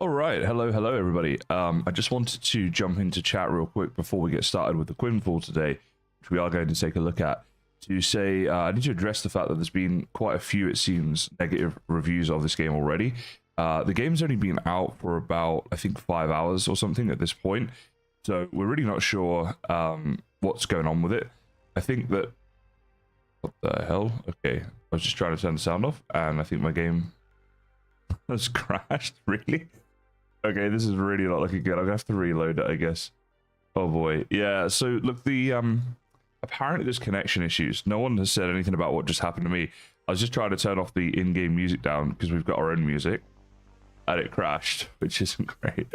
All right, hello everybody. I just wanted to jump into chat real quick before we get started with the Quinfall today, which we are going to take a look at, to say I need to address the fact that there's been quite a few, it seems, negative reviews of this game already. The game's only been out for about, I think, 5 hours or something at this point, so we're really not sure what's going on with it. I think that... What the hell? Okay, I was just trying to turn the sound off, and I think my game has crashed. Really? Okay, this is really not looking good. I'm gonna have to reload it, I guess. Oh boy. Yeah, so look, the apparently there's connection issues. No one has said anything about what just happened to me. I was just trying to turn off the in-game music down because we've got our own music, and it crashed, which isn't great.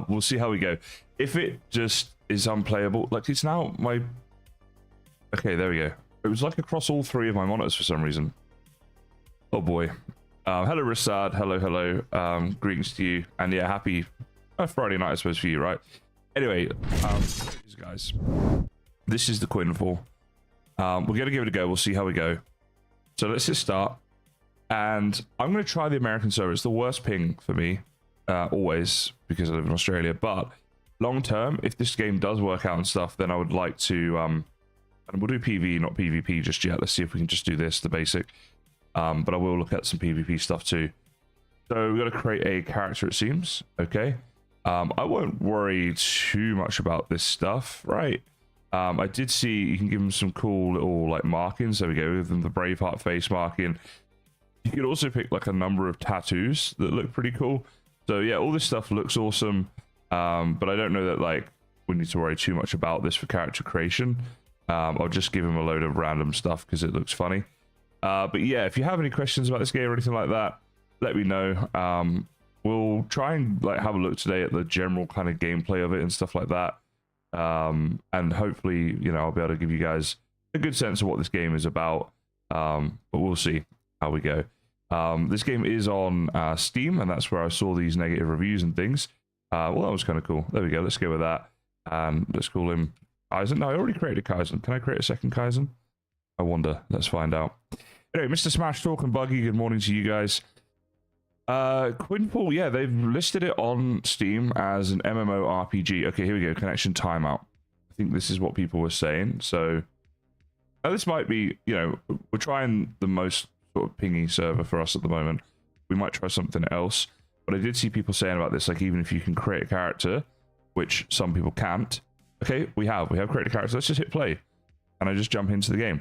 We'll see how we go. If it just is unplayable, like it's now my... Okay, there we go. It was like across all three of my monitors for some reason. Oh boy. Hello Rasad, hello. Greetings to you, and yeah, happy Friday night, I suppose, for you, right? Anyway, guys, this is the Quinfall. We're gonna give it a go. We'll see how we go. So let's just start, and I'm gonna try the American server. It's the worst ping for me, always, because I live in Australia. But long term, if this game does work out and stuff, then I would like to and we'll do PvE, not PvP just yet. Let's see if we can just do this, the basic. But I will look at some PvP stuff too. So we've got to create a character, it seems. Okay. I won't worry too much about this stuff, right? I did see you can give them some cool little like markings. There we go. With them the Braveheart face marking. You can also pick like a number of tattoos that look pretty cool. So yeah, all this stuff looks awesome. But I don't know that like we need to worry too much about this for character creation. I'll just give him a load of random stuff because it looks funny. But yeah, if you have any questions about this game or anything like that, let me know. We'll try and like have a look today at the general kind of gameplay of it and stuff like that. And hopefully, you know, I'll be able to give you guys a good sense of what this game is about. But we'll see how we go. This game is on Steam, and that's where I saw these negative reviews and things. Well, that was kind of cool. There we go. Let's go with that. And let's call him Kaizen. No, I already created Kaizen. Can I create a second Kaizen? I wonder. Let's find out. Anyway, Mr. Smash Talk and Buggy, good morning to you guys. Quinfall, yeah, they've listed it on Steam as an MMORPG. Okay, here we go. Connection timeout. I think this is what people were saying. So this might be, you know, we're trying the most sort of pingy server for us at the moment. We might try something else. But I did see people saying about this, like even if you can create a character, which some people can't. Okay, we have created a character. Let's just hit play. And I just jump into the game.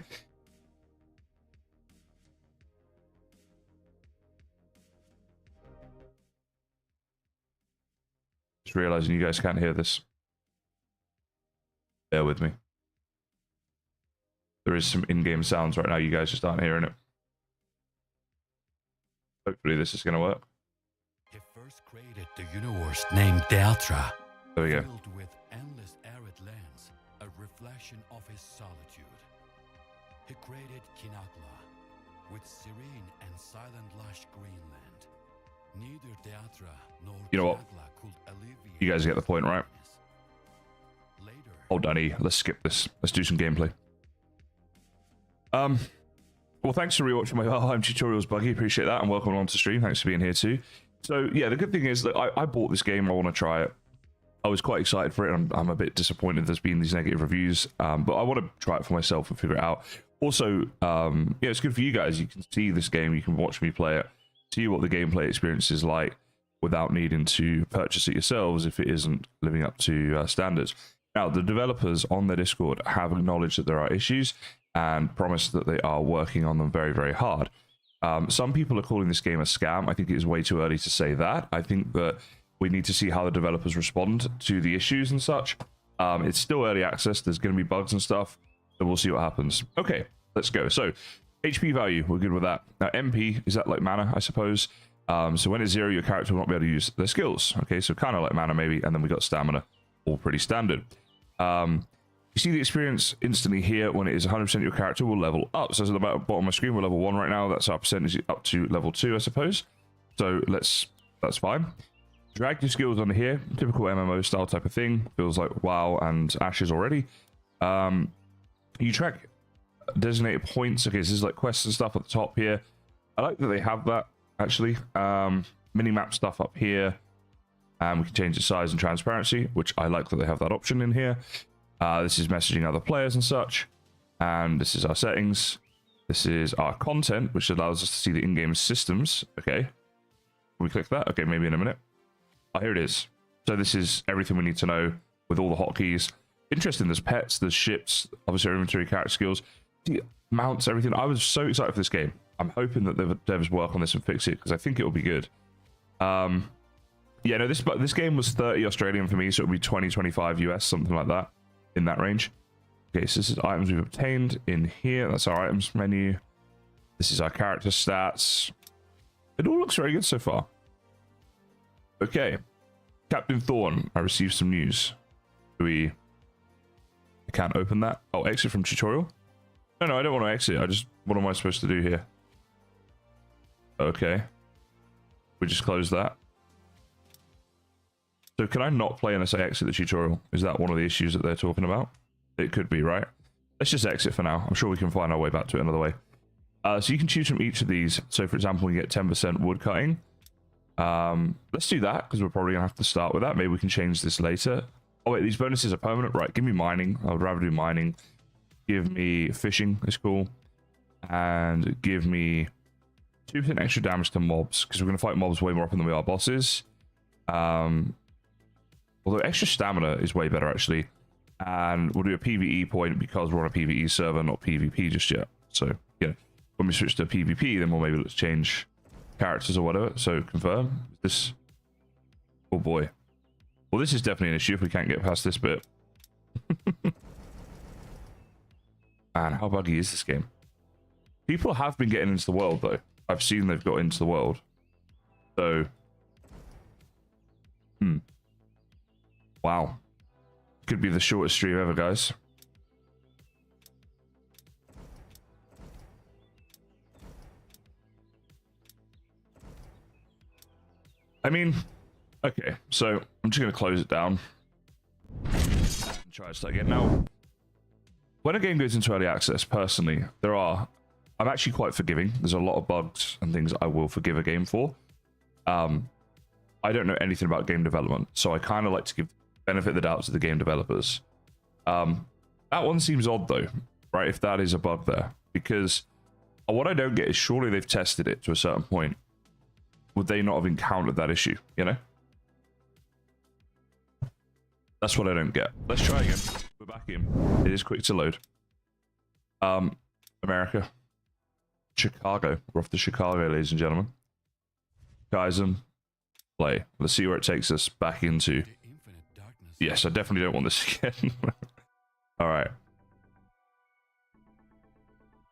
Just realizing you guys can't hear this. Bear with me. There is some in-game sounds right now. You guys just aren't hearing it. Hopefully this is going to work. He first created the universe named Deatra. There we go. Filled with endless arid lands, a reflection of his solitude. He created Kinakla, with serene and silent lush Greenland. Neither Deatra nor Kinakla could alleviate... You guys get the point, right? Later, Oh, Danny, let's skip this. Let's do some gameplay. Well, thanks for rewatching my Valheim tutorials, Buggy. Appreciate that, and welcome on to stream. Thanks for being here too. So yeah, the good thing is that I bought this game. I want to try it. I was quite excited for it. I'm a bit disappointed there's been these negative reviews, but I want to try it for myself and figure it out. Also, yeah, it's good for you guys. You can see this game, you can watch me play it, see what the gameplay experience is like without needing to purchase it yourselves if it isn't living up to standards. Now, the developers on their Discord have acknowledged that there are issues and promised that they are working on them very, very hard. Some people are calling this game a scam. I think it is way too early to say that. I think that we need to see how the developers respond to the issues and such. It's still early access. There's going to be bugs and stuff, so we'll see what happens. Okay, let's go. So, HP value, we're good with that. Now, MP, is that like mana, I suppose? So when it's 0, your character will not be able to use their skills. Okay, so kind of like mana maybe, and then we got stamina, all pretty standard. You see the experience instantly here when it is 100% your character will level up. So at the bottom of my screen, we're level 1 right now. That's our percentage up to level 2, I suppose. So that's fine. Drag your skills under here. Typical MMO style type of thing. Feels like WoW and Ashes already. You track designated points. Okay, so this is like quests and stuff at the top here. I like that they have that, actually. Mini-map stuff up here. And we can change its size and transparency, which I like that they have that option in here. This is messaging other players and such. And this is our settings. This is our content, which allows us to see the in-game systems. Okay. Can we click that? Okay, maybe in a minute. Oh, here it is. So this is everything we need to know with all the hotkeys. Interesting, there's pets, there's ships, obviously our inventory, character skills, mounts, everything. I was so excited for this game. I'm hoping that the devs work on this and fix it, because I think it will be good. Yeah, no, this game was 30 Australian for me, so it would be 20, 25 US, something like that, in that range. Okay, so this is items we've obtained in here. That's our items menu. This is our character stats. It all looks very good so far. Okay. Captain Thorn, I received some news. I can't open that. Oh, exit from tutorial? No, I don't want to exit. What am I supposed to do here? Okay. We just close that. So can I not play unless I exit the tutorial? Is that one of the issues that they're talking about? It could be, right? Let's just exit for now. I'm sure we can find our way back to it another way. So you can choose from each of these. So for example, we get 10% wood cutting. Let's do that, because we're probably gonna have to start with that. Maybe we can change this later. Oh wait, these bonuses are permanent, right? Give me mining. I would rather do mining. Give me fishing, it's cool. And give me 2% extra damage to mobs, because we're gonna fight mobs way more often than we are bosses. Although extra stamina is way better actually. And we'll do a PvE point because we're on a PvE server, not PvP just yet. So yeah, when we switch to PvP, then we'll maybe let's change characters or whatever. So confirm this. Oh boy. Well, this is definitely an issue if we can't get past this bit. Man, how buggy is this game? People have been getting into the world though. I've seen they've got into the world. So wow. Could be the shortest stream ever, guys. I mean, okay, so I'm just going to close it down. And try to start again. Now, when a game goes into early access, personally, I'm actually quite forgiving. There's a lot of bugs and things I will forgive a game for. I don't know anything about game development, so I kind of like to give benefit of the doubt to the game developers. That one seems odd though, right? If that is a bug there, because what I don't get is surely they've tested it to a certain point. Would they not have encountered that issue, you know? That's what I don't get. Let's try again. We're back in. It is quick to load. America. Chicago. We're off to Chicago, ladies and gentlemen. Kaizen. Play. Let's see where it takes us back into. Yes, I definitely don't want this again. Alright.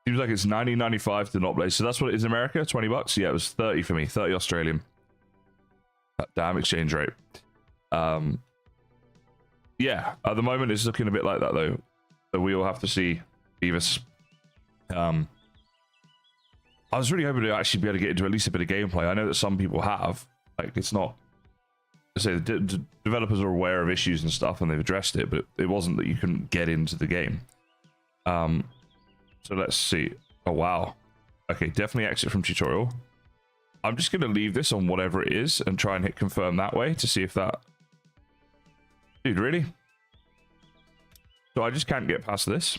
Seems like it's 19.95 to not play. So that's what it is in America? 20 bucks? Yeah, it was 30 for me. 30 Australian. That damn exchange rate. Yeah, at the moment it's looking a bit like that though. So we will have to see Beavis. I was really hoping to actually be able to get into at least a bit of gameplay. I know that some people have. Like, it's not... I say the developers are aware of issues and stuff and they've addressed it, but it wasn't that you couldn't get into the game. So let's see. Oh, wow. Okay, definitely exit from tutorial. I'm just going to leave this on whatever it is and try and hit confirm that way to see if that... Dude, really? So I just can't get past this?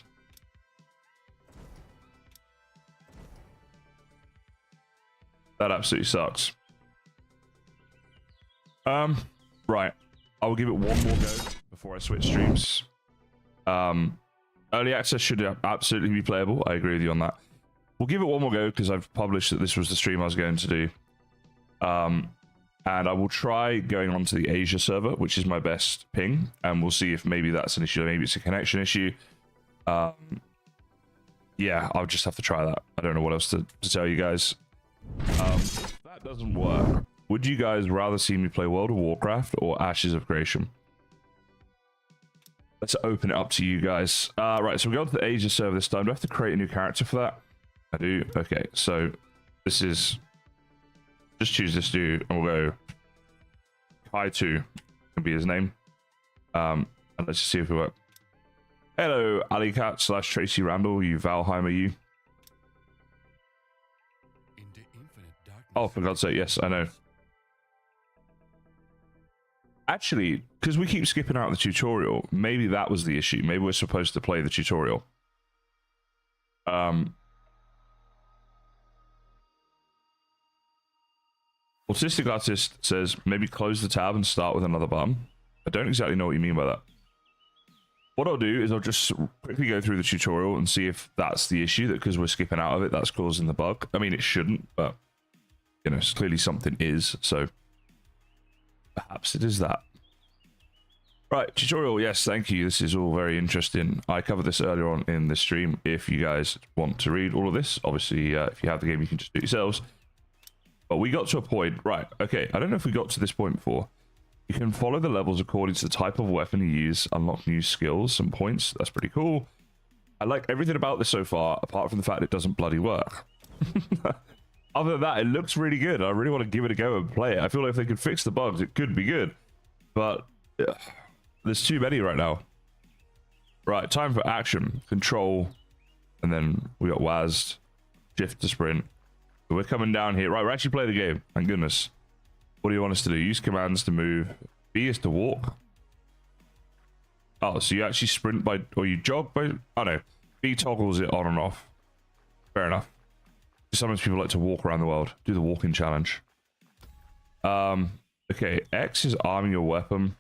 That absolutely sucks. Right. I will give it one more go before I switch streams. Early access should absolutely be playable. I agree with you on that. We'll give it one more go because I've published that this was the stream I was going to do. And I will try going on to the Asia server, which is my best ping, and we'll see if maybe that's an issue. Maybe it's a connection issue. Yeah, I'll just have to try that. I don't know what else to tell you guys. If that doesn't work, would you guys rather see me play World of Warcraft or Ashes of Creation? Let's open it up to you guys. Right, so we go to the Asia server this time. Do I have to create a new character for that? I do. Okay, so this is... Just choose this dude, and we'll go... Kai2 can be his name. And let's just see if it works. Hello, Alicat / Tracy Randall, you Valheimer, you. Oh, for God's sake, yes, I know. Actually, because we keep skipping out the tutorial, maybe that was the issue. Maybe we're supposed to play the tutorial. Autistic Artist says, maybe close the tab and start with another button. I don't exactly know what you mean by that. What I'll do is I'll just quickly go through the tutorial and see if that's the issue, that because we're skipping out of it, that's causing the bug. I mean, it shouldn't, but, you know, clearly something is, so perhaps it is that. Right, tutorial, yes, thank you. This is all very interesting. I covered this earlier on in the stream. If you guys want to read all of this, obviously, if you have the game, you can just do it yourselves. But we got to a point, right, okay, I don't know if we got to this point before. You can follow the levels according to the type of weapon you use, unlock new skills and points. That's pretty cool. I like everything about this so far, apart from the fact it doesn't bloody work. Other than that, it looks really good. I really want to give it a go and play it. I feel like if they could fix the bugs, it could be good. But there's too many right now. Right, time for action. Control. And then we got WASD. Shift to sprint. But we're coming down here. Right, we're actually playing the game. Thank goodness. What do you want us to do? Use commands to move. B is to walk. Oh, so you actually sprint by... Or you jog by... Oh, no. B toggles it on and off. Fair enough. Sometimes people like to walk around the world. Do the walking challenge. Okay. X is arming your weapon.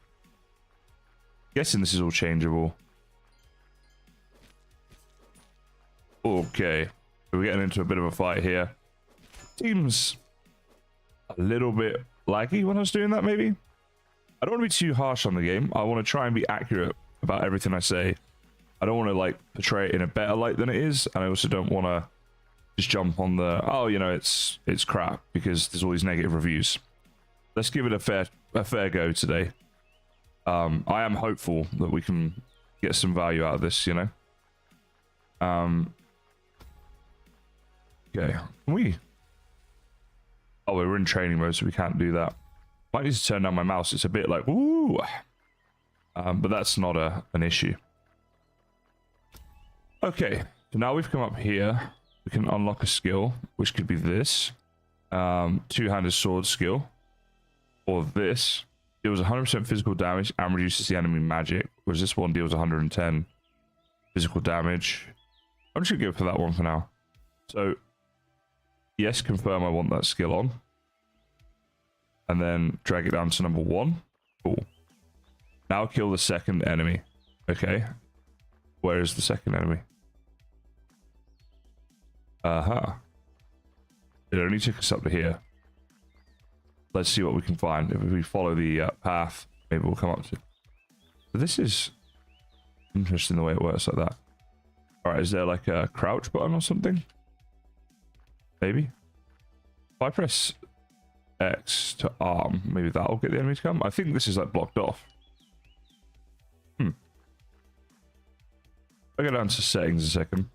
Guessing this is all changeable. Okay. So we're getting into a bit of a fight here. Seems a little bit laggy when I was doing that, maybe. I don't want to be too harsh on the game. I want to try and be accurate about everything I say. I don't want to like portray it in a better light than it is, and I also don't want to just jump on the, oh, you know, it's crap because there's all these negative reviews. Let's give it a fair go today. I am hopeful that we can get some value out of this, you know. Okay, can we? Oh, we're in training mode, so we can't do that. Might need to turn down my mouse. It's a bit like, ooh. But that's not an issue. Okay, so now we've come up here. We can unlock a skill, which could be this. Two-handed sword skill. Or this. Deals 100% physical damage and reduces the enemy magic. Whereas this one deals 110 physical damage. I'm just going to go for that one for now. So, yes, confirm I want that skill on. And then drag it down to number 1. Cool. Now kill the second enemy. Okay. Where is the second enemy? It only took us up to here. Let's see what we can find. If we follow the path, maybe we'll come up to. So this is interesting the way it works like that. All right, is there like a crouch button or something? Maybe. If I press X to arm, maybe that'll get the enemy to come. I think this is like blocked off. I'll go down to settings a second.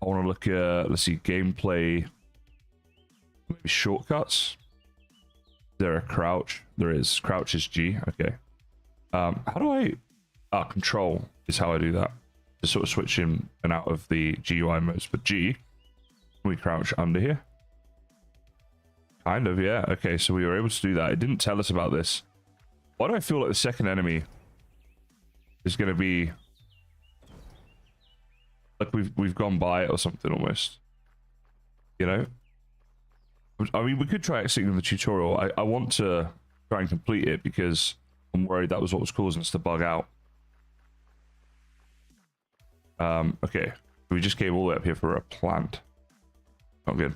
I want to look at, let's see, gameplay, maybe shortcuts. Is there a crouch? There is. Crouch is G. Okay. How do I... control is how I do that. Just sort of switch in and out of the GUI modes. But G, can we crouch under here? Kind of, yeah. Okay, so we were able to do that. It didn't tell us about this. Why do I feel like the second enemy is going to be... like we've gone by it or something almost. You know? I mean, we could try exiting the tutorial. I want to try and complete it because I'm worried that was what was causing us to bug out. Okay. We just came all the way up here for a plant. Not good.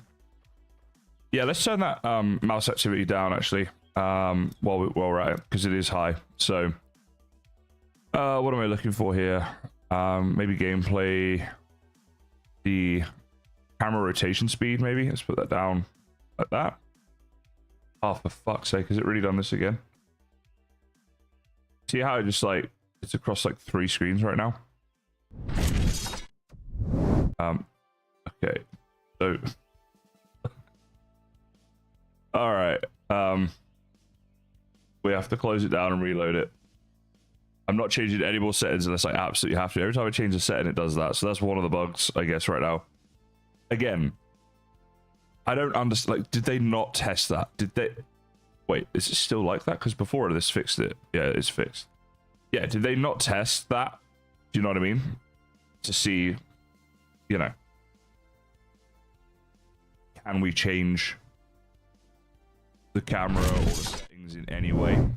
Yeah, let's turn that mouse activity down actually. While we're at it, because it is high. So what am I looking for here? Maybe gameplay, the camera rotation speed, maybe. Let's put that down like that. Oh, for fuck's sake, has it really done this again? See how it just like, it's across like 3 screens right now? Okay, so all right, we have to close it down and reload it. I'm not changing any more settings unless I absolutely have to. Every time I change a setting, it does that. So that's one of the bugs, I guess, right now. Again, I don't understand. Like, did they not test that? Did they? Wait, is it still like that? Because before this fixed it. Yeah, it's fixed. Yeah, did they not test that? Do you know what I mean? To see, you know, can we change the camera or the settings in any way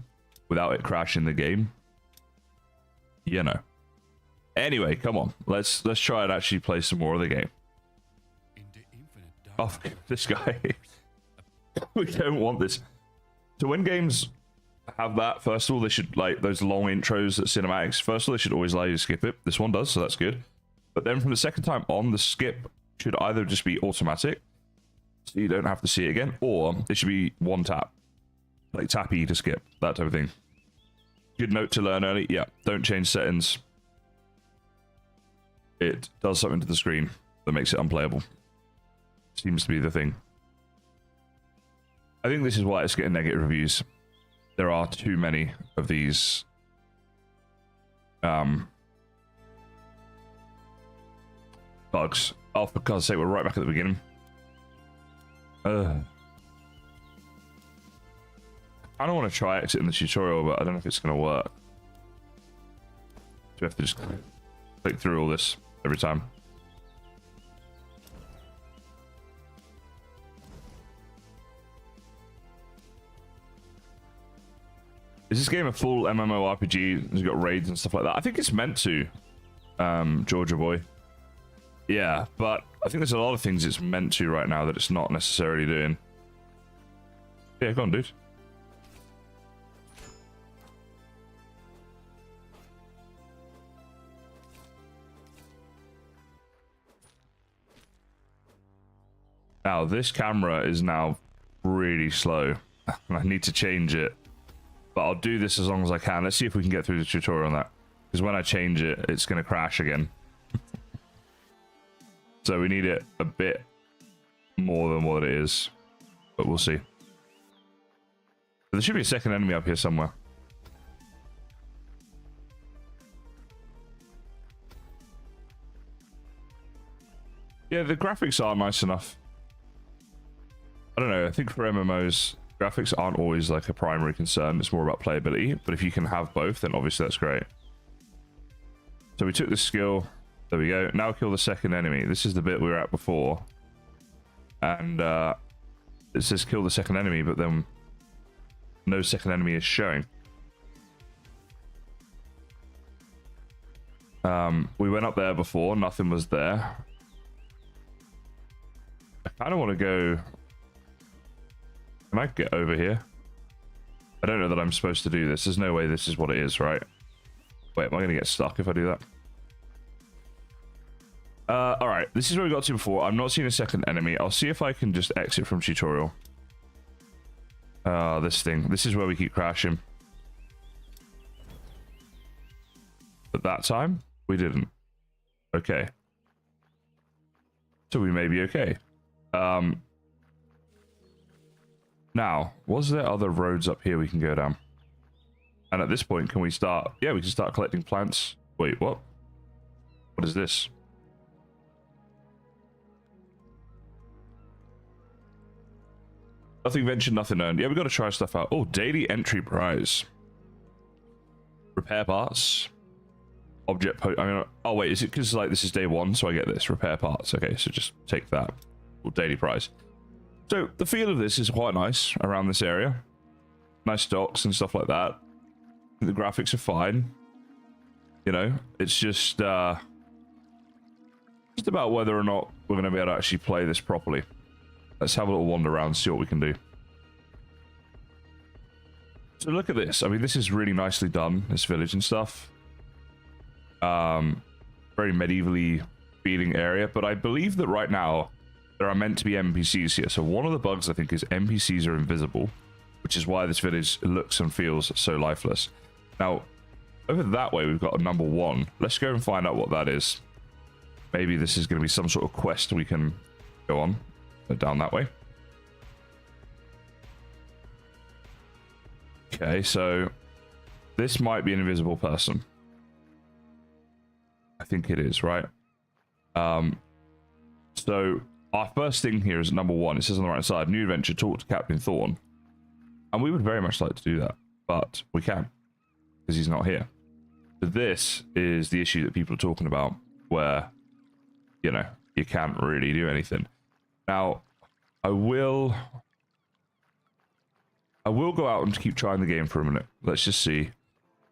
without it crashing the game? You know. Anyway, come on. Let's try and actually play some more of the game. Oh, this guy. We don't want this. So when games have that, first of all, they should, like, those long intros at cinematics, first of all, they should always allow you to skip it. This one does, so that's good. But then from the second time on, the skip should either just be automatic, so you don't have to see it again, or it should be one tap. Like tap E to skip, that type of thing. Good note to learn early. Yeah, don't change settings. It does something to the screen that makes it unplayable. Seems to be the thing. I think this is why it's getting negative reviews. There are too many of these bugs. Oh, for God's sake, we're right back at the beginning. I don't want to try exit in the tutorial, but I don't know if it's going to work. So we have to just click through all this every time. Is this game a full MMORPG? Has it got raids and stuff like that? I think it's meant to, Georgia boy. Yeah, but I think there's a lot of things it's meant to right now that it's not necessarily doing. Yeah, go on, dude. Now, this camera is now really slow. I need to change it. But I'll do this as long as I can. Let's see if we can get through the tutorial on that. Because when I change it, it's going to crash again. So we need it a bit more than what it is. But we'll see. But there should be a second enemy up here somewhere. Yeah, the graphics are nice enough. I don't know, I think for MMOs, graphics aren't always like a primary concern. It's more about playability. But if you can have both, then obviously that's great. So we took the skill. There we go. Now kill the second enemy. This is the bit we were at before. And it says kill the second enemy, but then no second enemy is showing. We went up there before. Nothing was there. I kind of want to go... Can I get over here? I don't know that I'm supposed to do this. There's no way this is what it is, right? Wait, am I going to get stuck if I do that? Alright, this is where we got to before. I'm not seeing a second enemy. I'll see if I can just exit from tutorial. This thing. This is where we keep crashing. But that time, we didn't. Okay. So we may be okay. Now, was there other roads up here we can go down? And at this point, can we start... Yeah, we can start collecting plants. Wait, what? What is this? Nothing ventured, nothing earned. Yeah, we got to try stuff out. Oh, daily entry prize. Repair parts. Object... I mean, oh, wait, is it because like this is day one, so I get this? Repair parts. Okay, so just take that. Well, daily prize. So, the feel of this is quite nice around this area. Nice docks and stuff like that. The graphics are fine. You know, it's just about whether or not we're going to be able to actually play this properly. Let's have a little wander around, see what we can do. So look at this. I mean, this is really nicely done, this village and stuff. Very medievally feeling area, but I believe that right now there are meant to be NPCs here. So one of the bugs, I think, is NPCs are invisible, which is why this village looks and feels so lifeless. Now, over that way, we've got a number 1. Let's go and find out what that is. Maybe this is going to be some sort of quest we can go on. Down that way. Okay, so this might be an invisible person. I think it is, right? So our first thing here is number 1. It says on the right side, new adventure, talk to Captain Thorn. And we would very much like to do that, but we can't because he's not here. So this is the issue that people are talking about, where, you know, you can't really do anything. Now, I will go out and keep trying the game for a minute. Let's just see.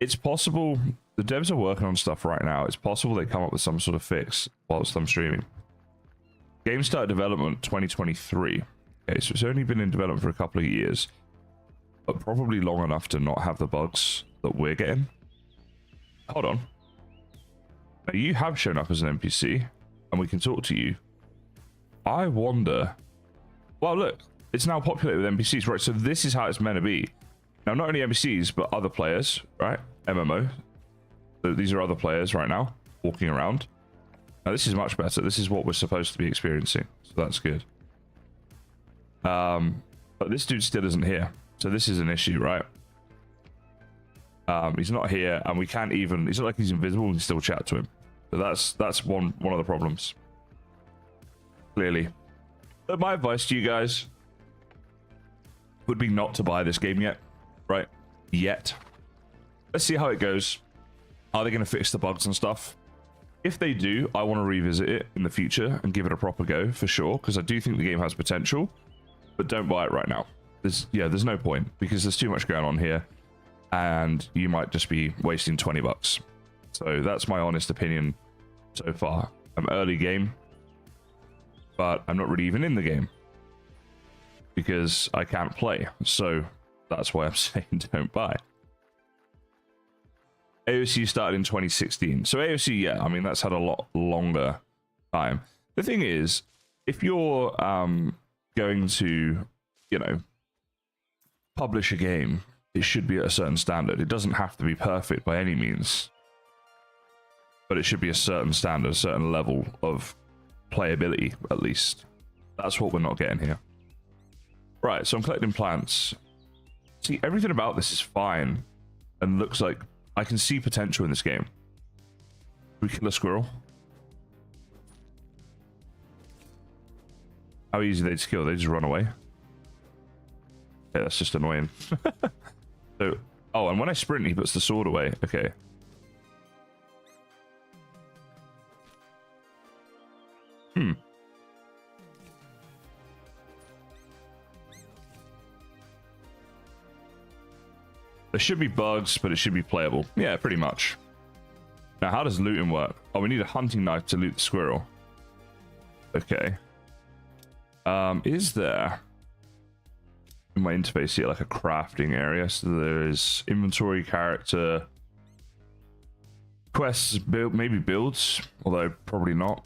It's possible, the devs are working on stuff right now. It's possible they come up with some sort of fix whilst I'm streaming. Game started development 2023. Okay, so it's only been in development for a couple of years, but probably long enough to not have the bugs that we're getting. Hold on. Now, you have shown up as an NPC, and we can talk to you. I wonder... Well, look, it's now populated with NPCs, right? So this is how it's meant to be. Now, not only NPCs, but other players, right? MMO. So these are other players right now, walking around. Now, this is much better. This is what we're supposed to be experiencing, so that's good. But this dude still isn't here, so this is an issue, right? He's not here, and we can't even... It's not like he's invisible. We can still chat to him. So that's one of the problems. Clearly. But my advice to you guys would be not to buy this game yet, right? Yet. Let's see how it goes. Are they going to fix the bugs and stuff? If they do, I want to revisit it in the future and give it a proper go for sure, because I do think the game has potential. But don't buy it right now. There's no point, because there's too much going on here, and you might just be wasting 20 bucks. So that's my honest opinion so far. I'm early game, but I'm not really even in the game because I can't play. So that's why I'm saying don't buy. AOC started in 2016. So AOC, yeah, I mean, that's had a lot longer time. The thing is, if you're going to, you know, publish a game, it should be at a certain standard. It doesn't have to be perfect by any means, but it should be a certain standard, a certain level of playability, at least. That's what we're not getting here. Right, so I'm collecting plants. See, everything about this is fine and looks like I can see potential in this game. We kill a squirrel. How easy are they to kill? They just run away. Yeah, that's just annoying. So, oh, and when I sprint, he puts the sword away. Okay. There should be bugs, but it should be playable. Yeah, pretty much. Now, how does looting work? Oh, we need a hunting knife to loot the squirrel. Okay. Is there in my interface here like a crafting area? So there's inventory, character, quests, build, maybe builds, although probably not.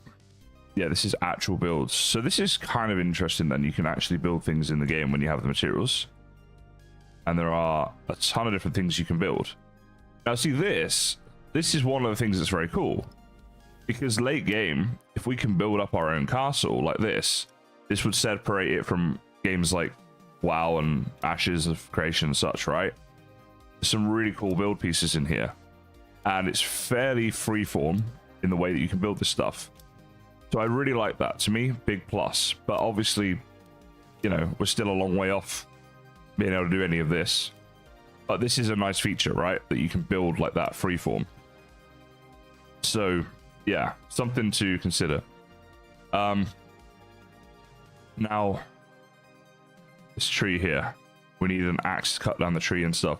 Yeah, this is actual builds. So this is kind of interesting then. You can actually build things in the game when you have the materials. And there are a ton of different things you can build. Now, see, this is one of the things that's very cool. Because late game, if we can build up our own castle like this would separate it from games like WoW and Ashes of Creation and such, right? There's some really cool build pieces in here. And it's fairly freeform in the way that you can build this stuff. So I really like that. To me, big plus. But obviously, you know, we're still a long way off being able to do any of this. But this is a nice feature, right? That you can build like that freeform. So, yeah, something to consider. Now, this tree here. We need an axe to cut down the tree and stuff.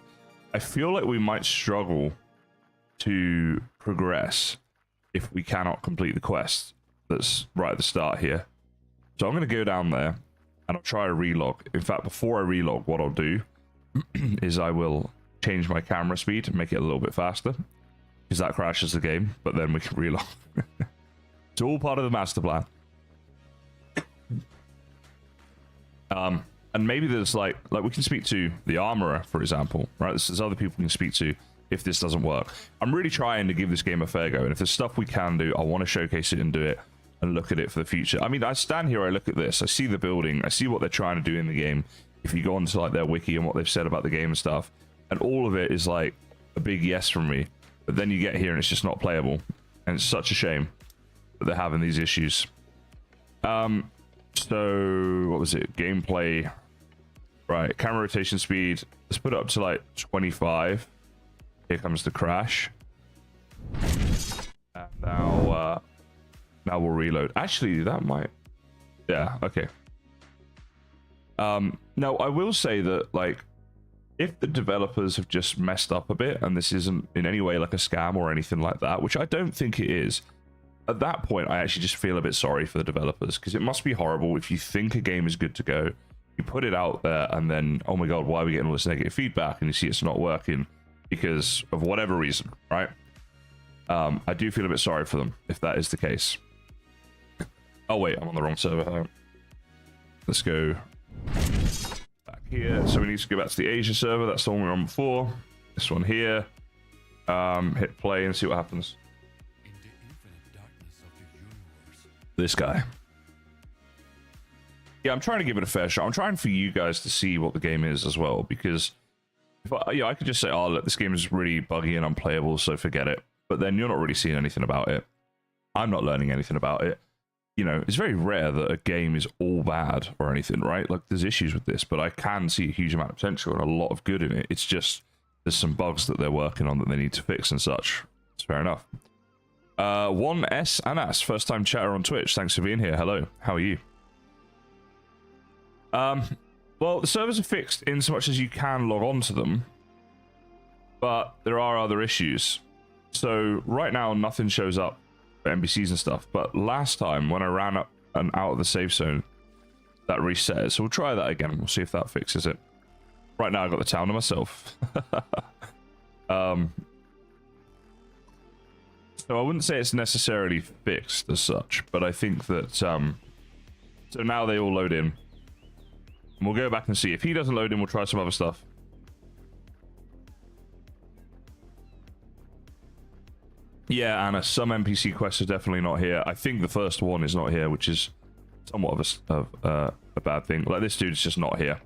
I feel like we might struggle to progress if we cannot complete the quest that's right at the start here. So I'm going to go down there and I'll try a relog. In fact, before I relog, what I'll do is I will change my camera speed and make it a little bit faster, because that crashes the game, but then we can relog. It's all part of the master plan. And maybe there's like we can speak to the armorer, for example, right? There's other people we can speak to if this doesn't work. I'm really trying to give this game a fair go, and if there's stuff we can do, I want to showcase it and do it and look at it for the future. I mean, I stand here, I look at this, I see the building, I see what they're trying to do in the game. If you go onto like their wiki and what they've said about the game and stuff, and all of it is like a big yes from me. But then you get here and it's just not playable, and it's such a shame that they're having these issues. So what was it? Gameplay. Right, camera rotation speed. Let's put it up to like 25. Here comes the crash. And now we'll reload. Actually, that might... Yeah, okay. Now, I will say that, like, if the developers have just messed up a bit, and this isn't in any way like a scam or anything like that, which I don't think it is, at that point, I actually just feel a bit sorry for the developers, because it must be horrible if you think a game is good to go, you put it out there, and then, oh my god, why are we getting all this negative feedback, and you see it's not working because of whatever reason, right? I do feel a bit sorry for them if that is the case. Oh wait, I'm on the wrong server. Let's go back here. So we need to go back to the Asia server. That's the one we were on before. This one here. Hit play and see what happens. In the infinite darkness of the universe, This guy. Yeah, I'm trying to give it a fair shot. I'm trying for you guys to see what the game is as well, because if I could just say, oh, look, this game is really buggy and unplayable, so forget it. But then you're not really seeing anything about it. I'm not learning anything about it. You know, it's very rare that a game is all bad or anything, right? Like, there's issues with this, but I can see a huge amount of potential and a lot of good in it. It's just, there's some bugs that they're working on that they need to fix and such. It's fair enough. 1S Anas, first time chatter on Twitch. Thanks for being here. Hello. How are you? Well, the servers are fixed in so much as you can log on to them, but there are other issues. So right now, nothing shows up for NPCs and stuff, but last time when I ran up and out of the safe zone, that reset it. So we'll try that again. We'll see if that fixes it. Right now, I got the town to myself. So I wouldn't say it's necessarily fixed as such, but I think that so now they all load in. And we'll go back and see. If he doesn't load in, we'll try some other stuff. Yeah, Anna, some NPC quests are definitely not here. I think the first one is not here, which is somewhat of a bad thing. Like, this dude's just not here.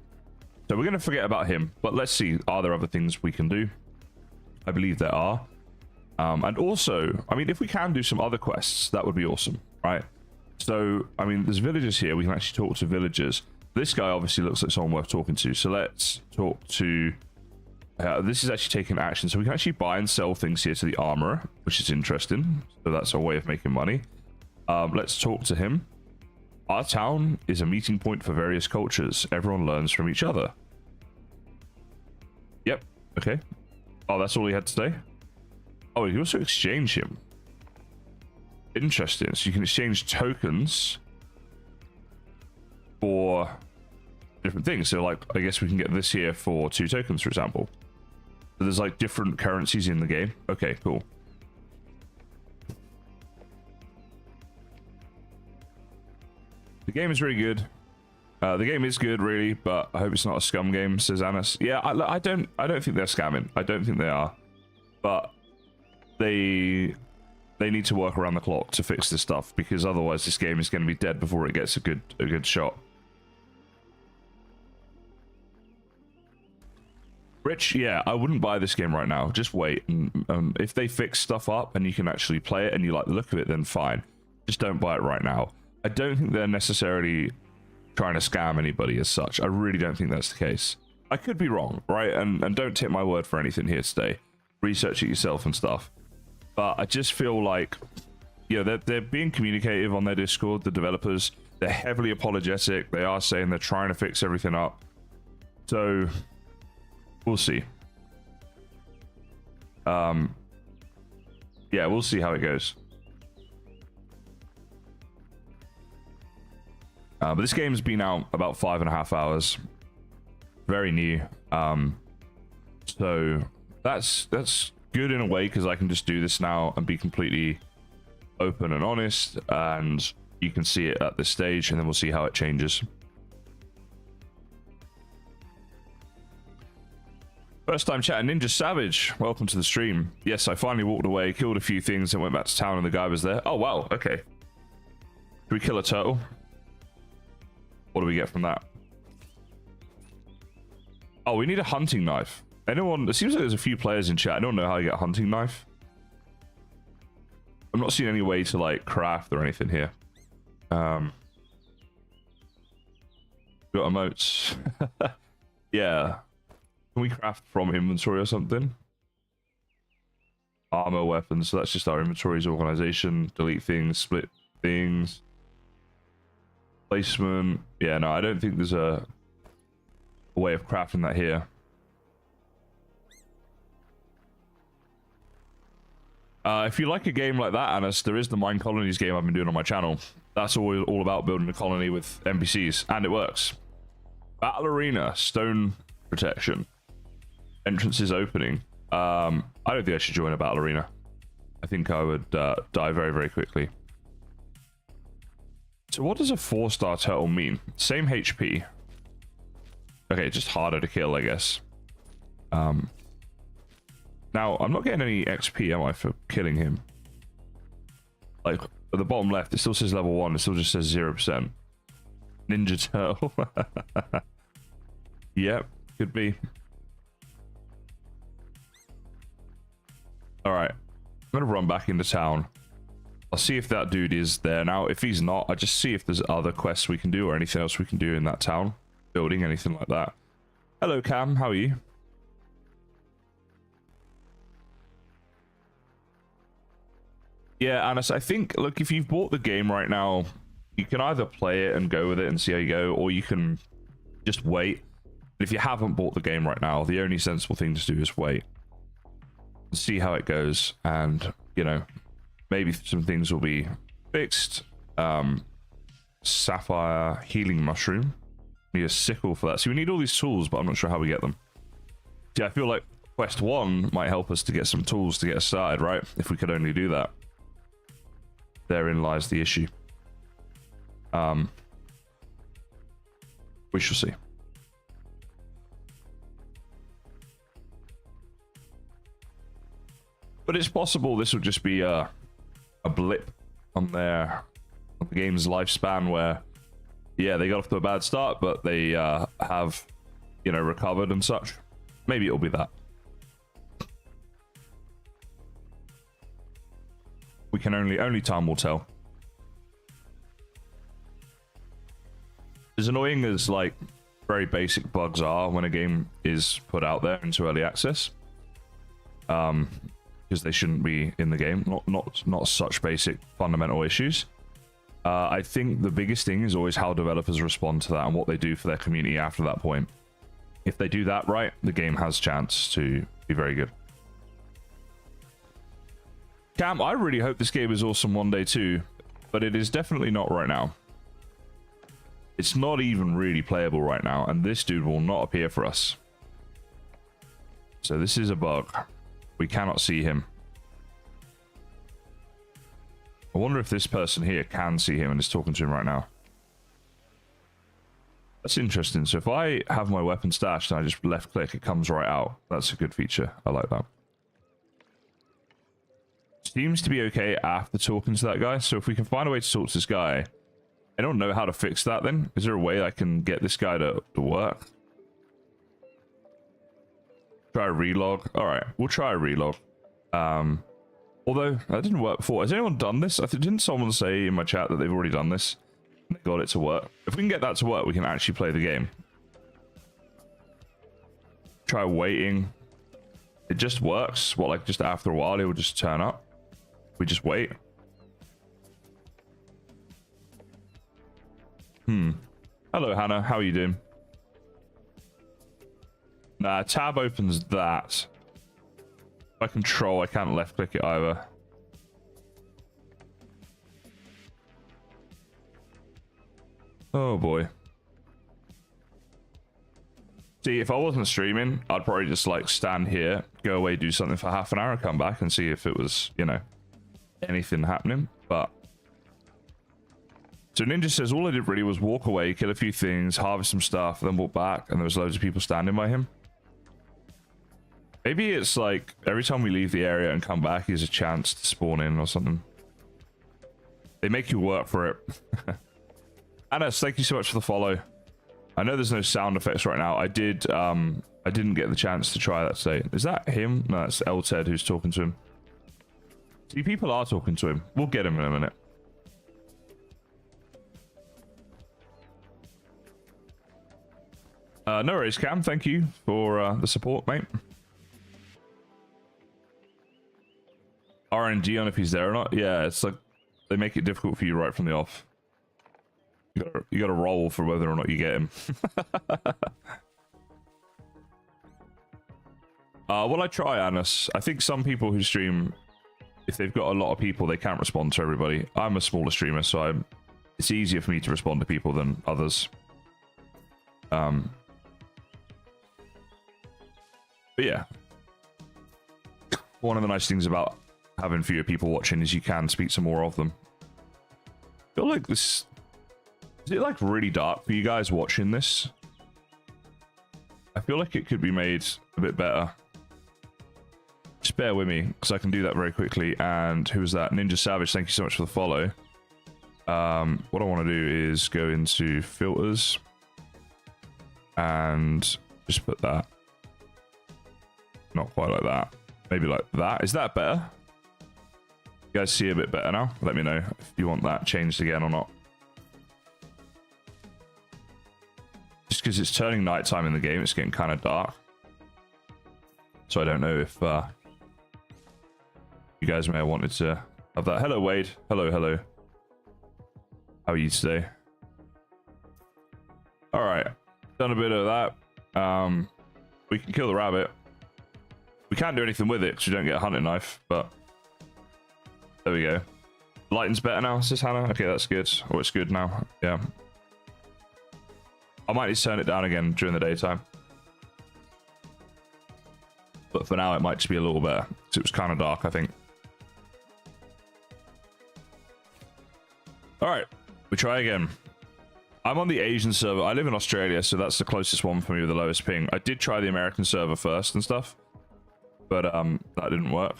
So we're going to forget about him. But let's see, are there other things we can do? I believe there are. And also, I mean, if we can do some other quests, that would be awesome, right? So, I mean, there's villagers here. We can actually talk to villagers. This guy obviously looks like someone worth talking to. So let's talk to... this is actually taking action. So we can actually buy and sell things here to the armorer, which is interesting. So that's our way of making money. Let's talk to him. Our town is a meeting point for various cultures. Everyone learns from each other. Yep. Okay. Oh, that's all he had to say? Oh, you can also exchange him. Interesting. So you can exchange tokens for different things. So, like, I guess we can get this here for 2 tokens, for example. So there's, like, different currencies in the game. Okay, cool. The game is really good. The game is good, really, but I hope it's not a scum game, says Anas. Yeah, I don't think they're scamming. I don't think they are. But they need to work around the clock to fix this stuff, because otherwise this game is going to be dead before it gets a good shot. Rich, yeah, I wouldn't buy this game right now. Just wait. And if they fix stuff up and you can actually play it and you like the look of it, then fine. Just don't buy it right now. I don't think they're necessarily trying to scam anybody as such. I really don't think that's the case. I could be wrong, right? And don't take my word for anything here today. Research it yourself and stuff. But I just feel like, you know, they're being communicative on their Discord, the developers. They're heavily apologetic. They are saying they're trying to fix everything up. So, we'll see. Yeah, we'll see how it goes. But this game's been out about 5.5 hours. Very new. So that's good in a way, because I can just do this now and be completely open and honest, and you can see it at this stage, and then we'll see how it changes. First time chatting, Ninja Savage. Welcome to the stream. Yes, I finally walked away, killed a few things, and went back to town, and the guy was there. Oh, wow. Okay. Should we kill a turtle? What do we get from that? Oh, we need a hunting knife. Anyone? It seems like there's a few players in chat. I don't know how you get a hunting knife. I'm not seeing any way to, like, craft or anything here. Got emotes. Yeah. Can we craft from inventory or something? Armor, weapons. So that's just our inventories, organization, delete things, split things. Placement. Yeah, no, I don't think there's a way of crafting that here. If you like a game like that, Anas, there is the Mine Colonies game I've been doing on my channel. That's all about building a colony with NPCs, and it works. Battle Arena, stone protection. Entrances opening. I don't think I should join a Battle Arena. I think I would die very, very quickly. So what does a 4-star turtle mean? Same HP. Okay, just harder to kill, I guess. Now, I'm not getting any XP, am I, for killing him? Like, at the bottom left, it still says level 1. It still just says 0%. Ninja Turtle. Yep, could be. Alright. I'm going to run back into town. I'll see if that dude is there now. If he's not, I'll just see if there's other quests we can do or anything else we can do in that town. Building, anything like that. Hello, Cam. How are you? Yeah, Anas, I think, look, if you've bought the game right now, you can either play it and go with it and see how you go, or you can just wait. If you haven't bought the game right now, the only sensible thing to do is wait. See how it goes, and, you know, maybe some things will be fixed. Sapphire healing mushroom. Need a sickle for that. So we need all these tools, but I'm not sure how we get them. Yeah, I feel like quest 1 might help us to get some tools to get us started, right? If we could only do that. Therein lies the issue. We shall see. But it's possible this will just be a blip on the game's lifespan where, yeah, they got off to a bad start, but they have, you know, recovered and such. Maybe it'll be that. We can only time will tell. As annoying as like very basic bugs are when a game is put out there into early access, because they shouldn't be in the game. Not such basic fundamental issues. I think the biggest thing is always how developers respond to that and what they do for their community after that point. If they do that right, the game has a chance to be very good. Cam, I really hope this game is awesome one day too, but it is definitely not right now. It's not even really playable right now, and this dude will not appear for us. So this is a bug. We cannot see him. I wonder if this person here can see him and is talking to him right now. That's interesting. So if I have my weapon stashed and I just left click, it comes right out. That's a good feature. I like that. Seems to be okay after talking to that guy. So if we can find a way to talk to this guy, I don't know how to fix that then. Is there a way I can get this guy to work? Try a relog. All right, we'll try a relog. Although that didn't work before. Has anyone done this? Didn't someone say in my chat that they've already done this? They got it to work. If we can get that to work, we can actually play the game. Try waiting. It just works. What, like just after a while, it will just turn up? We just wait. Hello, Hannah. How are you doing? Nah, tab opens that. By control, I can't left click it either. Oh boy. See, if I wasn't streaming, I'd probably just like stand here, go away, do something for half an hour, come back and see if it was, you know, anything happening. But so Ninja says all I did really was walk away, kill a few things, harvest some stuff, then walk back, and there was loads of people standing by him. Maybe it's like every time we leave the area and come back is a chance to spawn in or something. They make you work for it. Anas, thank you so much for the follow. I know there's no sound effects right now. I didn't get the chance to try that today. Is that him? No, that's El Ted who's talking to him. See, people are talking to him. We'll get him in a minute. No worries, Cam. Thank you for the support, mate. RNG on if he's there or not. Yeah, it's like they make it difficult for you right from the off. You gotta roll for whether or not you get him. Well, I try, Anis. I think some people who stream, if they've got a lot of people, they can't respond to everybody. I'm a smaller streamer, so it's easier for me to respond to people than others. But yeah, one of the nice things about having fewer people watching is you can speak to more of them. I feel like this... Is it like really dark for you guys watching this? I feel like it could be made a bit better. Just bear with me, because I can do that very quickly. And who was that? Ninja Savage, thank you so much for the follow. What I want to do is go into filters and just put that. Not quite like that. Maybe like that. Is that better? You guys see a bit better now? Let me know if you want that changed again or not. Just because it's turning nighttime in the game, it's getting kind of dark. So I don't know if you guys may have wanted to have that. Hello, Wade. Hello, hello. How are you today? All right. Done a bit of that. We can kill the rabbit. We can't do anything with it because we don't get a hunting knife, but there we go. Lighting's better now, says Hannah. Okay, that's good. Oh, it's good now. Yeah. I might need to turn it down again during the daytime. But for now, it might just be a little better because it was kind of dark, I think. All right, we try again. I'm on the Asian server. I live in Australia, so that's the closest one for me with the lowest ping. I did try the American server first and stuff, but that didn't work.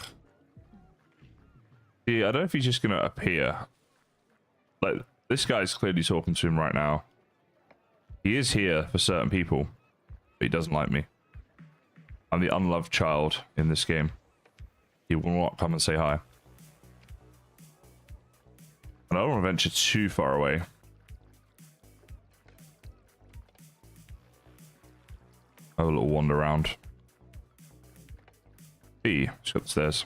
Yeah, I don't know if he's just gonna appear. Like, this guy's clearly talking to him right now. He is here for certain people, but he doesn't like me. I'm the unloved child in this game. He will not come and say hi. And I don't want to venture too far away. Have a little wander around. B, let's go upstairs.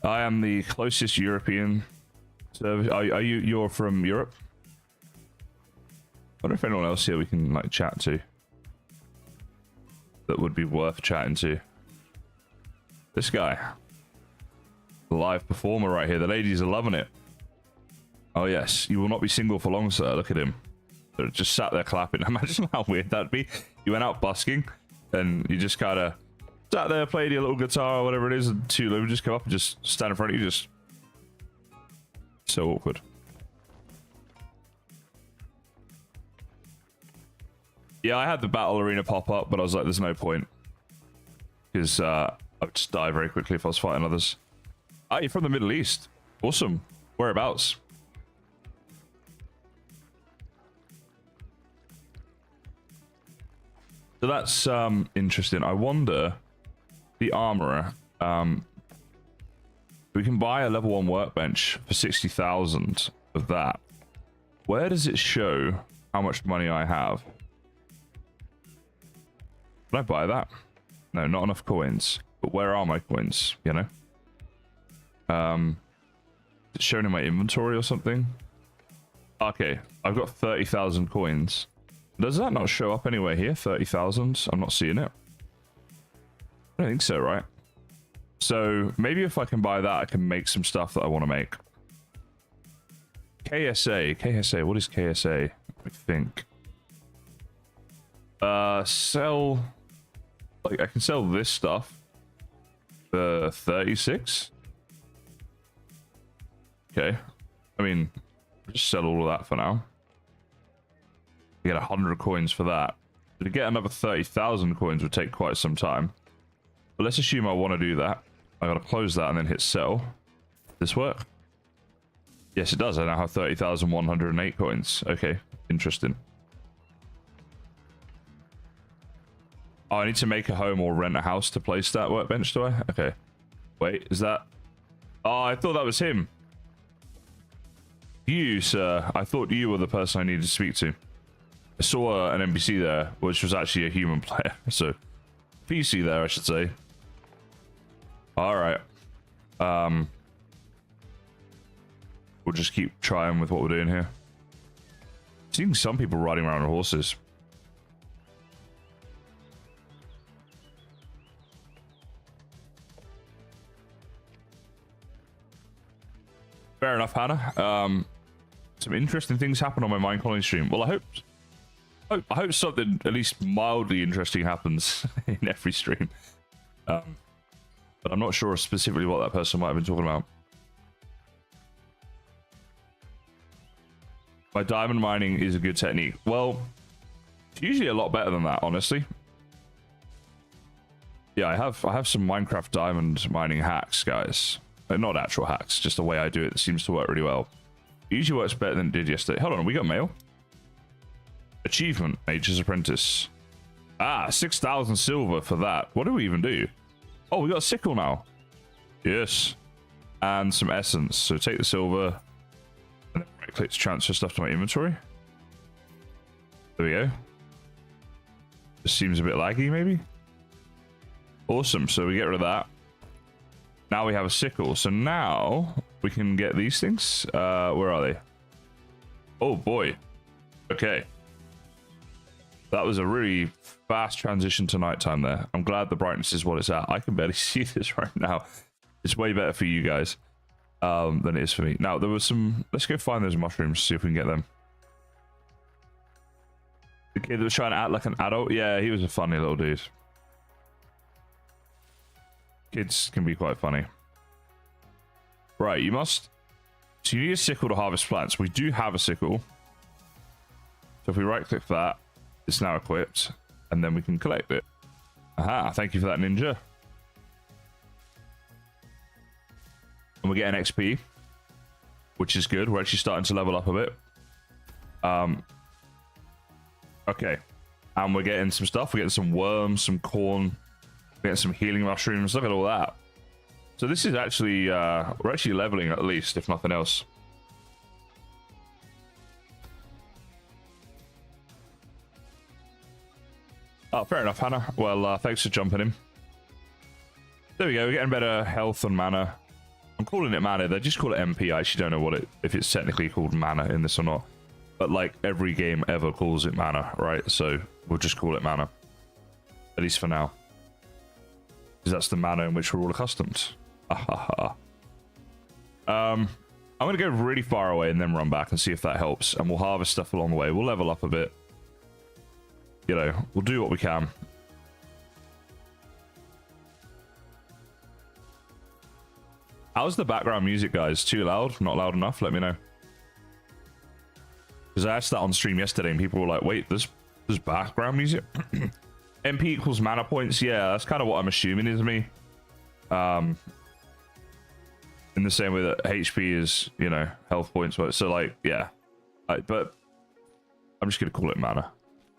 I am the closest European service. You're from Europe? I wonder if anyone else here we can like chat to that would be worth chatting to. This guy, the live performer right here. The ladies are loving it. Oh yes, you will not be single for long, sir. Look at him. They're just sat there clapping. Imagine how weird that'd be. You went out busking and you just kind of sat there, played your little guitar or whatever it is, and two women just come up and just stand in front of you. Just so awkward. Yeah, I had the battle arena pop up, but I was like, there's no point. Because I would just die very quickly if I was fighting others. Ah, you're from the Middle East. Awesome. Whereabouts? So that's interesting. I wonder, the armorer, we can buy a level 1 workbench for 60,000 of that. Where does it show how much money I have? Can I buy that? No, not enough coins. But where are my coins, you know? It's shown in my inventory or something? Okay, I've got 30,000 coins. Does that not show up anywhere here? 30,000? I'm not seeing it. I don't think so, right? So maybe if I can buy that, I can make some stuff that I want to make. KSA, what is KSA? Let me think. Sell, like I can sell this stuff for 36. Okay, I mean, just sell all of that for now. Get 100 coins for that. But to get another 30,000 coins would take quite some time. But let's assume I want to do that. I gotta close that and then hit sell. This work? Yes, it does. I now have 30,108 coins. Okay, interesting. Oh, I need to make a home or rent a house to place that workbench, do I? Okay. Wait, is that... Oh, I thought that was him. You, sir. I thought you were the person I needed to speak to. I saw an NPC there, which was actually a human player. So, PC there, I should say. Alright. We'll just keep trying with what we're doing here. Seeing some people riding around on horses. Fair enough, Hannah. Some interesting things happen on my Mind Colony stream. Well, I hope something at least mildly interesting happens in every stream. But I'm not sure specifically what that person might have been talking about. My diamond mining is a good technique. Well, it's usually a lot better than that, honestly. Yeah, I have some Minecraft diamond mining hacks, guys. Not actual hacks, just the way I do it. It seems to work really well. It usually works better than it did yesterday. Hold on, we got mail. Achievement, Mage's Apprentice. Ah, 6,000 silver for that. What do we even do? Oh, we got a sickle now. Yes. And some essence. So take the silver and then right click to transfer stuff to my inventory. There we go. This seems a bit laggy, maybe. Awesome. So we get rid of that. Now we have a sickle. So now we can get these things. Where are they? Oh boy. Okay. That was a really fast transition to nighttime there. I'm glad the brightness is what it's at. I can barely see this right now. It's way better for you guys than it is for me. Now, there was some... Let's go find those mushrooms, see if we can get them. The kid that was trying to act like an adult? Yeah, he was a funny little dude. Kids can be quite funny. Right, you must... So you need a sickle to harvest plants. We do have a sickle. So if we right-click that, it's now equipped, and then we can collect it. Aha, thank you for that, ninja. And we're getting XP, which is good. We're actually starting to level up a bit. Okay. And we're getting some stuff. We're getting some worms, some corn. We're getting some healing mushrooms. Look at all that. So this is actually, we're actually leveling at least, if nothing else. Oh, fair enough, Hannah. Well, thanks for jumping in. There we go. We're getting better health and mana. I'm calling it mana. They just call it MP. I actually don't know if it's technically called mana in this or not. But like every game ever calls it mana, right? So we'll just call it mana. At least for now. Because that's the mana in which we're all accustomed. I'm going to go really far away and then run back and see if that helps. And we'll harvest stuff along the way. We'll level up a bit. You know, we'll do what we can. How's the background music, guys? Too loud? Not loud enough? Let me know. Because I asked that on stream yesterday and people were like, wait, there's background music? MP equals mana points? Yeah, that's kind of what I'm assuming is me. In the same way that HP is, you know, health points. So, like, yeah. But I'm just going to call it mana.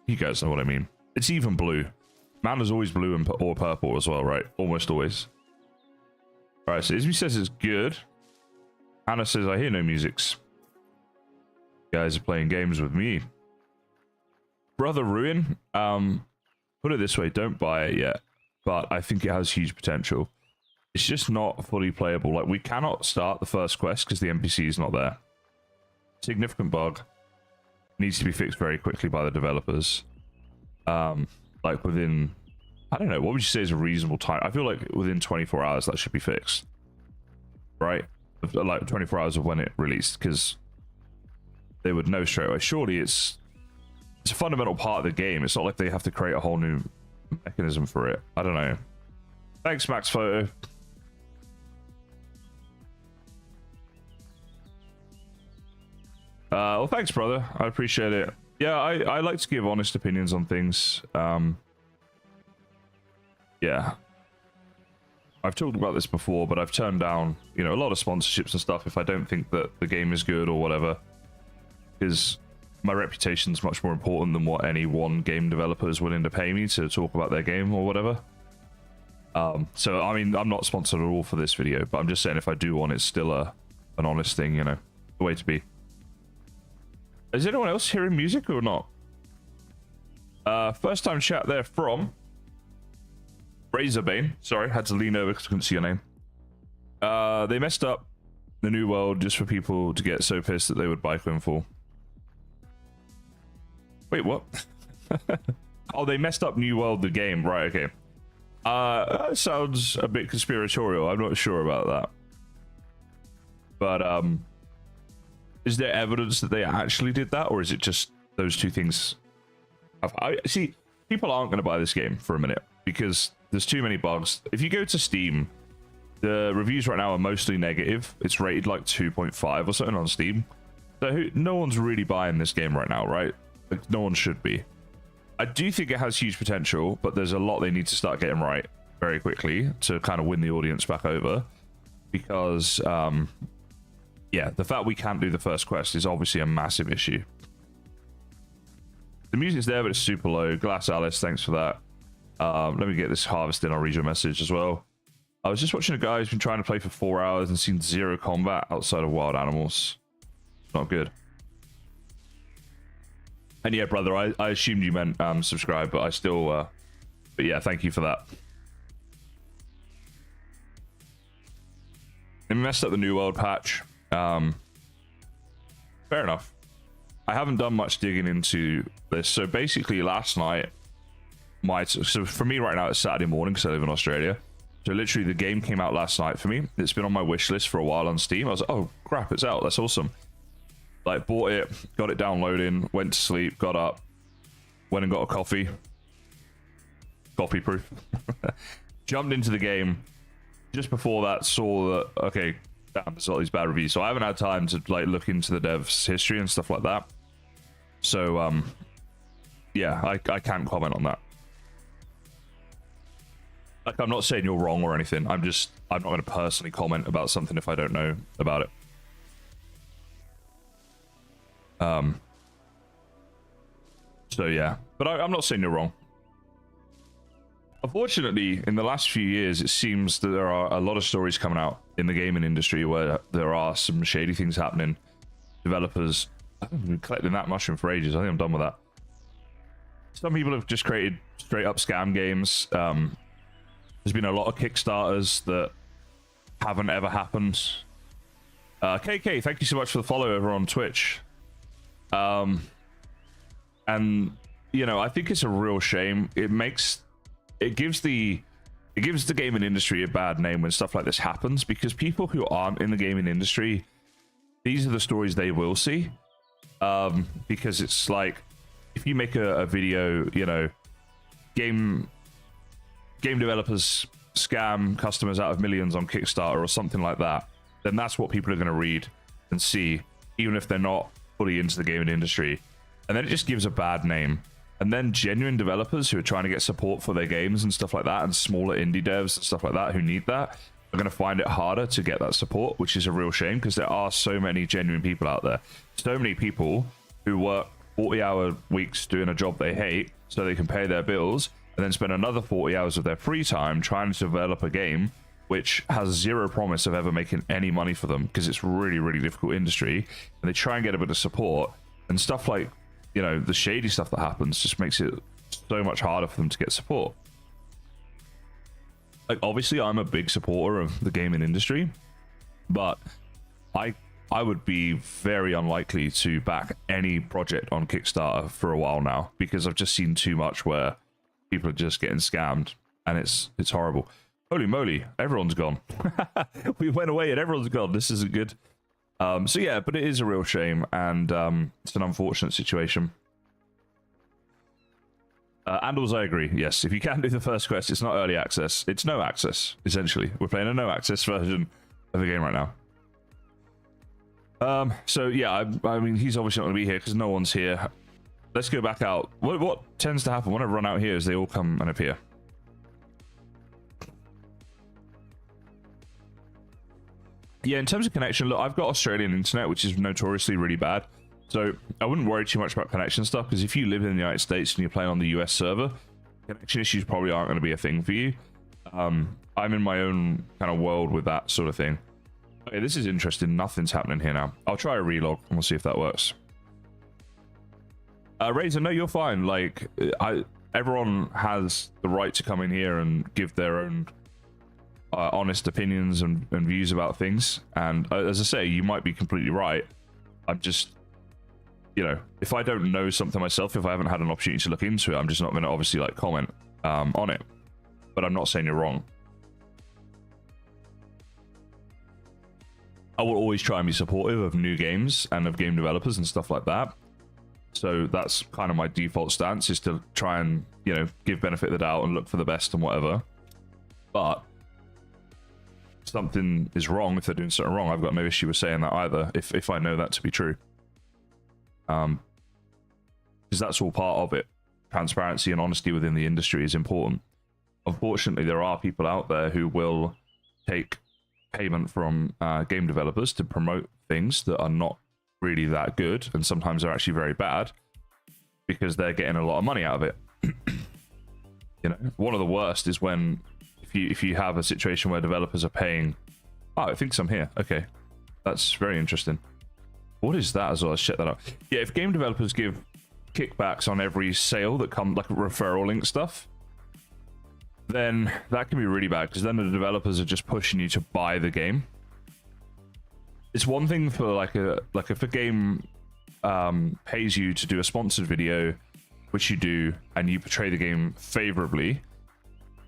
You guys know what I mean. It's even blue. Mana's always blue or purple as well, right? Almost always. Alright, so Izzy says it's good. Anna says, I hear no musics. You guys are playing games with me. Brother Ruin, put it this way, don't buy it yet. But I think it has huge potential. It's just not fully playable. Like, we cannot start the first quest because the NPC is not there. Significant bug. Needs to be fixed very quickly by the developers. Like within, I don't know, what would you say is a reasonable time? I feel like within 24 hours that should be fixed, right? Like 24 hours of when it released, because they would know straight away. Surely it's a fundamental part of the game. It's not like they have to create a whole new mechanism for it. I don't know. Thanks, Max Photo. Well, thanks, brother. I appreciate it. Yeah, I like to give honest opinions on things. Yeah. I've talked about this before, but I've turned down, you know, a lot of sponsorships and stuff if I don't think that the game is good or whatever. Because my reputation is much more important than what any one game developer is willing to pay me to talk about their game or whatever. So, I mean, I'm not sponsored at all for this video, but I'm just saying if I do one, it's still an honest thing, you know, the way to be. Is anyone else hearing music or not? First time chat there from Razorbane. Sorry, had to lean over because I couldn't see your name. They messed up the new world just for people to get so pissed that they would buy Quinfall. Wait, what? Oh, they messed up New World, the game. Right, okay. That sounds a bit conspiratorial. I'm not sure about that. But, is there evidence that they actually did that? Or is it just those two things? See, people aren't going to buy this game for a minute because there's too many bugs. If you go to Steam, the reviews right now are mostly negative. It's rated like 2.5 or something on Steam. So no one's really buying this game right now, right? Like, no one should be. I do think it has huge potential, but there's a lot they need to start getting right very quickly to kind of win the audience back over. Because, yeah, the fact we can't do the first quest is obviously a massive issue. The music's there, but it's super low. Glass Alice, thanks for that. Let me get this harvest in. I'll read your message as well. I was just watching a guy who's been trying to play for 4 hours and seen 0 combat outside of wild animals. Not good. And yeah, brother, I assumed you meant subscribe, but I still... but yeah, thank you for that. They messed up the New World patch. Fair enough. I haven't done much digging into this. So basically last night, so for me right now it's Saturday morning because I live in Australia. So literally the game came out last night for me. It's been on my wish list for a while on Steam. I was like, oh crap, it's out. That's awesome. Like, bought it, got it downloading, went to sleep, got up, went and got a coffee. Coffee proof. Jumped into the game. Just before that, saw that, okay, damn, there's all these bad reviews. So I haven't had time to like look into the dev's history and stuff like that. So, yeah, I can't comment on that. Like, I'm not saying you're wrong or anything. I'm not going to personally comment about something if I don't know about it. So yeah, but I'm not saying you're wrong. Unfortunately, in the last few years, it seems that there are a lot of stories coming out in the gaming industry where there are some shady things happening. Developers, I haven't been collecting that mushroom for ages. I think I'm done with that. Some people have just created straight up scam games. There's been a lot of Kickstarters that haven't ever happened. KK, thank you so much for the follow over on Twitch. And you know, I think it's a real shame. It gives the gaming industry a bad name when stuff like this happens, because people who aren't in the gaming industry, these are the stories they will see. Because it's like, if you make a video, you know, game developers scam customers out of millions on Kickstarter or something like that, then that's what people are going to read and see, even if they're not fully into the gaming industry. And then it just gives a bad name. And then genuine developers who are trying to get support for their games and stuff like that, and smaller indie devs and stuff like that who need that, are going to find it harder to get that support, which is a real shame, because there are so many genuine people out there. So many people who work 40-hour weeks doing a job they hate so they can pay their bills, and then spend another 40 hours of their free time trying to develop a game which has zero promise of ever making any money for them, because it's really, really difficult industry, and they try and get a bit of support, and stuff like, you know, the shady stuff that happens just makes it so much harder for them to get support. Like, obviously I'm a big supporter of the gaming industry, but I would be very unlikely to back any project on Kickstarter for a while now, because I've just seen too much where people are just getting scammed, and it's horrible. Holy moly, everyone's gone. We went away and everyone's gone. This isn't good. So yeah, but it is a real shame, and it's an unfortunate situation. Andals, I agree. Yes, if you can do the first quest, it's not early access. It's no access, essentially. We're playing a no access version of the game right now. So yeah, I mean, he's obviously not going to be here because no one's here. Let's go back out. What tends to happen when I run out here is they all come and appear. Yeah, in terms of connection, look, I've got Australian internet, which is notoriously really bad. So I wouldn't worry too much about connection stuff, because if you live in the United States and you're playing on the US server, connection issues probably aren't going to be a thing for you. I'm in my own kind of world with that sort of thing. Okay, this is interesting. Nothing's happening here now. I'll try a relog and we'll see if that works. Razor, no, you're fine. Like, everyone has the right to come in here and give their own honest opinions and views about things. And as I say, you might be completely right. I'm just, you know, if I don't know something myself, if I haven't had an opportunity to look into it, I'm just not going to obviously like comment on it. But I'm not saying you're wrong. I will always try and be supportive of new games and of game developers and stuff like that. So that's kind of my default stance, is to try and, you know, give benefit of the doubt and look for the best and whatever. But if something is wrong, if they're doing something wrong, I've got no issue with saying that either, if I know that to be true. Because that's all part of it. Transparency and honesty within the industry is important. Unfortunately, there are people out there who will take payment from game developers to promote things that are not really that good, and sometimes they're actually very bad because they're getting a lot of money out of it. You know, one of the worst is when if you have a situation where developers are paying. Oh, I think some here. Okay, that's very interesting. What is that as well? Let's check that out. Yeah, if game developers give kickbacks on every sale that come, like referral link stuff, then that can be really bad, because then the developers are just pushing you to buy the game. It's one thing for like if a game pays you to do a sponsored video, which you do, and you portray the game favorably.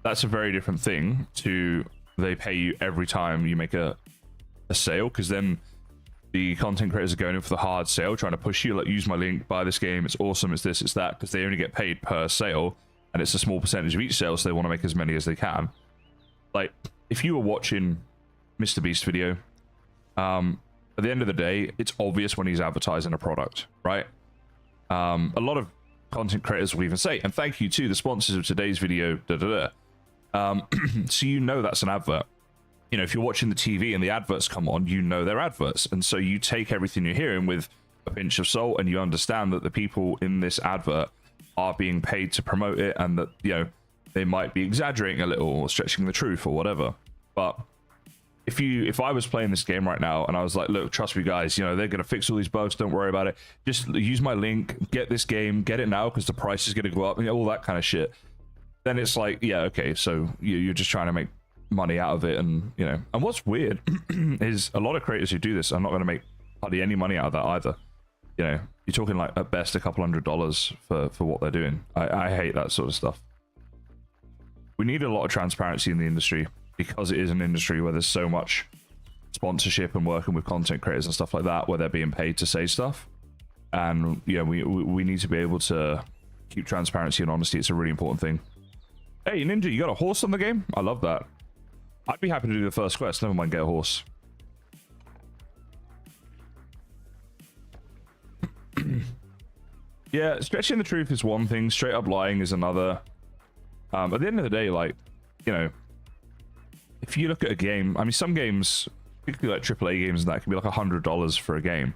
That's a very different thing to they pay you every time you make a sale, because then the content creators are going in for the hard sale, trying to push you, like, use my link, buy this game, it's awesome, it's this, it's that, because they only get paid per sale, and it's a small percentage of each sale, so they want to make as many as they can. Like, if you were watching Mr. Beast video, at the end of the day, it's obvious when he's advertising a product, right? A lot of content creators will even say, and thank you to the sponsors of today's video, so you know that's an advert. You know, if you're watching the TV and the adverts come on, you know they're adverts. And so you take everything you're hearing with a pinch of salt, and you understand that the people in this advert are being paid to promote it, and that, you know, they might be exaggerating a little or stretching the truth or whatever. But if I was playing this game right now and I was like, look, trust me guys, you know, they're going to fix all these bugs, don't worry about it. Just use my link, get this game, get it now because the price is going to go up, and all that kind of shit. Then it's like, yeah, okay, so you're just trying to make money out of it. And, you know, and what's weird is a lot of creators who do this are not going to make hardly any money out of that either. You know, you're talking like at best a couple $100 for what they're doing. I hate that sort of stuff. We need a lot of transparency in the industry, because it is an industry where there's so much sponsorship and working with content creators and stuff like that, where they're being paid to say stuff. And yeah, we need to be able to keep transparency and honesty. It's a really important thing. Hey Ninja, you got a horse on the game? I love that. I'd be happy to do the first quest, never mind get a horse. Yeah, stretching the truth is one thing, straight up lying is another. At the end of the day, like, you know, if you look at a game, I mean, some games, particularly like AAA games and that, can be like $100 for a game.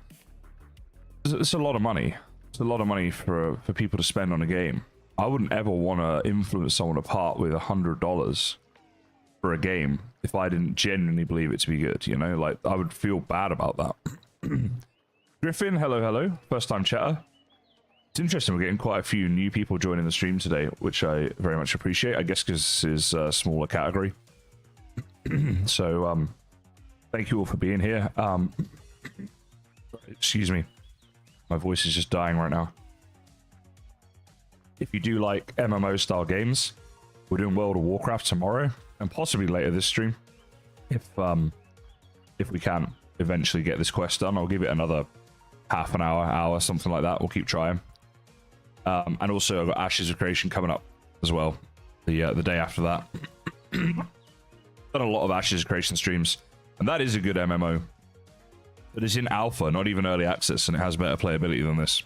It's a lot of money. It's a lot of money for people to spend on a game. I wouldn't ever want to influence someone to part with $100 for a game if I didn't genuinely believe it to be good, you know? Like, I would feel bad about that. Griffin, hello. First time chatter. It's interesting, we're getting quite a few new people joining the stream today, which I very much appreciate. I guess because this is a smaller category. So, thank you all for being here. Excuse me. My voice is just dying right now. If you do like MMO style games, we're doing World of Warcraft tomorrow, and possibly later this stream. If we can eventually get this quest done, I'll give it another half an hour, something like that. We'll keep trying. And also I've got Ashes of Creation coming up as well, the day after that. Done a lot of Ashes of Creation streams, and that is a good MMO. But it's in alpha, not even early access, and it has better playability than this.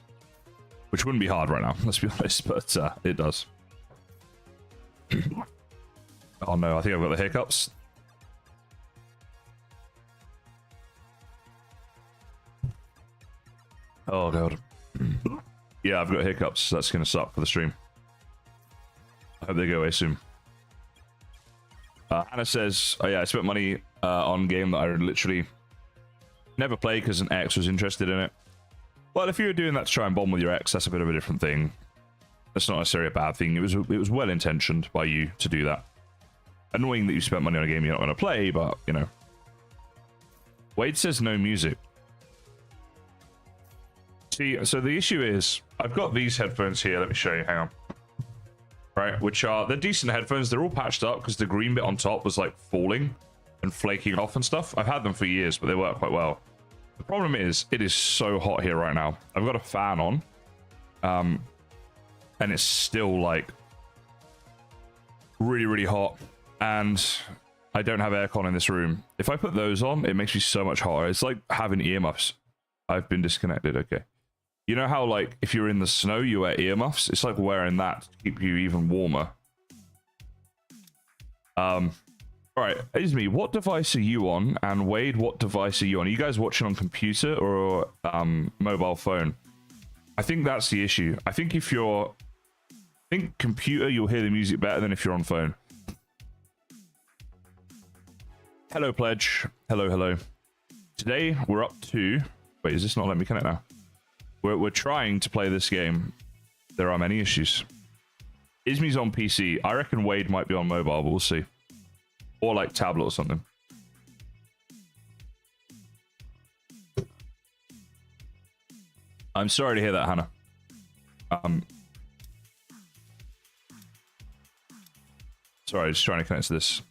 Which wouldn't be hard right now, let's be honest, but it does. Oh no, I think I've got the hiccups. Oh god. Yeah, I've got hiccups. That's going to suck for the stream. I hope they go away soon. Hannah says, oh yeah, I spent money on a game that I literally never played because an ex was interested in it. Well, if you were doing that to try and bond with your ex, that's a bit of a different thing. That's not necessarily a bad thing. It was well intentioned by you to do that. Annoying that you spent money on a game you're not going to play, but you know. Wade says no music. See, so the issue is I've got these headphones here. Let me show you. Hang on. Right, which are they're decent headphones. They're all patched up because the green bit on top was like falling and flaking off and stuff. I've had them for years, but they work quite well. The problem is it is so hot here right now. I've got a fan on, and it's still like really, really hot. And I don't have aircon in this room. If I put those on, it makes me so much hotter. It's like having earmuffs. I've been disconnected. Okay. You know how like if you're in the snow, you wear earmuffs? It's like wearing that to keep you even warmer. All right, Izmi, what device are you on? And Wade, what device are you on? Are you guys watching on computer or mobile phone? I think that's the issue. I think if you're... I think computer, you'll hear the music better than if you're on phone. Hello, Pledge. Hello, hello. Today, we're up to... Wait, is this not letting me connect now? We're trying to play this game. There are many issues. Izmi's on PC. I reckon Wade might be on mobile, but we'll see. Or like tablet or something. I'm sorry to hear that, Hannah. Sorry, just trying to connect to this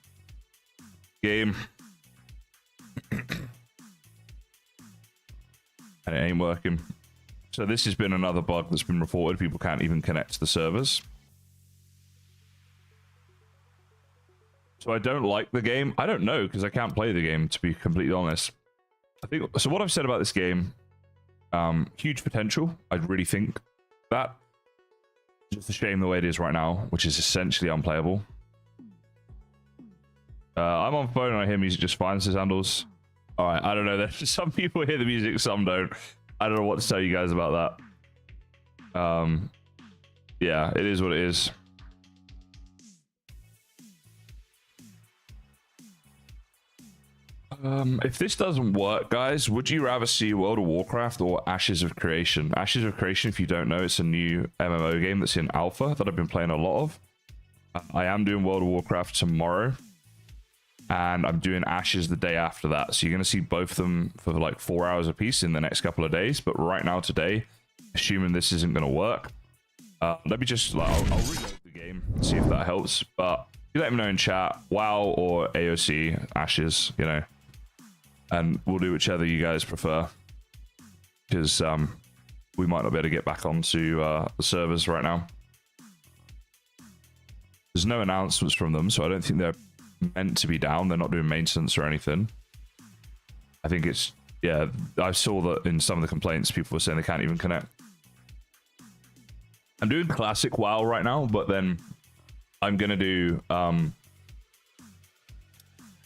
game. And it ain't working. So this has been another bug that's been reported. People can't even connect to the servers. So I don't like the game. I don't know, because I can't play the game, to be completely honest. I think so. What I've said about this game, huge potential. I really think that. Just a shame the way it is right now, which is essentially unplayable. I'm on phone and I hear music just fine, says Andals. All right, I don't know. There's some people hear the music, some don't. I don't know what to tell you guys about that. Yeah, it is what it is. If this doesn't work, guys, would you rather see World of Warcraft or Ashes of Creation? Ashes of Creation, if you don't know, it's a new MMO game that's in alpha that I've been playing a lot of. I am doing World of Warcraft tomorrow, and I'm doing Ashes the day after that. So you're going to see both of them for like 4 hours a piece in the next couple of days. But right now, today, assuming this isn't going to work, let me just, I'll reload the game and see if that helps. But you let me know in chat, WoW or AOC, Ashes, you know. And we'll do whichever you guys prefer, because we might not be able to get back onto the servers right now. There's no announcements from them, so I don't think they're meant to be down. They're not doing maintenance or anything. I think it's, yeah, I saw that in some of the complaints, people were saying they can't even connect. I'm doing classic WoW right now, but then I'm going to do, I'm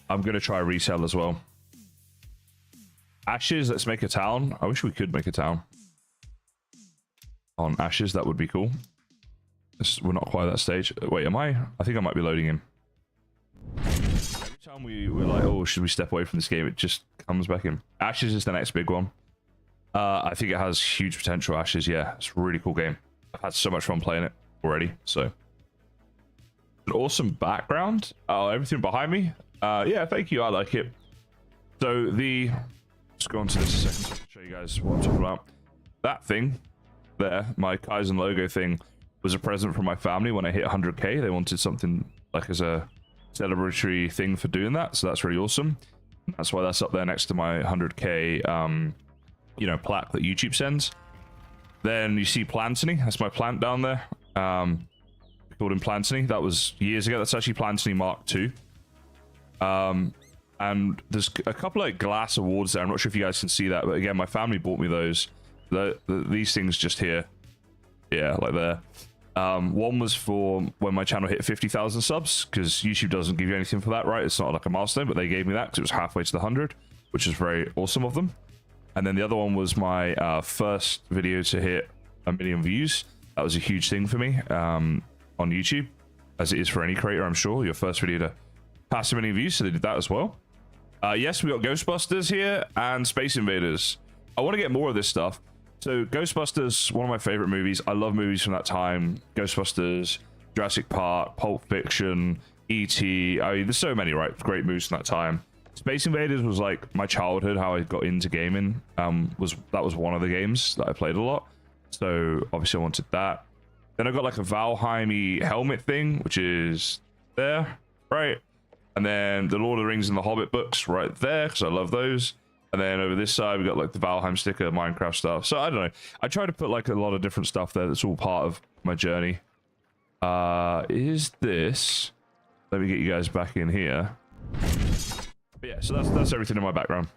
going to try resell as well. Ashes, let's make a town. I wish we could make a town on Ashes. That would be cool. We're not quite at that stage. Wait, am I? I think I might be loading in. Every time we're like, oh, should we step away from this game? It just comes back in. Ashes is the next big one. I think it has huge potential. Ashes, yeah, it's a really cool game. I've had so much fun playing it already. So, an awesome background. Oh, everything behind me. Yeah, thank you. I like it. So let's go on to this a second so I can show you guys what I'm talking about. That thing there, my Kaizen logo thing, was a present from my family when I hit 100k. They wanted something like as a celebratory thing for doing that, so that's really awesome. That's why that's up there next to my 100k you know, plaque that YouTube sends. Then you see Plantany. That's my plant down there. Called him Plantany. That was years ago. That's actually Plantany Mark II. And there's a couple of glass awards there. I'm not sure if you guys can see that, but again, my family bought me those. These things just here. Yeah, like there. One was for when my channel hit 50,000 subs, because YouTube doesn't give you anything for that, right? It's not like a milestone, but they gave me that because it was halfway to the 100, which is very awesome of them. And then the other one was my first video to hit 1 million views. That was a huge thing for me on YouTube, as it is for any creator, I'm sure. Your first video to pass 1 million views, so they did that as well. Yes, we got Ghostbusters here and Space Invaders. I want to get more of this stuff. So Ghostbusters, one of my favorite movies. I love movies from that time. Ghostbusters, Jurassic Park, Pulp Fiction, E.T. I mean, there's so many, right? Great movies from that time. Space Invaders was like my childhood, how I got into gaming. That was one of the games that I played a lot. So obviously I wanted that. Then I got like a Valheim helmet thing, which is there, right? And then the Lord of the Rings and the Hobbit books right there, because I love those. And then over this side, we got like the Valheim sticker, Minecraft stuff. So I don't know. I try to put like a lot of different stuff there that's all part of my journey. Is this... Let me get you guys back in here. But yeah, so that's everything in my background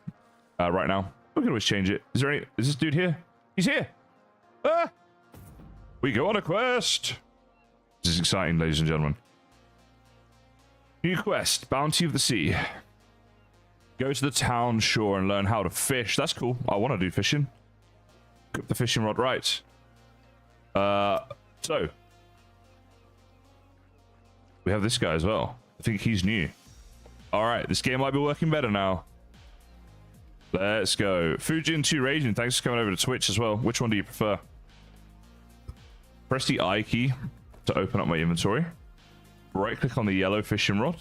right now. We can always change it. Is this dude here? He's here. Ah! We go on a quest. This is exciting, ladies and gentlemen. New quest, Bounty of the Sea. Go to the town shore and learn how to fish. That's cool. I want to do fishing. Cook the fishing rod right. So we have this guy as well. I think he's new. All right, this game might be working better now. Let's go. Fujin2 Raging, thanks for coming over to Twitch as well. Which one do you prefer? Press the I key to open up my inventory. Right click on the yellow fishing rod.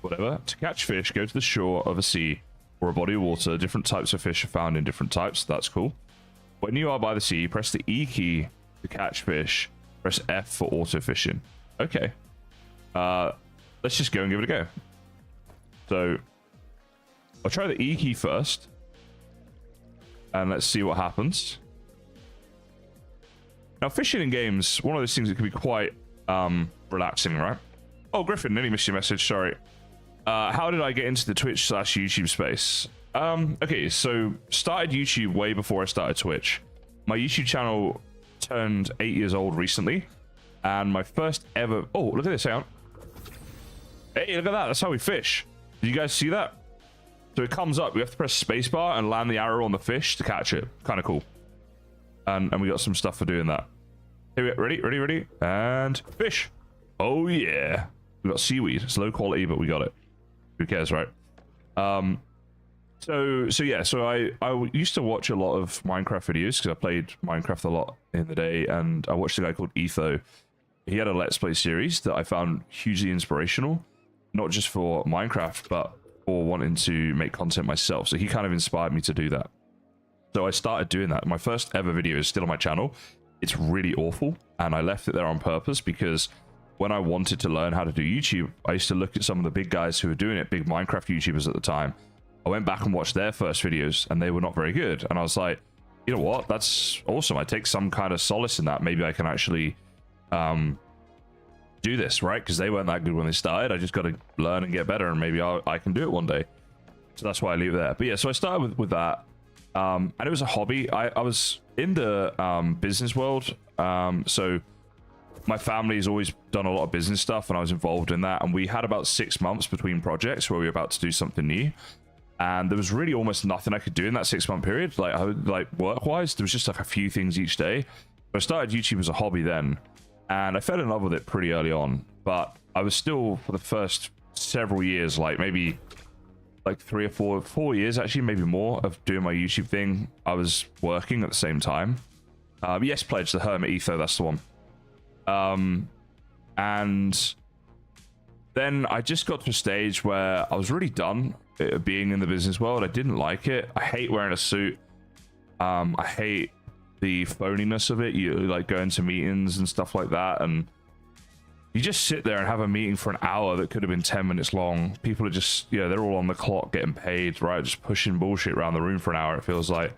Whatever. To catch fish, go to the shore of a sea or a body of water. Different types of fish are found in different types. That's cool. When you are by the sea, press the E key to catch fish. Press F for auto fishing. Okay. Let's just go and give it a go. So I'll try the E key first. And let's see what happens. Now, fishing in games, one of those things that can be quite relaxing, right? Oh, Griffin, nearly missed your message. Sorry. How did I get into the Twitch/YouTube space? Okay, so started YouTube way before I started Twitch. My YouTube channel turned 8 years old recently, and my first ever... Oh, look at this, hang on. Hey, look at that. That's how we fish. Did you guys see that? So it comes up. We have to press spacebar and land the arrow on the fish to catch it. Kind of cool. And we got some stuff for doing that. Here, ready, and fish. Oh yeah, we got seaweed. It's low quality, but we got it. Who cares, right? So I used to watch a lot of Minecraft videos because I played Minecraft a lot in the day, and I watched a guy called Etho. He had a Let's Play series that I found hugely inspirational, not just for Minecraft, but for wanting to make content myself. So he kind of inspired me to do that. So I started doing that. My first ever video is still on my channel. It's really awful, and I left it there on purpose because when I wanted to learn how to do YouTube, I used to look at some of the big guys who were doing it, big Minecraft YouTubers at the time. I went back and watched their first videos, and they were not very good. And I was like, you know what? That's awesome. I take some kind of solace in that. Maybe I can actually do this, right? Because they weren't that good when they started. I just got to learn and get better, and maybe I can do it one day. So that's why I leave it there. But yeah, so I started with that. And it was a hobby. I was in the business world. So my family's always done a lot of business stuff, and I was involved in that. And we had about 6 months between projects where we were about to do something new. And there was really almost nothing I could do in that 6 month period. Like work-wise, there was just like a few things each day. I started YouTube as a hobby then, and I fell in love with it pretty early on. But I was still, for the first several years, like maybe like 3 or 4 years, actually, maybe more, of doing my YouTube thing, I was working at the same time. Yes, Pledge, the Hermit Etho, that's the one. And then I just got to a stage where I was really done being in the business world. I didn't like it. I hate wearing a suit. I hate the phoniness of it. You like going to meetings and stuff like that, and you just sit there and have a meeting for an hour that could have been 10 minutes long. People are just, yeah, they're all on the clock getting paid, right? Just pushing bullshit around the room for an hour, it feels like.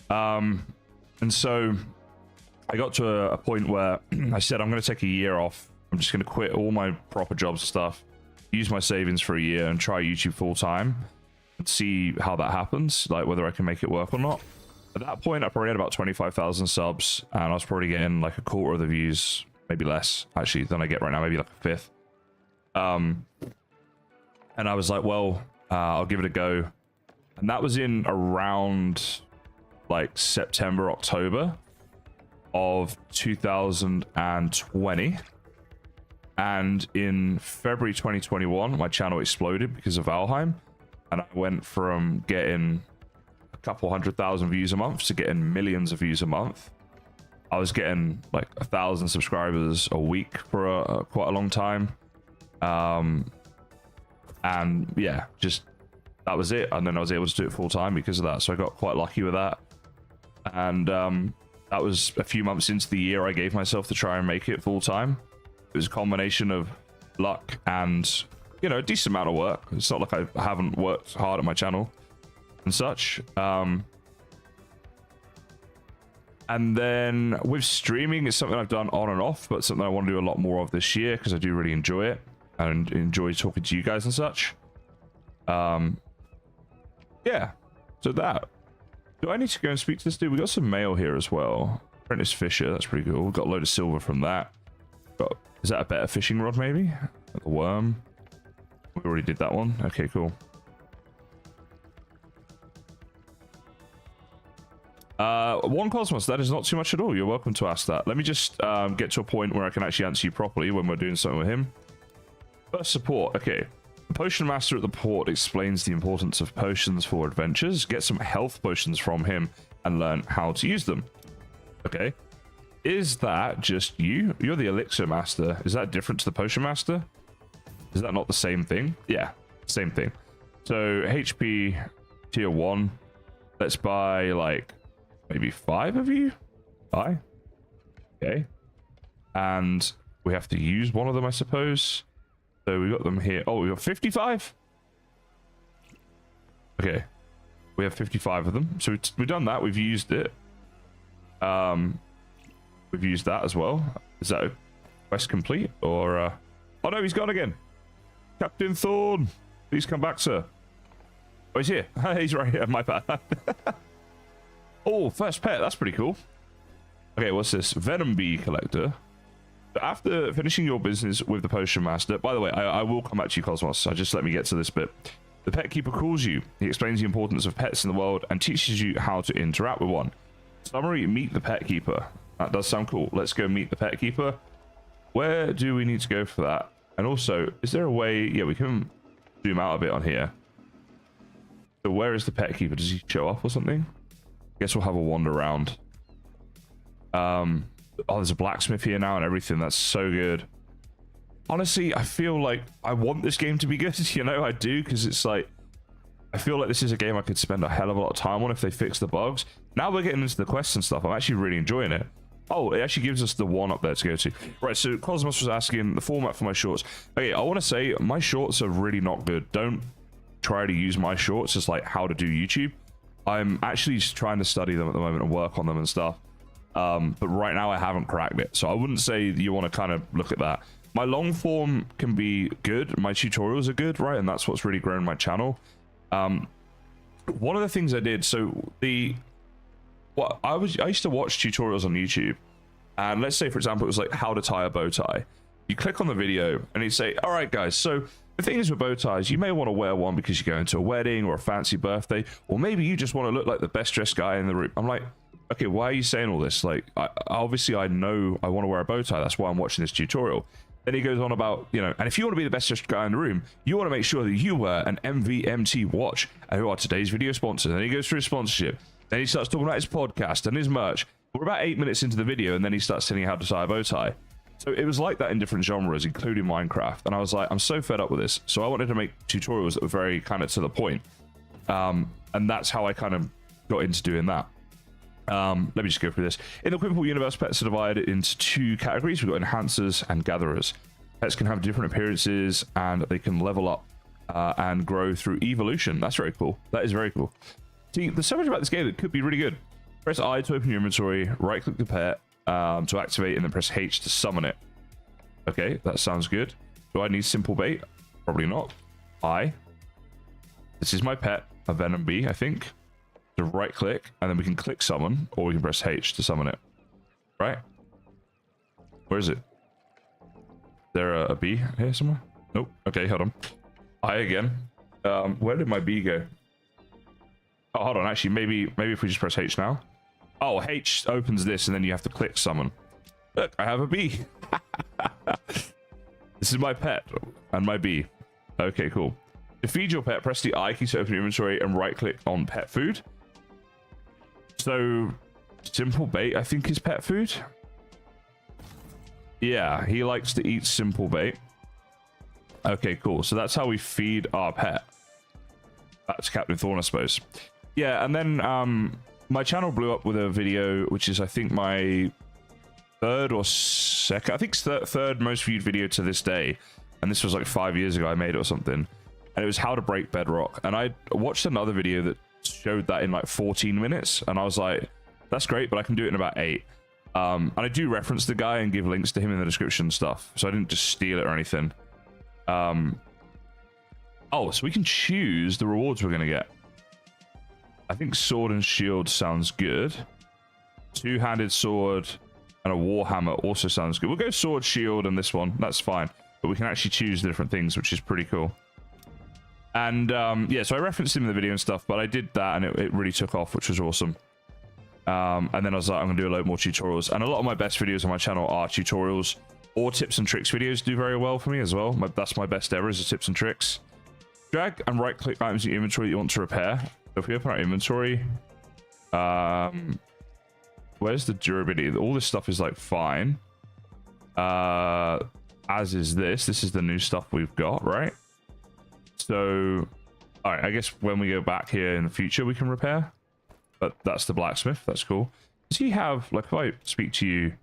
And so I got to a point where I said, I'm going to take a year off. I'm just going to quit all my proper jobs and stuff, use my savings for a year, and try YouTube full time and see how that happens, like whether I can make it work or not. At that point, I probably had about 25,000 subs, and I was probably getting like a quarter of the views, maybe less actually than I get right now, maybe like a fifth. And I was like, well, I'll give it a go. And that was in around like September, October of 2020. And in February 2021, my channel exploded because of Valheim, and I went from getting a couple 100,000 views a month to getting millions of views a month. I was getting like 1,000 subscribers a week for quite a long time. And yeah, just that was it. And then I was able to do it full time because of that. So I got quite lucky with that. And that was a few months into the year I gave myself to try and make it full time. It was a combination of luck and, you know, a decent amount of work. It's not like I haven't worked hard at my channel and such. And then with streaming, it's something I've done on and off, but something I want to do a lot more of this year because I do really enjoy it and enjoy talking to you guys and such. Yeah, so that. Do I need to go and speak to this dude? We got some mail here as well. Apprentice Fisher, that's pretty cool. Got a load of silver from that. Is that a better fishing rod maybe? The worm. We already did that one. Okay, cool. One Cosmos, that is not too much at all. You're welcome to ask that. Let me just get to a point where I can actually answer you properly when we're doing something with him. First support, okay. The potion master at the port explains the importance of potions for adventures. Get some health potions from him and learn how to use them. Okay. Is that just you? You're the elixir master. Is that different to the potion master? Is that not the same thing? Yeah, same thing. So HP tier 1. Let's buy like maybe 5 of you. Buy. Okay. And we have to use one of them, I suppose. So we got them here. Oh, we got 55. Okay. We have 55 of them. So we've done that. We've used it. We've used that as well. Is that a quest complete? Or oh no, he's gone again. Captain Thorn, please come back, sir. Oh, he's here. He's right here. My bad. Oh, first pet. That's pretty cool. Okay, what's this? Venom Bee Collector. After finishing your business with the Potion Master, by the way, I will come back to you, Cosmos. So just let me get to this bit. The Pet Keeper calls you. He explains the importance of pets in the world and teaches you how to interact with one. Summary, meet the Pet Keeper. That does sound cool. Let's go meet the Pet Keeper. Where do we need to go for that? And also, is there a way... Yeah, we can zoom out a bit on here. So where is the Pet Keeper? Does he show up or something? I guess we'll have a wander around. Oh, there's a blacksmith here now and everything. That's so good. Honestly, I feel like I want this game to be good. You know, I do, because it's like... I feel like this is a game I could spend a hell of a lot of time on if they fix the bugs. Now we're getting into the quests and stuff. I'm actually really enjoying it. Oh, it actually gives us the one up there to go to. Right, so Cosmos was asking the format for my shorts. Okay, I want to say my shorts are really not good. Don't try to use my shorts as like how to do YouTube. I'm actually just trying to study them at the moment and work on them and stuff. But right now I haven't cracked it. So I wouldn't say you want to kind of look at that. My long form can be good. My tutorials are good, right? And that's what's really grown my channel. One of the things I did, so I used to watch tutorials on YouTube, and let's say for example it was like how to tie a bow tie. You click on the video and you say, all right guys, so the thing is with bow ties, you may want to wear one because you're going to a wedding or a fancy birthday, or maybe you just want to look like the best dressed guy in the room. I'm like, okay, why are you saying all this? Like, obviously I know I want to wear a bow tie, that's why I'm watching this tutorial. Then he goes on about, you know, and if you want to be the best dressed guy in the room, you want to make sure that you wear an MVMT watch, who are today's video sponsors. And then he goes through his sponsorship. Then he starts talking about his podcast and his merch. We're about 8 minutes into the video, and then he starts telling you how to tie a bow tie. So it was like that in different genres, including Minecraft. And I was like, I'm so fed up with this. So I wanted to make tutorials that were very kind of to the point. And that's how I kind of got into doing that. Let me just go through this. In the Quinfall universe, pets are divided into 2 categories. We've got enhancers and gatherers. Pets can have different appearances and they can level up and grow through evolution. That's very cool. That is very cool. See, there's so much about this game that could be really good. Press I to open your inventory, right click the pet to activate, and then press H to summon it. Okay, that sounds good. Do I need simple bait? Probably not. This is my pet, a Venom Bee, I think. To right click, and then we can click summon, or we can press H to summon it. Right? Where is it? Is there a bee here somewhere? Nope. Okay, hold on. I again. Where did my bee go? Oh, hold on. Actually, maybe if we just press H now. Oh, H opens this, and then you have to click summon. Look, I have a bee. This is my pet and my bee. Okay, cool. To feed your pet, press the I key to open your inventory and right click on pet food. So simple bait, I think, is pet food. Yeah, he likes to eat simple bait. Okay, cool. So that's how we feed our pet. That's Captain Thorn, I suppose. Yeah, and then my channel blew up with a video, which is, I think, my third or second, I think third most viewed video to this day. And this was like 5 years ago I made it or something. And it was how to break bedrock. And I watched another video that showed that in like 14 minutes. And I was like, that's great, but I can do it in about 8. And I do reference the guy and give links to him in the description and stuff. So I didn't just steal it or anything. Oh, so we can choose the rewards we're going to get. I think sword and shield sounds good. Two-handed sword and a warhammer also sounds good. We'll go sword, shield, and this one. That's fine. But we can actually choose the different things, which is pretty cool. And yeah, so I referenced him in the video and stuff, but I did that and it really took off, which was awesome. And then I was like, I'm going to do a load more tutorials. And a lot of my best videos on my channel are tutorials, or tips and tricks videos do very well for me as well. That's my best ever, is the tips and tricks. Drag and right click items in your inventory that you want to repair. So if we open our inventory, where's the durability? All this stuff is like fine. As is this. This is the new stuff we've got, right? So, all right, I guess when we go back here in the future, we can repair. But that's the blacksmith. That's cool. Does he have, like, if I speak to you,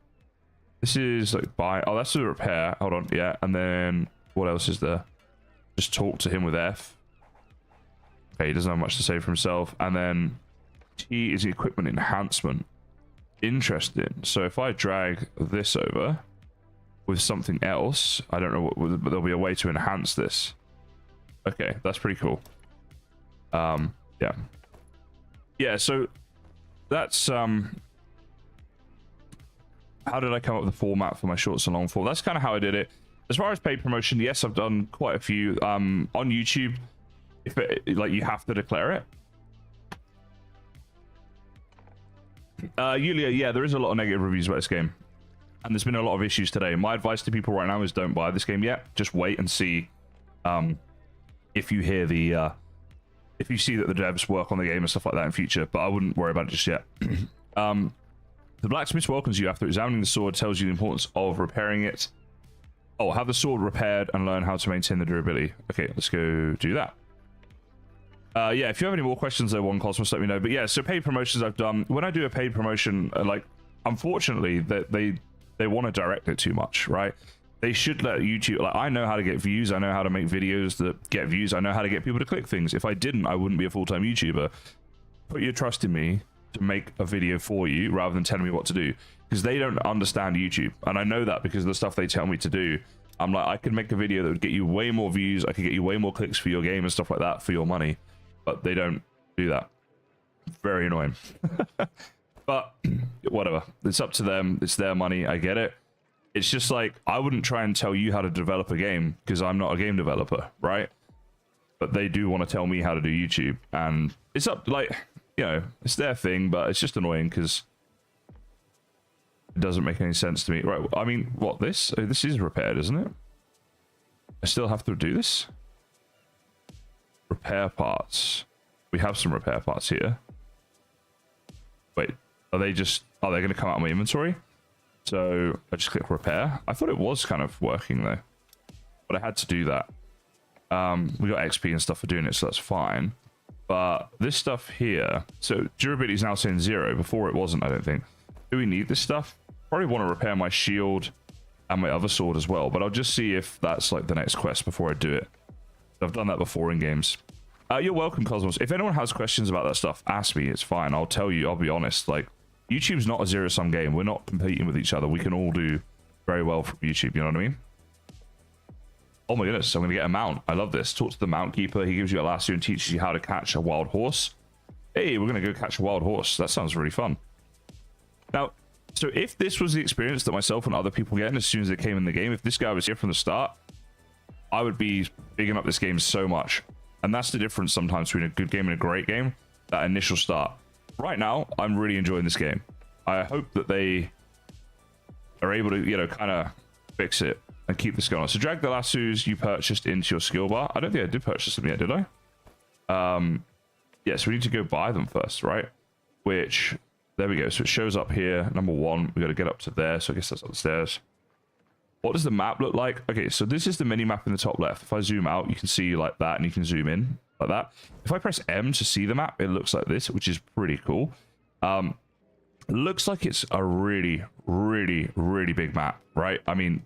this is like buy. Oh, that's the repair. Hold on. Yeah. And then what else is there? Just talk to him with F. Okay, he doesn't have much to say for himself. And then T is the equipment enhancement. Interesting. So if I drag this over with something else, I don't know what, but there'll be a way to enhance this. Okay, that's pretty cool. Yeah. Yeah, so that's how did I come up with the format for my shorts and long form? That's kind of how I did it. As far as paid promotion, yes, I've done quite a few. On YouTube, if like you have to declare it. Yulia, yeah, there is a lot of negative reviews about this game. And there's been a lot of issues today. My advice to people right now is don't buy this game yet. Just wait and see if you hear the if you see that the devs work on the game and stuff like that in future. But I wouldn't worry about it just yet. The blacksmith welcomes you after examining the sword, tells you the importance of repairing it. Oh, have the sword repaired and learn how to maintain the durability. Okay, let's go do that. Yeah, if you have any more questions though, One Cosmos, let me know. But yeah, so paid promotions I've done. When I do a paid promotion, like, unfortunately, they want to direct it too much, right? They should let YouTube, like, I know how to get views. I know how to make videos that get views. I know how to get people to click things. If I didn't, I wouldn't be a full-time YouTuber. Put your trust in me to make a video for you rather than telling me what to do, because they don't understand YouTube. And I know that because of the stuff they tell me to do. I'm like, I could make a video that would get you way more views. I could get you way more clicks for your game and stuff like that for your money. But they don't do that. Very annoying. But whatever. It's up to them. It's their money. I get it. It's just like, I wouldn't try and tell you how to develop a game because I'm not a game developer, right? But they do want to tell me how to do YouTube. And it's up, like, you know, it's their thing, but it's just annoying because it doesn't make any sense to me. Right, I mean, what, this? Oh, this is repaired, isn't it? I still have to do this? Repair parts. We have some repair parts here. Wait, are they just... Oh, they're going to come out of my inventory? So I just click repair. I thought it was kind of working though, but I had to do that. We got XP and stuff for doing it, so that's fine. But this stuff here, so durability is now saying 0. Before it wasn't, I don't think. Do we need this stuff? Probably want to repair my shield and my other sword as well, but I'll just see if that's like the next quest before I do it. I've done that before in games. You're welcome, Cosmos. If anyone has questions about that stuff, ask me. It's fine. I'll tell you. I'll be honest. Like, YouTube's not a zero-sum game. We're not competing with each other. We can all do very well from YouTube. You know what I mean? Oh my goodness. I'm going to get a mount. I love this. Talk to the mount keeper. He gives you a lasso and teaches you how to catch a wild horse. Hey, we're going to go catch a wild horse. That sounds really fun. Now, so if this was the experience that myself and other people get as soon as they came in the game, if this guy was here from the start, I would be bigging up this game so much. And that's the difference sometimes between a good game and a great game. That initial start. Right now, I'm really enjoying this game. I hope that they are able to, you know, kind of fix it and keep this going on. So drag the lassos you purchased into your skill bar. I don't think I did purchase them yet, did I? Yeah, so we need to go buy them first, right? Which there we go. So it shows up here. Number 1, we got to get up to there. So I guess that's upstairs. What does the map look like? Okay, so this is the mini map in the top left. If I zoom out, you can see like that, and you can zoom in like that. If I press M to see the map, it looks like this, which is pretty cool. Looks like it's a really, really, really big map, right? I mean,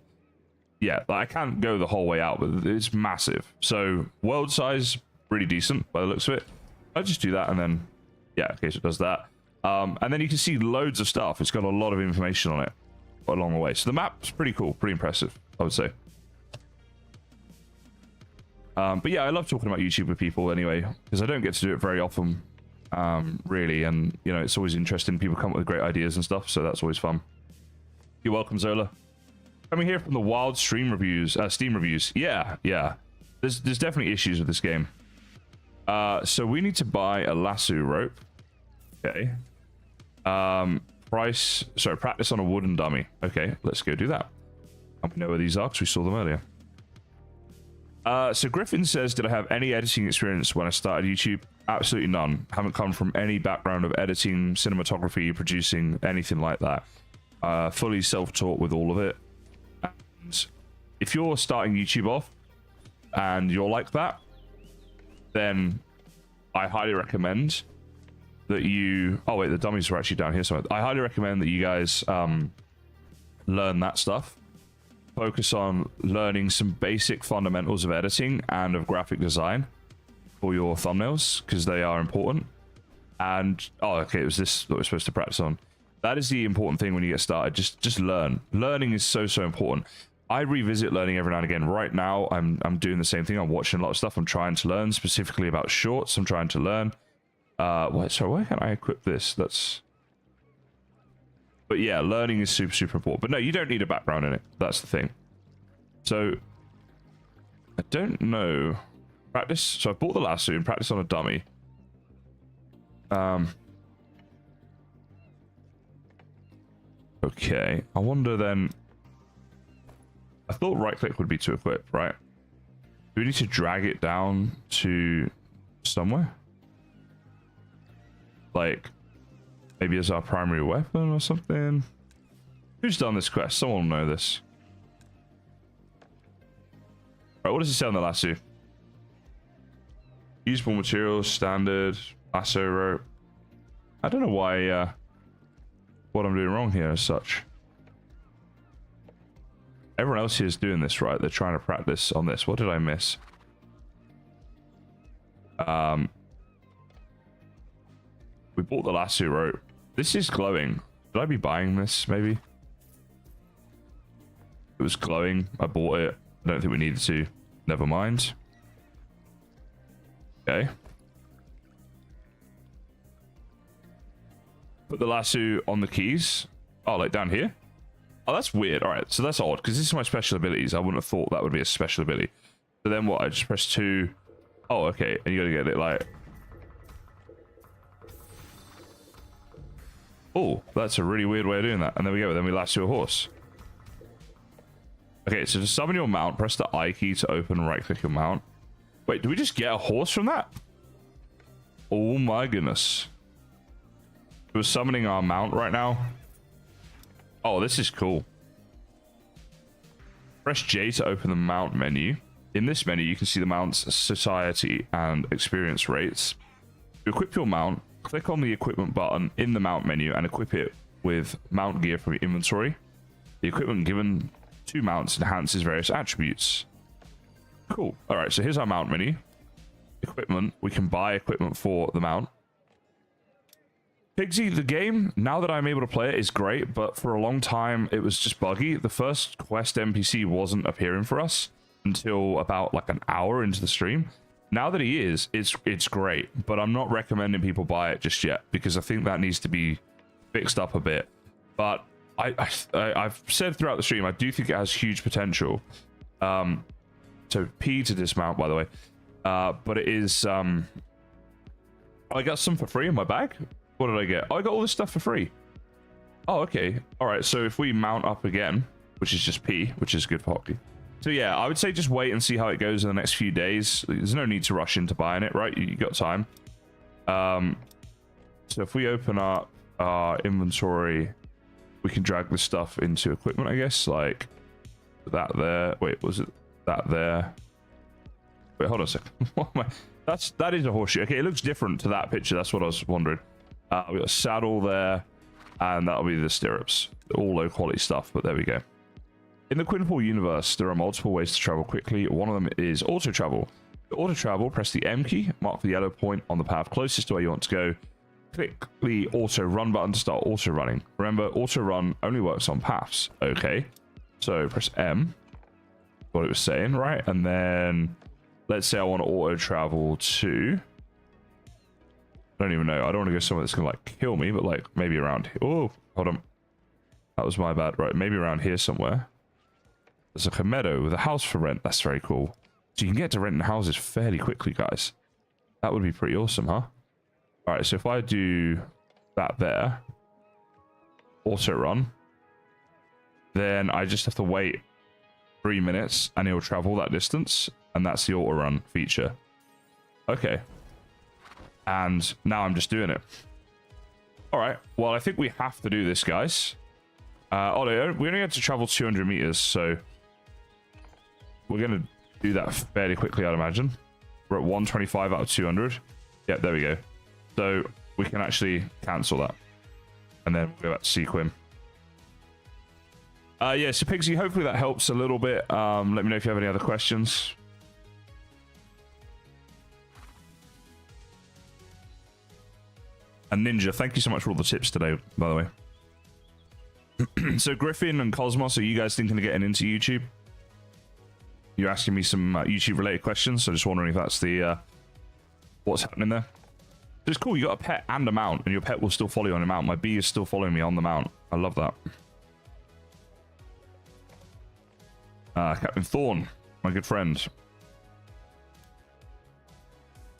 yeah, like I can't go the whole way out, but it's massive. So world size, pretty decent by the looks of it. I'll just do that, and then, yeah, okay, so it does that. And then you can see loads of stuff. It's got a lot of information on it along the way. So the map's pretty cool, pretty impressive, I would say. But yeah, I love talking about YouTube with people anyway, because I don't get to do it very often, really. And, you know, it's always interesting. People come up with great ideas and stuff, so that's always fun. You're welcome, Zola. Coming here from the wild Steam reviews. Yeah. There's definitely issues with this game. So we need to buy a lasso rope. Okay. Practice on a wooden dummy. Okay, let's go do that. And we know where these are because we saw them earlier. So Griffin says, did I have any editing experience when I started YouTube? Absolutely none. Haven't come from any background of editing, cinematography, producing, anything like that. Fully self-taught with all of it. And if you're starting YouTube off and you're like that, then I highly recommend that you... Oh, wait, the dummies are actually down here somewhere. I highly recommend that you guys learn that stuff. Focus on learning some basic fundamentals of editing and of graphic design for your thumbnails, because they are important. And... Oh, okay, it was this that we're supposed to practice on. That is the important thing when you get started. Just learn. Learning is so important. I revisit learning every now and again. Right now, I'm doing the same thing. I'm watching a lot of stuff. I'm trying to learn, specifically about shorts. I'm trying to learn. Sorry, why can't I equip this? But yeah, learning is super, super important. But no, you don't need a background in it. That's the thing. So, I don't know. Practice. So I bought the lasso and practice on a dummy. Okay. I wonder then... I thought right click would be to equip, right? Do we need to drag it down to somewhere? Like, maybe as our primary weapon or something? Who's done this quest? Someone will know this. Right, what does it say on the lasso? Usable materials, standard, lasso rope. I don't know why, what I'm doing wrong here as such. Everyone else here is doing this, right? They're trying to practice on this. What did I miss? We bought the lasso rope. This is glowing. Should I be buying this, maybe? It was glowing. I bought it. I don't think we needed to. Never mind. Okay. Put the lasso on the keys. Oh, like down here? Oh, that's weird. All right, so that's odd, because this is my special abilities. I wouldn't have thought that would be a special ability. So then what? I just press 2. Oh, okay. And you gotta get it like... Oh, that's a really weird way of doing that. And there we go. Then we lasso a horse. Okay, so to summon your mount, press the I key to open and right-click your mount. Wait, do we just get a horse from that? Oh my goodness. We're summoning our mount right now. Oh, this is cool. Press J to open the mount menu. In this menu, you can see the mount's society and experience rates. To equip your mount, click on the equipment button in the mount menu and equip it with mount gear from your inventory. The equipment given to mounts enhances various attributes. Cool. All right, so here's our mount menu. Equipment. We can buy equipment for the mount. Pigsy, the game, now that I'm able to play it, is great, but for a long time, it was just buggy. The first quest NPC wasn't appearing for us until about like an hour into the stream. Now that he is, it's great, but I'm not recommending people buy it just yet, because I think that needs to be fixed up a bit. But I've said throughout the stream, I do think it has huge potential. So P to dismount, by the way. But it is... I got some for free in my bag. What did I get? Oh, I got all this stuff for free. Oh, okay. All right, so if we mount up again, which is just P, which is good for hockey. So yeah, I would say just wait and see how it goes in the next few days. There's no need to rush into buying it, right? You got time. So if we open up our inventory, we can drag this stuff into equipment, I guess, like that there. Wait, was it that there? Wait, hold on a second. What am I? That is a horseshoe. Okay, it looks different to that picture. That's what I was wondering. We got a saddle there, and that'll be the stirrups. All low quality stuff, but there we go. In the Quinfall universe, there are multiple ways to travel quickly. One of them is auto travel. To auto travel, press the M key, mark the yellow point on the path closest to where you want to go. Click the auto run button to start auto running. Remember, auto run only works on paths. Okay, so press M. What it was saying, right? And then let's say I want to auto travel to, I don't even know. I don't want to go somewhere that's gonna like kill me, but like maybe around here. Oh, hold on. That was my bad. Right, maybe around here somewhere. There's like a meadow with a house for rent. That's very cool. So you can get to renting houses fairly quickly, guys. That would be pretty awesome, huh? All right, so if I do that there, auto run, then I just have to wait 3 minutes and it'll travel that distance, and that's the auto run feature. Okay. And now I'm just doing it. All right, well, I think we have to do this, guys. Oh, no, we only had to travel 200 meters, so we're going to do that fairly quickly, I'd imagine. We're at 125 out of 200. Yep, there we go. So we can actually cancel that. And then we'll go back to Sequim. Yeah, so Pigsy, hopefully that helps a little bit. Let me know if you have any other questions. And Ninja, thank you so much for all the tips today, by the way. So Griffin and Cosmos, are you guys thinking of getting into YouTube? You're asking me some YouTube related questions, so just wondering if that's the what's happening there. It's cool, you got a pet and a mount, and your pet will still follow you on the mount. My bee is still following me on the mount. I love that. Captain Thorn, my good friend.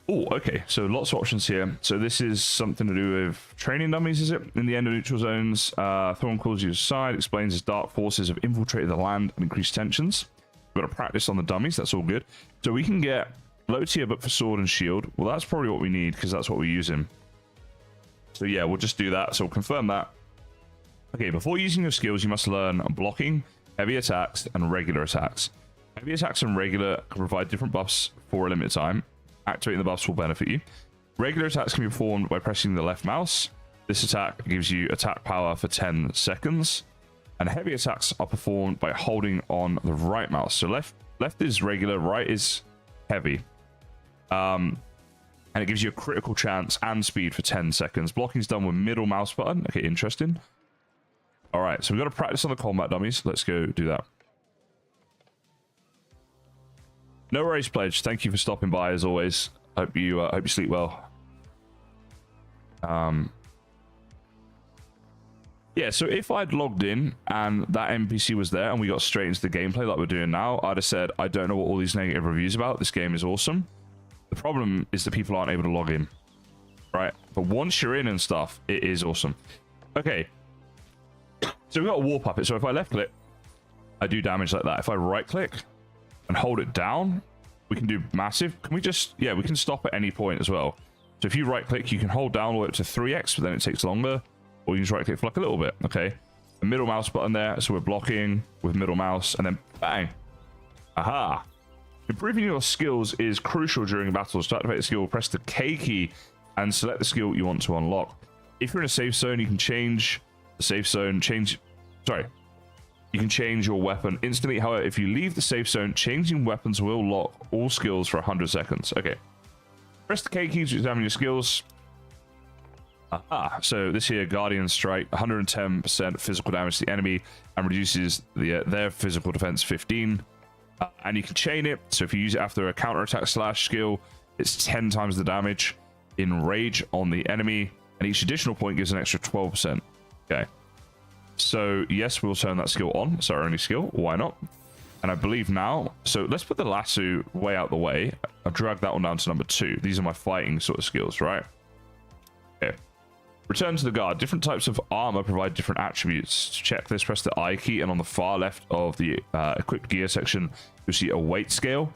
Oh, okay, so lots of options here. So this is something to do with training dummies, is it? In the end of neutral zones, Thorn calls you aside, explains his dark forces have infiltrated the land and increased tensions. We've got to practice on the dummies, that's all good. So we can get low tier but for sword and shield. Well, that's probably what we need because that's what we're using. So yeah, we'll just do that. So we'll confirm that. Okay, before using your skills, you must learn blocking, heavy attacks, and regular attacks. Heavy attacks and regular can provide different buffs for a limited time. Activating the buffs will benefit you. Regular attacks can be performed by pressing the left mouse. This attack gives you attack power for 10 seconds. And heavy attacks are performed by holding on the right mouse. So left is regular, right is heavy. And it gives you a critical chance and speed for 10 seconds. Blocking is done with middle mouse button. Okay, interesting. All right, so we've got to practice on the combat dummies. Let's go do that. No worries, Pledge. Thank you for stopping by as always. Hope you sleep well. Yeah, so if I'd logged in and that NPC was there and we got straight into the gameplay like we're doing now, I'd have said, I don't know what all these negative reviews about. This game is awesome. The problem is that people aren't able to log in, right? But once you're in and stuff, it is awesome. Okay, so we've got a war puppet. So if I left click, I do damage like that. If I right click and hold it down, we can do massive. Can we just, yeah, we can stop at any point as well. So if you right click, you can hold down all the way up to 3x, but then it takes longer. Or you can just right click for like a little bit. Okay, the middle mouse button there, so we're blocking with middle mouse, and then bang. Aha. Improving your skills is crucial during battles. To activate the skill, press the K key and select the skill you want to unlock. If you're in a safe zone, you can change the safe zone, you can change your weapon instantly. However, if you leave the safe zone, changing weapons will lock all skills for 100 seconds. Okay, press the K key to examine your skills. Aha, so this here, Guardian Strike, 110% physical damage to the enemy and reduces their physical defense 15. And you can chain it, so if you use it after a counterattack slash skill, it's 10 times the damage in rage on the enemy, and each additional point gives an extra 12%. Okay, so yes, we'll turn that skill on. It's our only skill, why not? And I believe now, so let's put the lasso way out the way. I'll drag that one down to number 2. These are my fighting sort of skills, right? Okay. Return to the guard. Different types of armor provide different attributes. To check this, press the I key, and on the far left of the equipped gear section, you'll see a weight scale.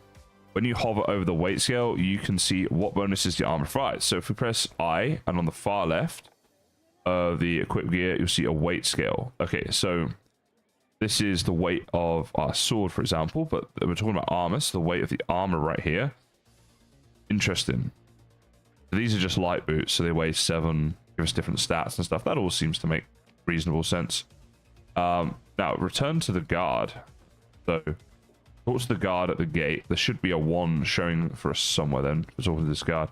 When you hover over the weight scale, you can see what bonuses the armor provides. So if we press I, and on the far left, the equipped gear, you'll see a weight scale. Okay, so this is the weight of our sword, for example, but we're talking about armor, so the weight of the armor right here. Interesting. These are just light boots, so they weigh 7, give us different stats and stuff. That all seems to make reasonable sense. Now, return to the guard. So, what's the guard at the gate? There should be a 1 showing for us somewhere then. We're talking to this guard.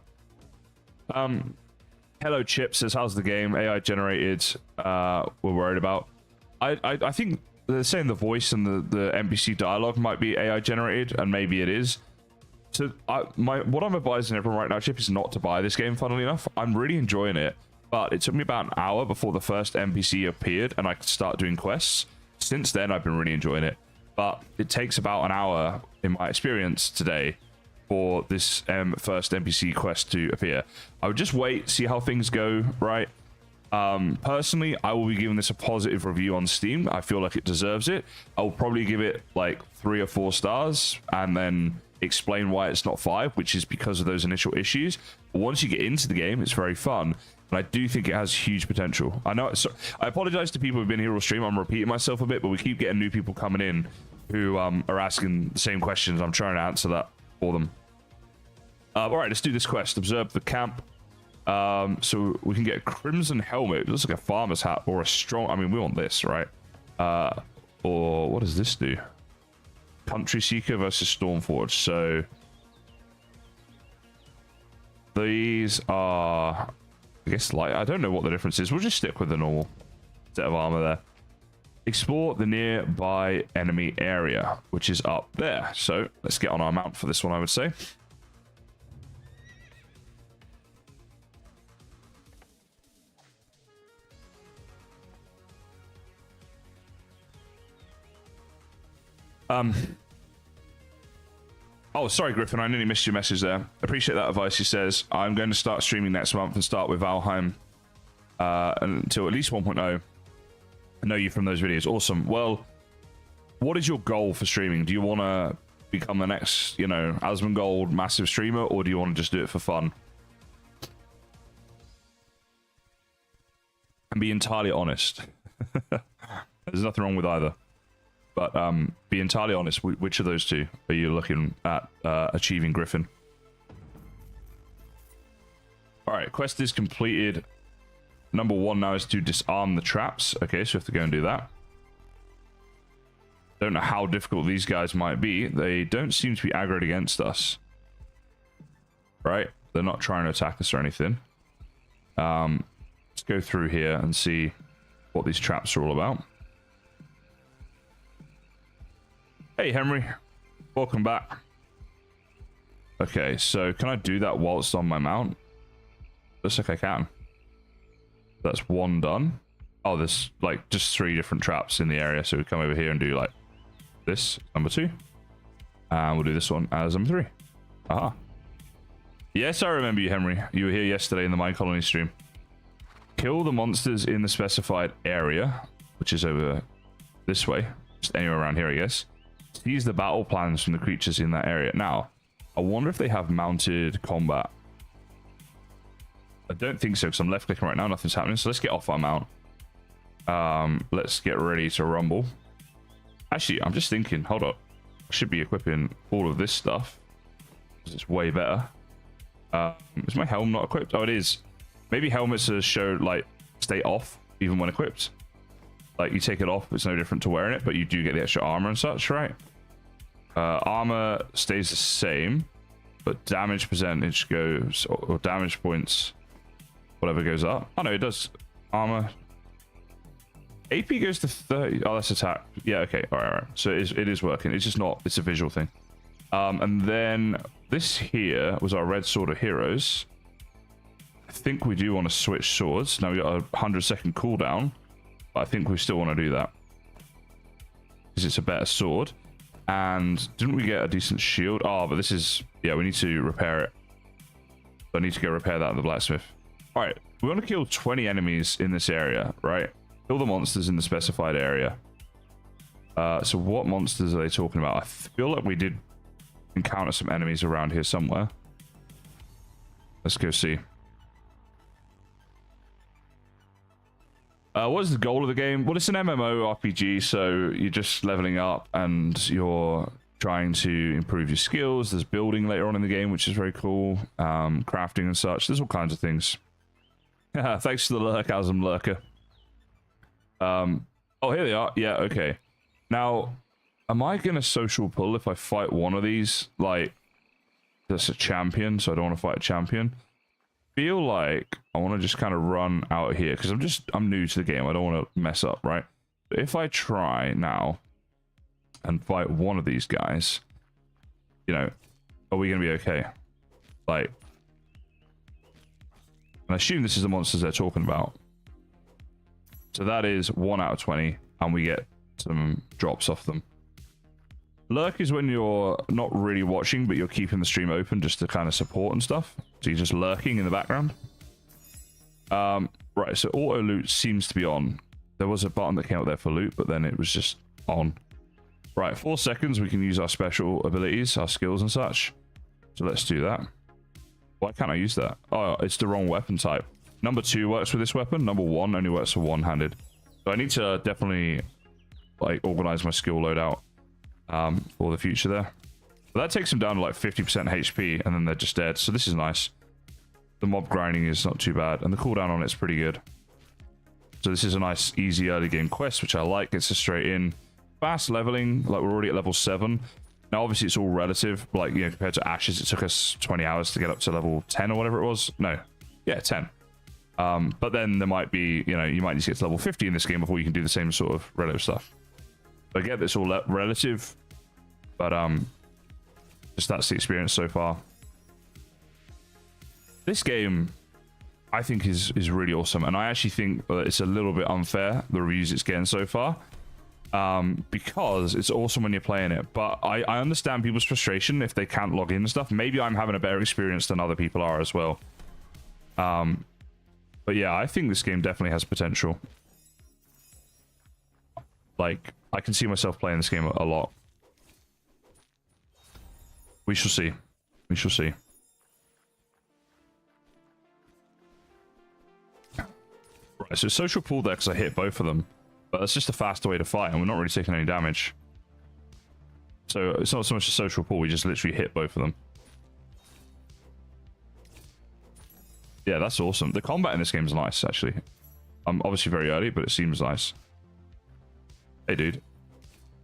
Hello, Chip says, how's the game? AI generated, we're worried about. I think they're saying the voice and the NPC dialogue might be AI generated, and maybe it is. So what I'm advising everyone right now, Chip, is not to buy this game, funnily enough. I'm really enjoying it, but it took me about an hour before the first NPC appeared and I could start doing quests. Since then, I've been really enjoying it, but it takes about an hour, in my experience today, for this first NPC quest to appear. I would just wait, see how things go, right? Personally, I will be giving this a positive review on Steam. I feel like it deserves it. I'll probably give it like 3 or 4 stars and then explain why it's not 5, which is because of those initial issues. But once you get into the game, it's very fun, and I do think it has huge potential. I know I apologize to people who've been here all stream. I'm repeating myself a bit, but we keep getting new people coming in who are asking the same questions. I'm trying to answer that for them. All right, let's do this quest. Observe the camp. So we can get a crimson helmet. It looks like a farmer's hat or a strong. I mean, we want this, right? Or what does this do? Country Seeker versus Stormforge. So these are, I guess, like, I don't know what the difference is. We'll just stick with the normal set of armor there. Explore the nearby enemy area, which is up there. So let's get on our mount for this one, I would say. Oh, sorry, Griffin. I nearly missed your message there. Appreciate that advice. He says, I'm going to start streaming next month and start with Valheim until at least 1.0. I know you from those videos. Awesome. Well, what is your goal for streaming? Do you want to become the next, you know, Asmongold massive streamer, or do you want to just do it for fun? And be entirely honest. There's nothing wrong with either. But be entirely honest, which of those two are you looking at achieving, Griffin? Alright, quest is completed. Number 1 now is to disarm the traps. Okay, so we have to go and do that. Don't know how difficult these guys might be. They don't seem to be aggroed against us. Right? They're not trying to attack us or anything. Let's go through here and see what these traps are all about. Hey, Henry. Welcome back. Okay, so can I do that whilst on my mount? Looks like I can. That's 1 done. Oh, there's like just 3 different traps in the area. So we come over here and do like this, number 2. And we'll do this one as number 3. Aha. Yes, I remember you, Henry. You were here yesterday in the Mine Colony stream. Kill the monsters in the specified area, which is over this way. Just anywhere around here, I guess. Seize the battle plans from the creatures in that area. Now, I wonder if they have mounted combat. I don't think so, because I'm left clicking right now. Nothing's happening. So let's get off our mount. Let's get ready to rumble. Actually, I'm just thinking, hold up. I should be equipping all of this stuff, because it's way better. Is my helm not equipped? Oh, it is. Maybe helmets are showed like stay off even when equipped. Like you take it off, it's no different to wearing it, but you do get the extra armor and such, right? Armor stays the same, but damage percentage goes, or damage points, whatever goes up. Oh no, it does. Armor. AP goes to 30. Oh, that's attack. Yeah, okay. All right. So it is working. It's just not, it's a visual thing. And then this here was our red sword of heroes. I think we do want to switch swords. Now we got a 100-second cooldown, but I think we still want to do that because it's a better sword. And didn't we get a decent shield? Oh, but this is, yeah, we need to repair it. So I need to go repair that at the blacksmith. All right, we want to kill 20 enemies in this area, right? Kill the monsters in the specified area. So what monsters are they talking about? I feel like we did encounter some enemies around here somewhere. Let's go see. What is the goal of the game? Well, it's an MMORPG, so you're just leveling up and you're trying to improve your skills. There's building later on in the game, which is very cool. Crafting and such. There's all kinds of things. Thanks for the lurkasm, lurker. Oh, here they are. Yeah, okay. Now, am I going to social pull if I fight one of these? Like, that's a champion, so I don't want to fight a champion. Feel like I want to just kind of run out here because I'm new to the game. I don't want to mess up, right? But if I try now and fight one of these guys, you know, are we going to be okay? Like, and I assume this is the monsters they're talking about. So that is 1 out of 20, and we get some drops off them. Lurk is when you're not really watching, but you're keeping the stream open just to kind of support and stuff. So you're just lurking in the background. Right, so auto loot seems to be on. There was a button that came up there for loot, but then it was just on. Right, 4 seconds, we can use our special abilities, our skills and such. So let's do that. Why can't I use that? Oh, it's the wrong weapon type. Number 2 works with this weapon. Number 1 only works for one-handed. So I need to definitely like organize my skill loadout for the future there. But that takes them down to like 50% HP, and then they're just dead. So this is nice. The mob grinding is not too bad, and the cooldown on it's pretty good. So this is a nice, easy early game quest, which I like. It's a straight in, fast leveling. Like we're already at level 7. Now, obviously, it's all relative. Like, you know, compared to Ashes, it took us 20 hours to get up to level 10 or whatever it was. No, yeah, 10. But then there might be, you know, you might need to get to level 50 in this game before you can do the same sort of relative stuff. I get this all relative, but just that's the experience so far. This game, I think, is really awesome, and I actually think that it's a little bit unfair, the reviews it's getting so far, because it's awesome when you're playing it. But I understand people's frustration if they can't log in and stuff. Maybe I'm having a better experience than other people are as well. But yeah, I think this game definitely has potential. Like, I can see myself playing this game a lot. We shall see. We shall see. Right, so social pull there because I hit both of them. But that's just a faster way to fight, and we're not really taking any damage. So it's not so much a social pull, we just literally hit both of them. Yeah, that's awesome. The combat in this game is nice, actually. I'm obviously very early, but it seems nice. Hey, dude.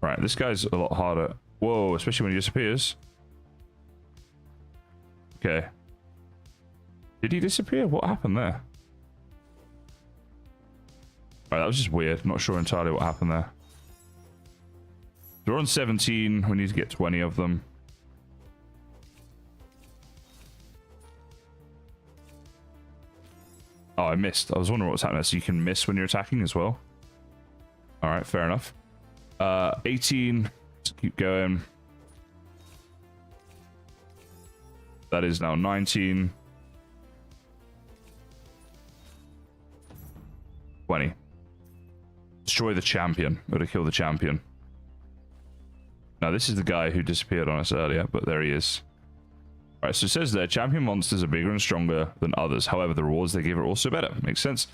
Right, this guy's a lot harder. Whoa, especially when he disappears. Okay. Did he disappear? What happened there? Right, that was just weird. Not sure entirely what happened there. We're on 17. We need to get 20 of them. Oh, I missed. I was wondering what was happening. So you can miss when you're attacking as well. All right, fair enough. 18. Let's keep going. That is now 19. 20. Destroy the champion. Or to kill the champion. Now, this is the guy who disappeared on us earlier, but there he is. Alright, so it says there, champion monsters are bigger and stronger than others. However, the rewards they give are also better. Makes sense.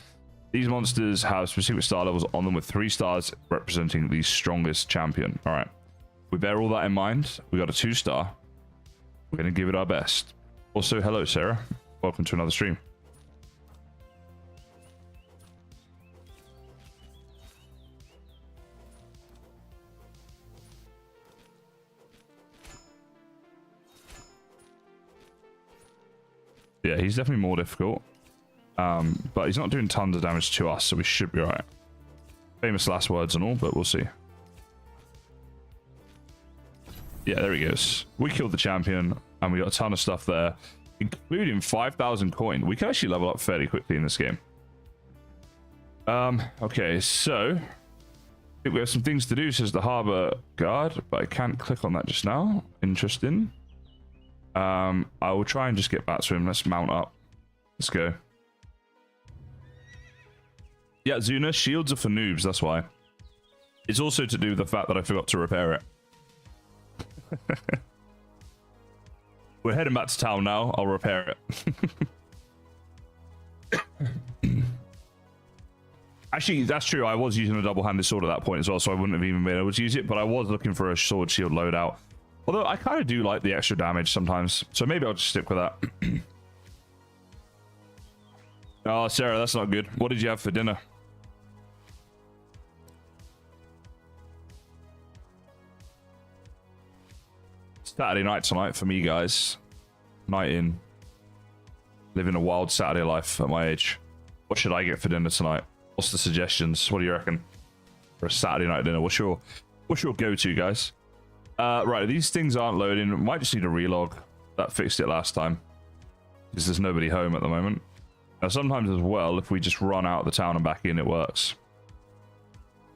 These monsters have specific star levels on them with 3 stars representing the strongest champion. Alright. We bear all that in mind. We got a 2-star. We're going to give it our best. Also, hello, Sarah. Welcome to another stream. Yeah, he's definitely more difficult. But he's not doing tons of damage to us, so we should be alright. Famous last words and all, but we'll see. Yeah, there he goes. We killed the champion, and we got a ton of stuff there, including 5,000 coin. We can actually level up fairly quickly in this game. Okay, so I think we have some things to do, says the harbor guard, but I can't click on that just now. Interesting. I will try and just get back to him. Let's mount up. Let's go. Yeah, Zuna, shields are for noobs, that's why. It's also to do with the fact that I forgot to repair it. We're heading back to town now. I'll repair it. Actually, that's true. I was using a double-handed sword at that point as well, so I wouldn't have even been able to use it, but I was looking for a sword shield loadout. Although I kind of do like the extra damage sometimes, so maybe I'll just stick with that. Oh, Sarah, that's not good. What did you have for dinner? Saturday night tonight for me, guys. Night in. Living a wild Saturday life at my age. What should I get for dinner tonight? What's the suggestions? What do you reckon? For a Saturday night dinner, what's your go-to, guys? Right, these things aren't loading. Might just need a relog. That fixed it last time. Because there's nobody home at the moment. Now, sometimes as well, if we just run out of the town and back in, it works.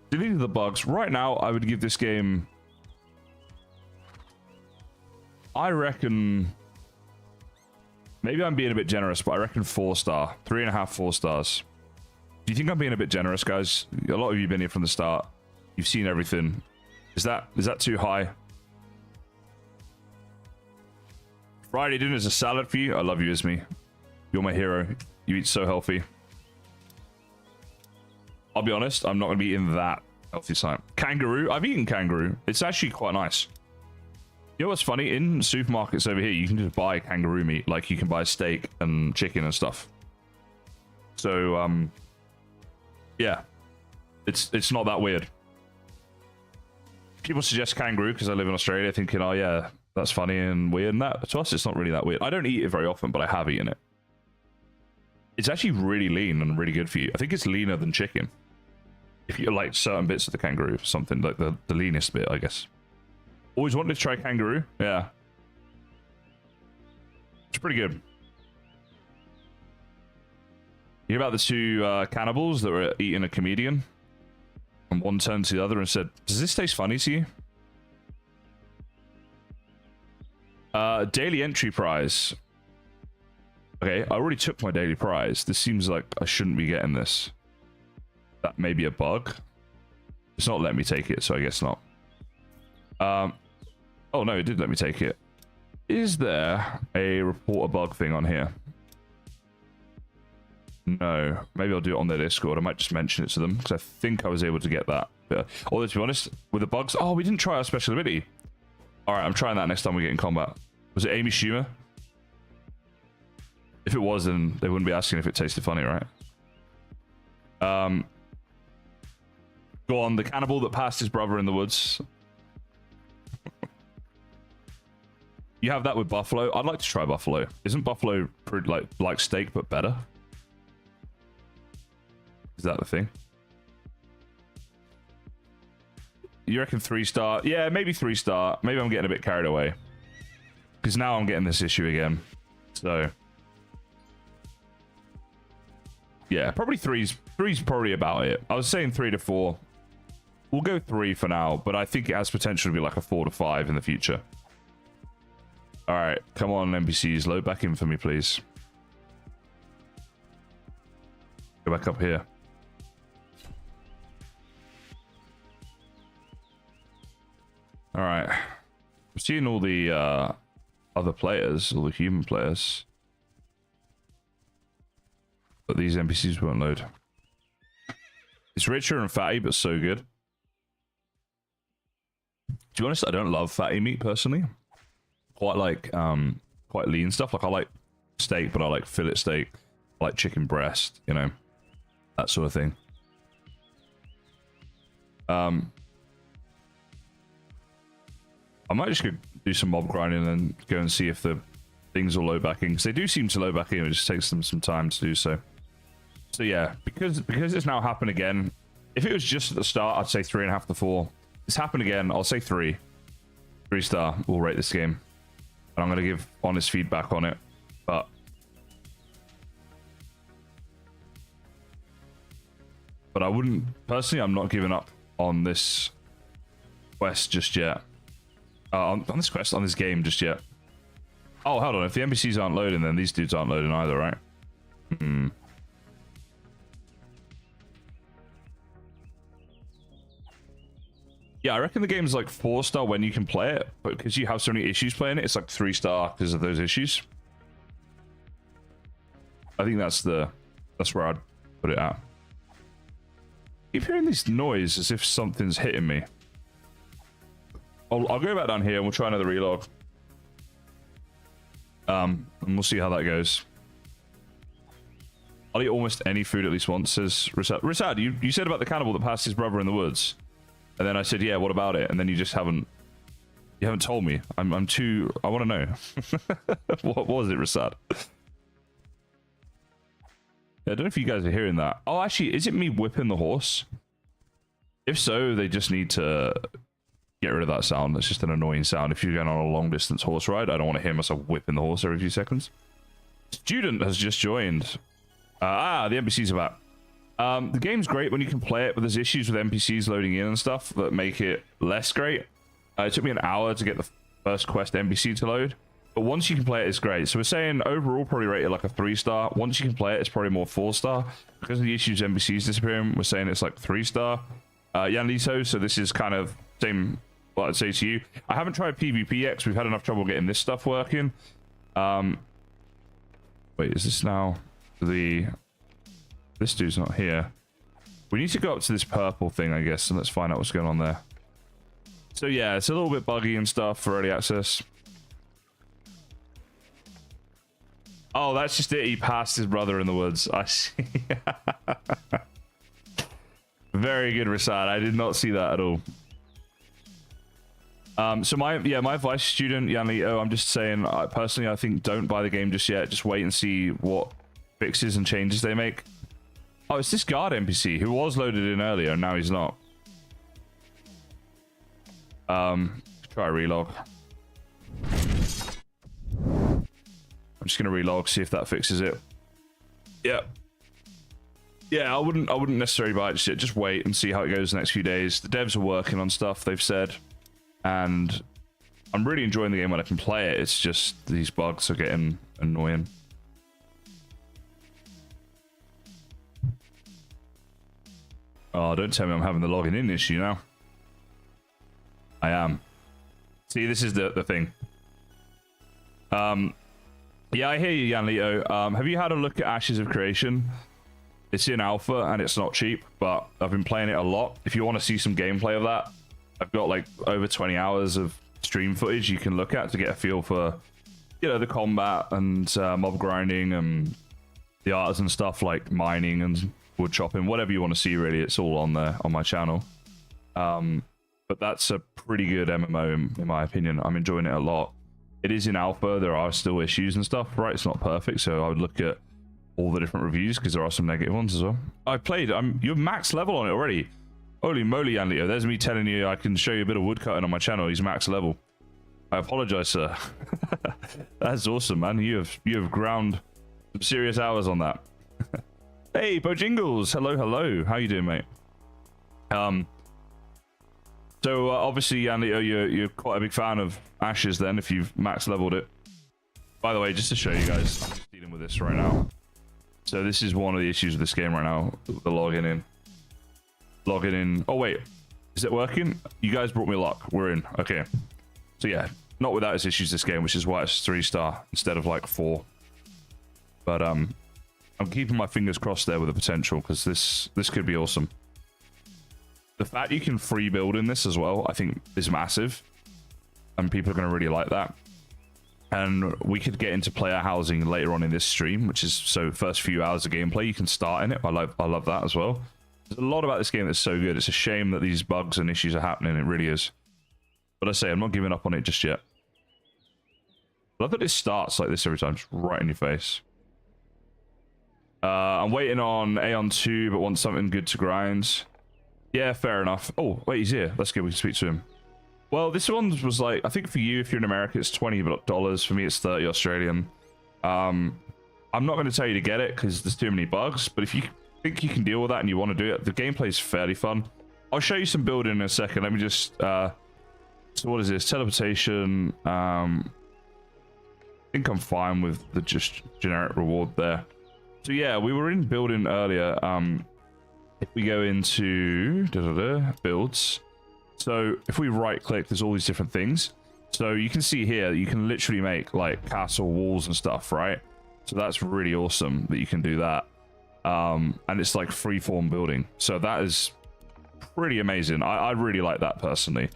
Deleting the bugs. Right now, I would give this game... I reckon... Maybe I'm being a bit generous, but I reckon 4-star. 3.5, 4 stars. Do you think I'm being a bit generous, guys? A lot of you have been here from the start. You've seen everything. Is that too high? Friday dinner is a salad for you. I love you, Ismi. You're my hero. You eat so healthy. I'll be honest, I'm not going to be eating that healthy side. Kangaroo. I've eaten kangaroo. It's actually quite nice. You know what's funny? In supermarkets over here, you can just buy kangaroo meat. Like, you can buy steak and chicken and stuff. So, yeah. It's not that weird. People suggest kangaroo because I live in Australia, thinking, oh yeah, that's funny and weird. And that, to us, it's not really that weird. I don't eat it very often, but I have eaten it. It's actually really lean and really good for you. I think it's leaner than chicken. If you like certain bits of the kangaroo, something like the leanest bit, I guess. Always wanted to try kangaroo. Yeah. It's pretty good. You hear about the two cannibals that were eating a comedian? And one turned to the other and said, does this taste funny to you? Daily entry prize. Okay, I already took my daily prize. This seems like I shouldn't be getting this. That may be a bug. It's not letting me take it, so I guess not. Oh no, it did let me take it. Is there a report a bug thing on here? No. Maybe I'll do it on their Discord. I might just mention it to them, because I think I was able to get that. But, although, to be honest, with the bugs... Oh, we didn't try our special ability. Alright, I'm trying that next time we get in combat. Was it Amy Schumer? If it was, then they wouldn't be asking if it tasted funny, right? Go on, the cannibal that passed his brother in the woods. You have that with buffalo? I'd like to try buffalo. Isn't buffalo pretty, like steak, but better? Is that the thing? You reckon 3-star? Yeah, maybe 3-star. Maybe I'm getting a bit carried away. Because now I'm getting this issue again. So... yeah, probably 3's probably about it. I was saying 3 to 4. We'll go 3 for now, but I think it has potential to be like a 4 to 5 in the future. Alright, come on, NPCs. Load back in for me, please. Go back up here. Alright. I'm seeing all the other players, all the human players. But these NPCs won't load. It's richer and fatty, but so good. To be honest, I don't love fatty meat personally. Quite like quite lean stuff. Like I like steak, but I like fillet steak. I like chicken breast, you know, that sort of thing. I might just go do some mob grinding and then go and see if the things will load back in, because they do seem to load back in. It just takes them some time to do so. So yeah, because it's now happened again. If it was just at the start, I'd say 3.5 to 4. It's happened again. I'll say 3. 3-star. We'll rate this game, and I'm gonna give honest feedback on it. But I wouldn't personally. I'm not giving up on this quest just yet. On this quest, on this game just yet. Oh, hold on. If the NPCs aren't loading, then these dudes aren't loading either, right? Hmm. Yeah, I reckon the game's like 4-star when you can play it, but because you have so many issues playing it, it's like 3-star because of those issues. I think that's where I'd put it at. keep hearing this noise as if something's hitting me. I'll go back down here and we'll try another relog. And we'll see how that goes. I'll eat almost any food at least once, says Rasad. Rasad, you said about the cannibal that passed his brother in the woods. And then I said, yeah, what about it? And then you just haven't told me. I'm too, I want to know. What was it, Rasad? I don't know if you guys are hearing that. Oh, actually, is it me whipping the horse? If so, they just need to get rid of that sound. That's just an annoying sound. If you're going on a long distance horse ride, I don't want to hear myself whipping the horse every few seconds. Student has just joined. The NPCs are back. The game's great when you can play it, but there's issues with NPCs loading in and stuff that make it less great. It took me an hour to get the first quest NPC to load, but once you can play it, it's great. So we're saying overall probably rated like a 3-star. Once you can play it, it's probably more 4-star. Because of the issues NPCs disappearing, we're saying it's like 3-star. Yan Liso, so this is kind of same what I'd say to you. I haven't tried PvP yet because we've had enough trouble getting this stuff working. Wait, is this now this dude's not here. We need to go up to this purple thing, I guess, and let's find out what's going on there. So yeah, it's a little bit buggy and stuff for early access. Oh, that's just it. He passed his brother in the woods. I see. Very good, Rasad. I did not see that at all. So my advice, student Yanli, I'm just saying, personally, I think don't buy the game just yet. Just wait and see what fixes and changes they make. Oh, it's this guard NPC who was loaded in earlier and now he's not. Try a relog. I'm just gonna relog, see if that fixes it. Yeah. Yeah, I wouldn't necessarily buy it just yet. Just wait and see how it goes the next few days. The devs are working on stuff, they've said. And I'm really enjoying the game when I can play it. It's just these bugs are getting annoying. Oh, don't tell me I'm having the logging in issue now. I am. See, this is the thing. Yeah, I hear you, Yan Lito. Have you had a look at Ashes of Creation? It's in alpha and it's not cheap, but I've been playing it a lot. If you want to see some gameplay of that, I've got like over 20 hours of stream footage you can look at to get a feel for, you know, the combat and mob grinding and the artisan stuff like mining and wood chopping, whatever you want to see, really. It's all on there on my channel. But that's a pretty good MMO in my opinion. I'm enjoying it a lot. It is in alpha. There are still issues and stuff, right? It's not perfect, so I would look at all the different reviews because there are some negative ones as well. I played. You're max level on it already. Holy moly, Anlio. There's me telling you I can show you a bit of woodcutting on my channel. He's max level. I apologize, sir. That's awesome, man. You have ground some serious hours on that. Hey, Bojingles. Hello, hello. How you doing, mate? So obviously, Anlio, you're quite a big fan of Ashes then, if you've max leveled it. By the way, just to show you guys, I'm just dealing with this right now. So this is one of the issues with this game right now, the logging in. Logging in. Oh, wait. Is it working? You guys brought me luck. We're in. Okay. So yeah, not without its issues this game, which is why it's 3-star instead of like 4. But I'm keeping my fingers crossed there with the potential because this could be awesome. The fact you can free build in this as well, I think is massive. And people are going to really like that. And we could get into player housing later on in this stream, which is so first few hours of gameplay, you can start in it. I love that as well. There's a lot about this game that's so good. It's a shame that these bugs and issues are happening. It really is. But I say, I'm not giving up on it just yet. I love that it starts like this every time, just right in your face. I'm waiting on Aeon 2, but want something good to grind. Yeah, fair enough. Oh, wait, he's here. Let's go. We can speak to him. Well, this one was like, I think for you, if you're in America, it's $20. For me, it's 30 Australian. I'm not going to tell you to get it because there's too many bugs, but if you think you can deal with that and you want to do it, the gameplay is fairly fun. I'll show you some building in a second. Let me just, so what is this? Teleportation. I think I'm fine with the just generic reward there. So yeah, we were in building earlier. If we go into builds, so if we right click, there's all these different things. So you can see here, you can literally make like castle walls and stuff, right? So that's really awesome that you can do that. And it's like freeform building. So that is pretty amazing. I really like that personally.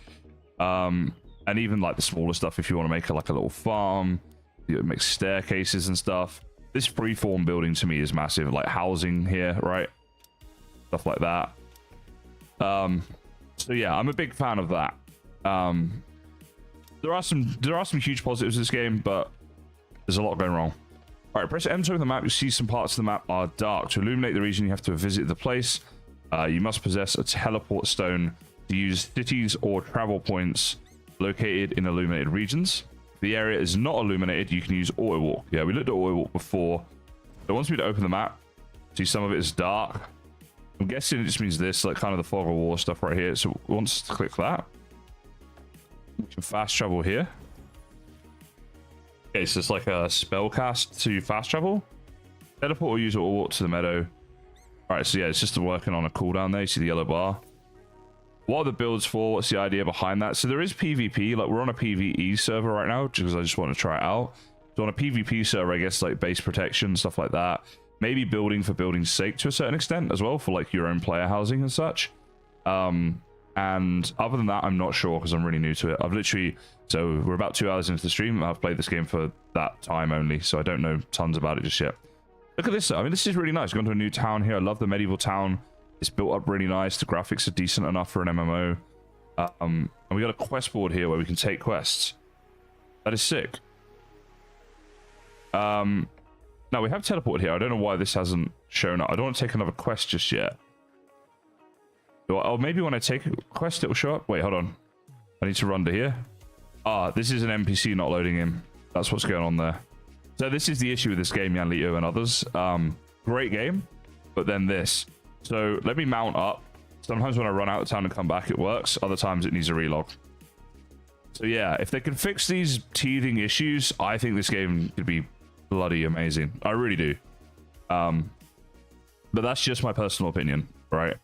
And even like the smaller stuff, if you want to make like a little farm, you make staircases and stuff. This freeform building to me is massive, like housing here, right? Stuff like that. So yeah, I'm a big fan of that. There are some huge positives in this game, but there's a lot going wrong. All right, press M to open the map. You see some parts of the map are dark. To illuminate the region, you have to visit the place. You must possess a teleport stone to use cities or travel points located in illuminated regions. If the area is not illuminated, you can use auto walk. Yeah, we looked at auto walk before. It wants me to open the map. See, some of it is dark. I'm guessing it just means this, like kind of the fog of war stuff right here. So we want to click that. We can fast travel here. Okay, so it's like a spell cast to fast travel. Teleport or use auto walk to the meadow. All right, so yeah, it's just working on a cooldown there. You see the yellow bar. What are the builds for? What's the idea behind that? So there is PvP. Like, we're on a PvE server right now because I just want to try it out. So on a PvP server, I guess like base protection, stuff like that. Maybe building for building's sake to a certain extent as well, for like your own player housing and such. And other than that, I'm not sure because I'm really new to it. So we're about 2 hours into the stream. I've played this game for that time only, so I don't know tons about it just yet. Look at this. I mean, this is really nice. Going to a new town here. I love the medieval town. It's built up really nice. The graphics are decent enough for an MMO. And we got a quest board here where we can take quests. That is sick. Now we have teleported here. I don't know why this hasn't shown up. I don't want to take another quest just yet. Oh, maybe when I take a quest, it will show up. Wait, hold on. I need to run to here. Ah, this is an NPC not loading in. That's what's going on there. So this is the issue with this game, Yanlito and others. Great game, but then this. So let me mount up. Sometimes when I run out of town and come back, it works. Other times it needs a relog. So yeah, if they can fix these teething issues, I think this game could be bloody amazing. I really do. But that's just my personal opinion, right?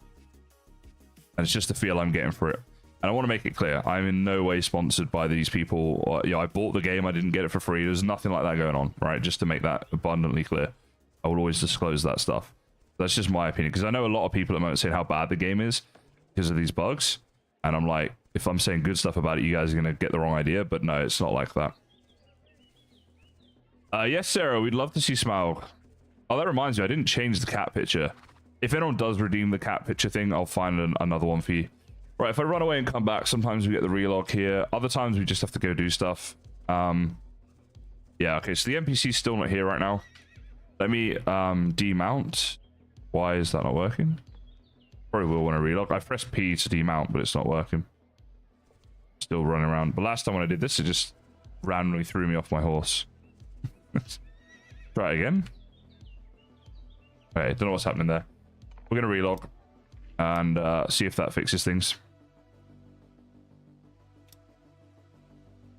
And it's just the feel I'm getting for it. And I want to make it clear, I'm in no way sponsored by these people. Or, you know, I bought the game, I didn't get it for free. There's nothing like that going on, right? Just to make that abundantly clear. I will always disclose that stuff. That's just my opinion, because I know a lot of people at the moment saying how bad the game is because of these bugs. And I'm like, if I'm saying good stuff about it, you guys are going to get the wrong idea. But no, it's not like that. Yes, Sarah, we'd love to see Smaug. Oh, that reminds me, I didn't change the cat picture. If anyone does redeem the cat picture thing, I'll find another one for you. Right, if I run away and come back, sometimes we get the relog here. Other times we just have to go do stuff. Yeah, okay, so the NPC's still not here right now. Let me demount. Why is that not working? Probably will when I relog. I pressed P to demount, but it's not working. Still running around. But last time when I did this, it just randomly threw me off my horse. Try it again. Okay, don't know what's happening there. We're going to relog and see if that fixes things.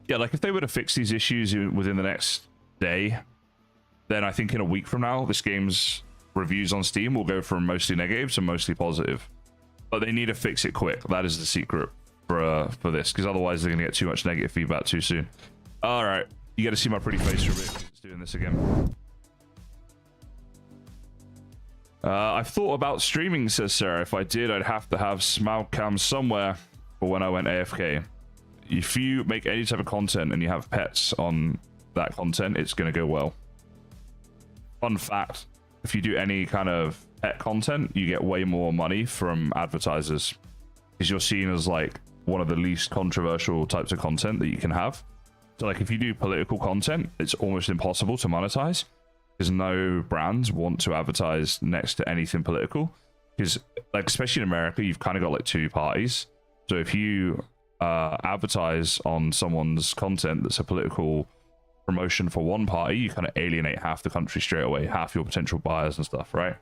Yeah, like if they were to fix these issues within the next day, then I think in a week from now, this game's reviews on Steam will go from mostly negative to mostly positive. But they need to fix it quick. That is the secret for this, because otherwise they're going to get too much negative feedback too soon. All right, you got to see my pretty face for a bit. It's doing this again. I've thought about streaming, says Sarah. If I did, I'd have to have Smaug cam somewhere for when I went AFK. If you make any type of content and you have pets on that content, it's going to go well. Fun fact, if you do any kind of pet content, you get way more money from advertisers because you're seen as like one of the least controversial types of content that you can have. So like if you do political content, it's almost impossible to monetize because no brands want to advertise next to anything political, because like especially in America, you've kind of got like two parties. So if you advertise on someone's content that's a political promotion for one party, you kind of alienate half the country straight away, half your potential buyers and stuff, right?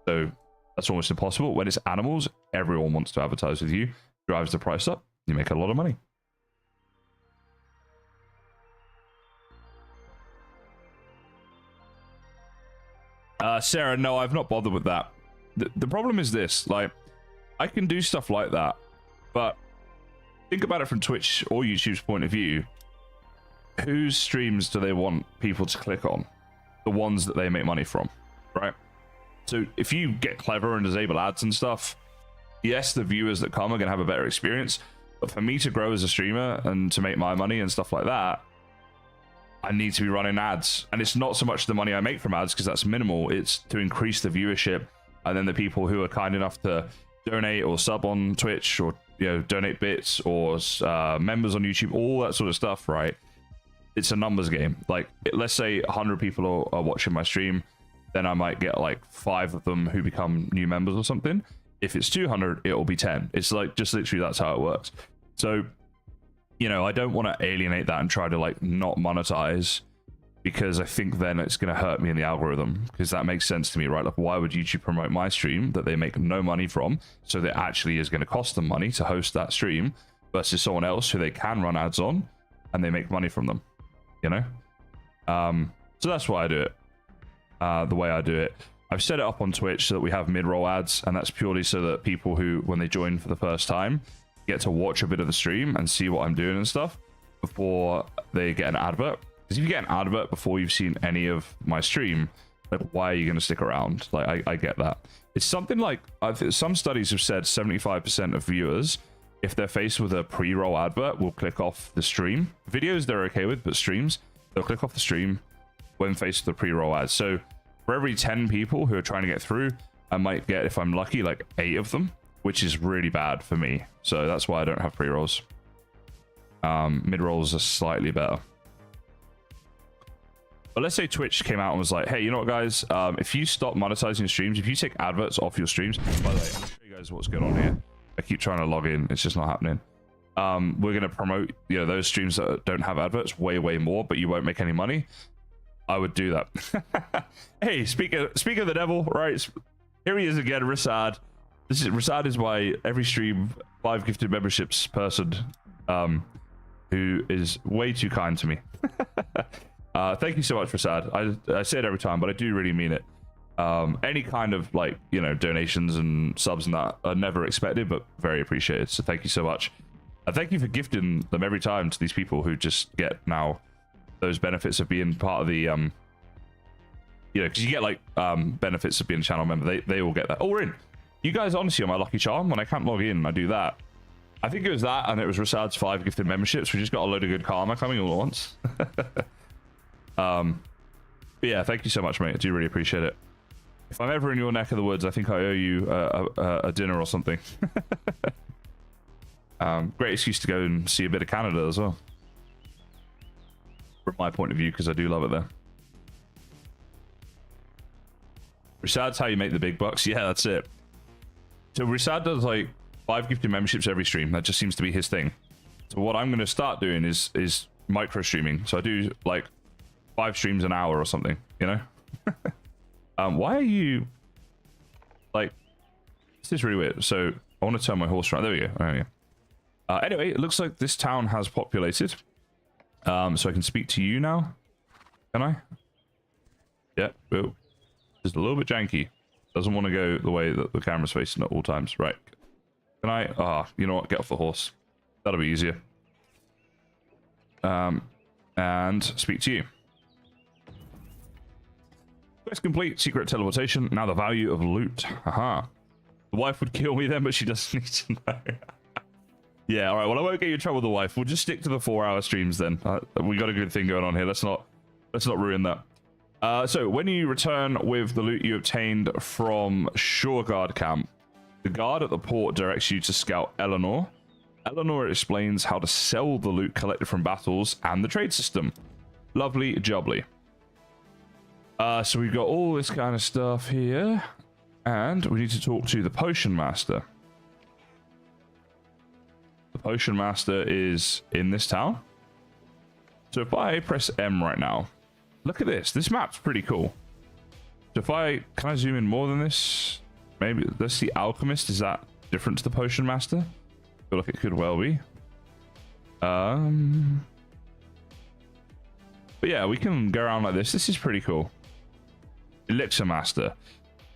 So that's almost impossible. When it's animals, everyone wants to advertise with you, drives the price up, you make a lot of money. Sarah, no, I've not bothered with that. The problem is this, like, I can do stuff like that, but think about it from Twitch or YouTube's point of view. Whose streams do they want people to click on? The ones that they make money from, right? So if you get clever and disable ads and stuff, yes, the viewers that come are going to have a better experience, but for me to grow as a streamer and to make my money and stuff like that, I need to be running ads. And it's not so much the money I make from ads, because that's minimal. It's to increase the viewership, and then the people who are kind enough to donate or sub on Twitch, or donate bits, or members on YouTube, all that sort of stuff, right? It's a numbers game. Like, let's say 100 people are watching my stream, then I might get like 5 of them who become new members or something. If it's 200, it'll be 10. It's like, just literally, that's how it works. So, I don't want to alienate that and try to like not monetize, because I think then it's going to hurt me in the algorithm, because that makes sense to me, right? Like, why would YouTube promote my stream that they make no money from, so that actually is going to cost them money to host that stream, versus someone else who they can run ads on and they make money from them, So that's why I do it. The way I do it, I've set it up on Twitch so that we have mid-roll ads, and that's purely so that people who, when they join for the first time, get to watch a bit of the stream and see what I'm doing and stuff before they get an advert. Because if you get an advert before you've seen any of my stream, like, why are you going to stick around? Like, I get that. It's something like, some studies have said 75% of viewers, if they're faced with a pre-roll advert, will click off the stream. Videos they're okay with, but streams, they'll click off the stream when faced with a pre-roll ad. So for every 10 people who are trying to get through, I might get, if I'm lucky, like 8 of them, which is really bad for me. So that's why I don't have pre-rolls. Mid-rolls are slightly better. But let's say Twitch came out and was like, hey, you know what, guys? If you stop monetizing your streams, if you take adverts off your streams, by the way, I'll show you guys what's going on here. I keep trying to log in. It's just not happening. We're going to promote, those streams that don't have adverts way, way more, but you won't make any money. I would do that. Hey, speak of the devil, right? Here he is again, Rasad. Rasad is my every stream 5 gifted memberships person, who is way too kind to me. Thank you so much, Rasad. I say it every time, but I do really mean it. Any kind of donations and subs and that are never expected, but very appreciated. So thank you so much. Thank you for gifting them every time to these people who just get now those benefits of being part of the because you get like benefits of being a channel member. They all get that. Oh, we're in. You guys honestly are my lucky charm. When I can't log in, I do that. I think it was that, and it was Rasad's 5 gifted memberships. We just got a load of good karma coming all at once. But yeah, thank you so much, mate. I do really appreciate it. If I'm ever in your neck of the woods, I think I owe you a dinner or something. Great excuse to go and see a bit of Canada as well, from my point of view, because I do love it there. Rasad's how you make the big bucks. Yeah, that's it. So Rasad does like 5 gifted memberships every stream. That just seems to be his thing. So what I'm going to start doing is micro streaming. So I do like 5 streams an hour or something, why are you like, this is really weird. So I want to turn my horse around. There we go. There we go. Anyway, it looks like this town has populated. So I can speak to you now. Can I? Yeah. Oh. Just a little bit janky. Doesn't want to go the way that the camera's facing at all times. Right. Can I? You know what? Get off the horse. That'll be easier. And speak to you. Quest complete. Secret teleportation. Now the value of loot. Haha. The wife would kill me then, but she doesn't need to know. Yeah, all right. Well, I won't get you in trouble with the wife. We'll just stick to the 4-hour streams then. We got a good thing going on here. Let's not ruin that. So when you return with the loot you obtained from Shoreguard camp, the guard at the port directs you to scout Eleanor. Eleanor explains how to sell the loot collected from battles and the trade system. Lovely jubbly. So we've got all this kind of stuff here, and we need to talk to the potion master. The potion master is in this town. So if I press M right now, look at this. This map's pretty cool. So if can I zoom in more than this? Maybe let's see. Alchemist, is that different to the potion master? I feel like it could well be. But yeah, we can go around like this. This is pretty cool. Elixir master.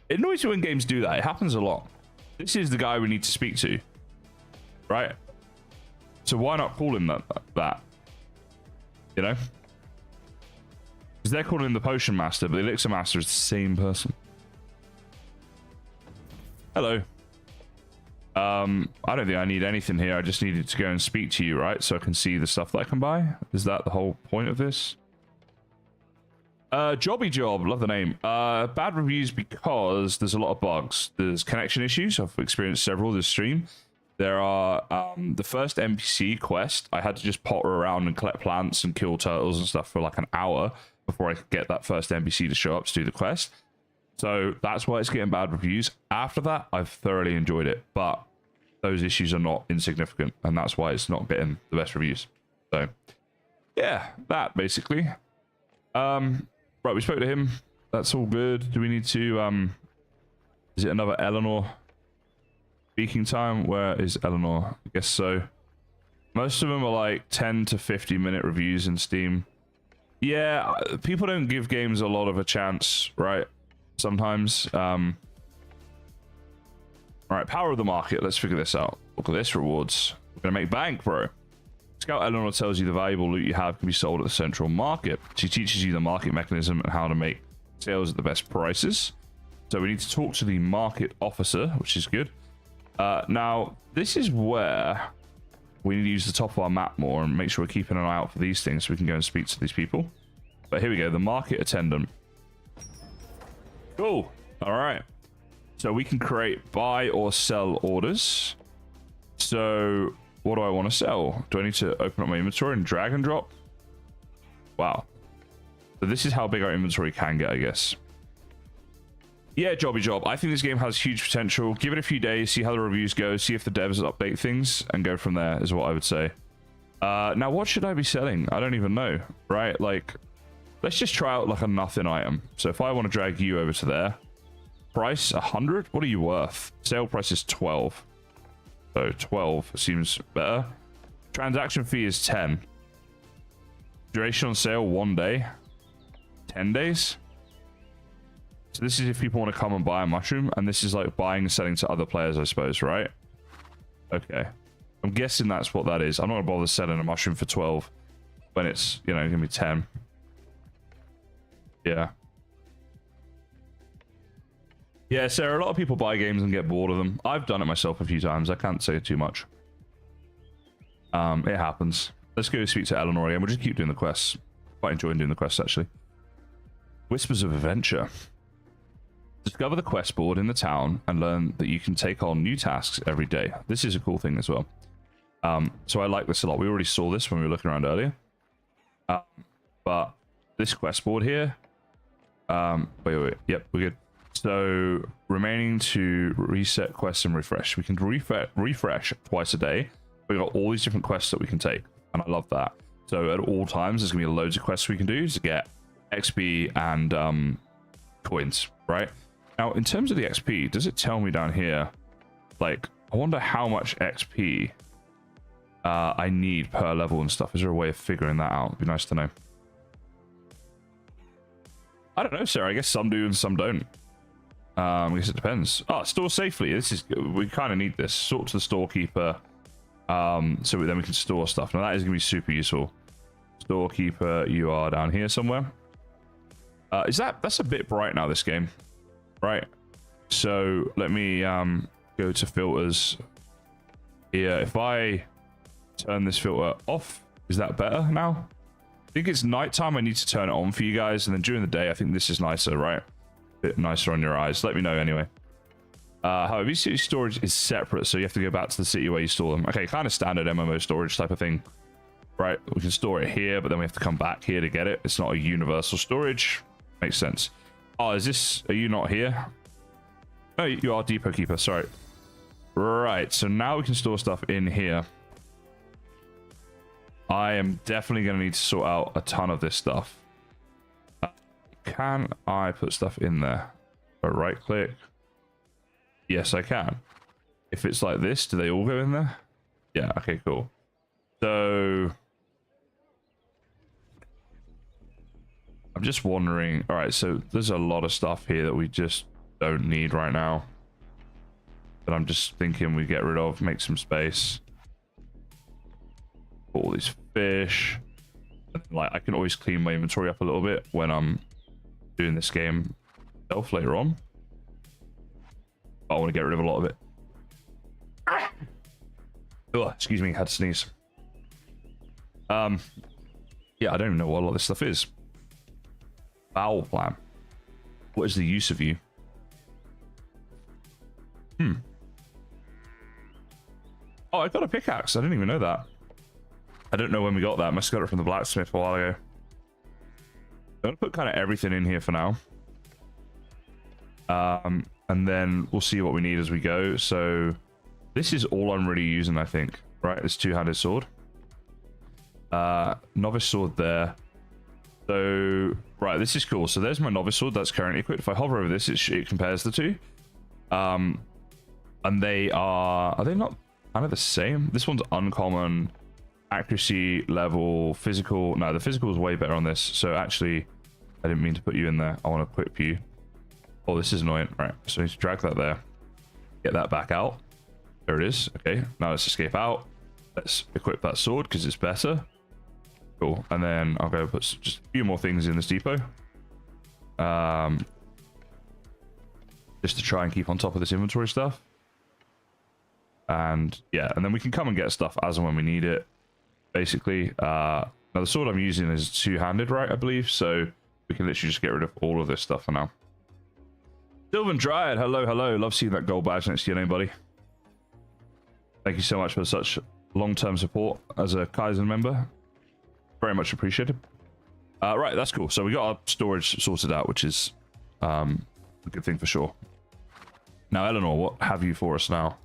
It annoys me when games do that. It happens a lot. This is the guy we need to speak to, right? So why not call him that? You know? Because they're calling him the potion master, but the elixir master is the same person. Hello. I don't think I need anything here. I just needed to go and speak to you, right? So I can see the stuff that I can buy. Is that the whole point of this? Jobby Job, love the name. Bad reviews because there's a lot of bugs. There's connection issues. I've experienced several this stream. There are the first NPC quest. I had to just potter around and collect plants and kill turtles and stuff for like an hour before I could get that first NPC to show up to do the quest. So that's why it's getting bad reviews. After that, I've thoroughly enjoyed it, but those issues are not insignificant, and that's why it's not getting the best reviews. So yeah, that basically. Right, we spoke to him. That's all good. Do we need to is it another Eleanor speaking time? Where is Eleanor? I guess so. Most of them are like 10 to 50-minute reviews in Steam. Yeah, people don't give games a lot of a chance, right? Sometimes. All right, power of the market. Let's figure this out. Look at this rewards. We're gonna make bank, bro. Scout Eleanor tells you the valuable loot you have can be sold at the central market. She teaches you the market mechanism and how to make sales at the best prices. So we need to talk to the market officer, which is good. Now, this is where we need to use the top of our map more and make sure we're keeping an eye out for these things so we can go and speak to these people. But here we go, the market attendant. Cool. All right. So we can create buy or sell orders. So what do I want to sell? Do I need to open up my inventory and drag and drop? Wow. So this is how big our inventory can get, I guess. Yeah, Jobby Job. I think this game has huge potential. Give it a few days, see how the reviews go, see if the devs update things, and go from there is what I would say. Now, what should I be selling? I don't even know, right? Like, let's just try out like a nothing item. So if I want to drag you over to there, price 100. What are you worth? Sale price is 12. So 12 seems better. Transaction fee is 10. Duration on sale 1 day. 10 days. So this is if people want to come and buy a mushroom, and this is like buying and selling to other players, I suppose, right? Okay. I'm guessing that's what that is. I'm not gonna bother selling a mushroom for 12 when it's, you know, gonna be 10. Yeah. Yeah, Sarah, a lot of people buy games and get bored of them. I've done it myself a few times. I can't say too much. It happens. Let's go speak to Eleanor again. We'll just keep doing the quests. Quite enjoying doing the quests, actually. Whispers of Adventure. Discover the quest board in the town and learn that you can take on new tasks every day. This is a cool thing as well. So I like this a lot. We already saw this when we were looking around earlier. But this quest board here. Wait. Yep, we're good. So remaining to reset quests and refresh. We can refresh twice a day. We've got all these different quests that we can take, and I love that. So at all times, there's gonna be loads of quests we can do to get XP and coins, right? Now, in terms of the XP, does it tell me down here? Like, I wonder how much XP I need per level and stuff. Is there a way of figuring that out? It'd be nice to know. I don't know, Sarah. I guess some do and some don't. I guess it depends. Oh, store safely. This is, we kind of need this. Sort to the storekeeper. So then we can store stuff. Now that is going to be super useful. Storekeeper, you are down here somewhere. That's a bit bright now, this game. Right. So let me go to filters here. If I turn this filter off, is that better now? I think it's nighttime. I need to turn it on for you guys. And then during the day, I think this is nicer, right? A bit nicer on your eyes. Let me know anyway. However, VC storage is separate, so you have to go back to the city where you store them. Okay, kind of standard MMO storage type of thing. Right, we can store it here, but then we have to come back here to get it. It's not a universal storage. Makes sense. Oh, are you not here? Oh, you are Depot Keeper, sorry. Right, so now we can store stuff in here. I am definitely going to need to sort out a ton of this stuff. Can I put stuff in there? Right click. Yes, I can. If it's like this, do they all go in there? Yeah, okay, cool. So I'm just wondering. All right, so there's a lot of stuff here that we just don't need right now. But I'm just thinking we get rid of, make some space. Put all these fish. Like, I can always clean my inventory up a little bit when I'm doing this game itself later on. I want to get rid of a lot of it. Oh, excuse me, had to sneeze. Yeah, I don't even know what a lot of this stuff is. Bowel plan. What is the use of you? Oh, I got a pickaxe. I didn't even know that. I don't know when we got that. Must have got it from the blacksmith a while ago. I'm gonna put kind of everything in here for now. And then we'll see what we need as we go. So this is all I'm really using, I think. Right, this two-handed sword. Novice sword there. So, right, this is cool. So there's my novice sword that's currently equipped. If I hover over this, it compares the two. And they are they not kind of the same? This one's uncommon, accuracy level, physical. No, the physical is way better on this. So actually, I didn't mean to put you in there. I want to equip you. Oh, this is annoying. Right, so I need to drag that there. Get that back out. There it is. Okay, now let's escape out. Let's equip that sword because it's better. Cool. And then I'll go put just a few more things in this depot. Just to try and keep on top of this inventory stuff. And yeah, and then we can come and get stuff as and when we need it. Basically, now the sword I'm using is two-handed, right? I believe. So we can literally just get rid of all of this stuff for now. Sylvan Dryad, hello, hello. Love seeing that gold badge next to your name, buddy. Thank you so much for such long-term support as a Kaizen member. Very much appreciated. Right, that's cool. So we got our storage sorted out, which is a good thing for sure. Now, Eleanor, what have you for us now?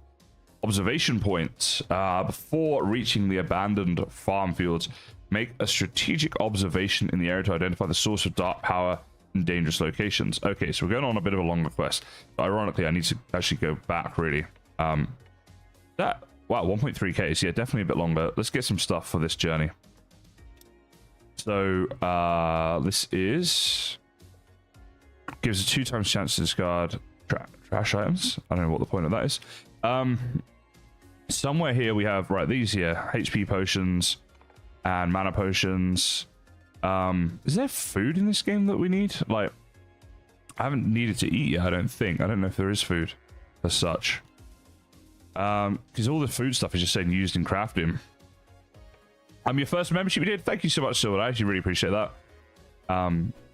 Observation points. Before reaching the abandoned farm fields, make a strategic observation in the area to identify the source of dark power in dangerous locations. Okay, so we're going on a bit of a longer quest. But ironically, I need to actually go back, really. That, wow, 1.3k. So yeah, definitely a bit longer. Let's get some stuff for this journey. So this is gives a 2 times chance to discard trash items. I don't know what the point of that is. Somewhere here we have, right, these here, HP potions and mana potions. Is there food in this game that we need? Like, I haven't needed to eat yet, I don't think. I don't know if there is food as such. Because all the food stuff is just saying used in crafting. Your first membership we did. Thank you so much, Silver. I actually really appreciate that.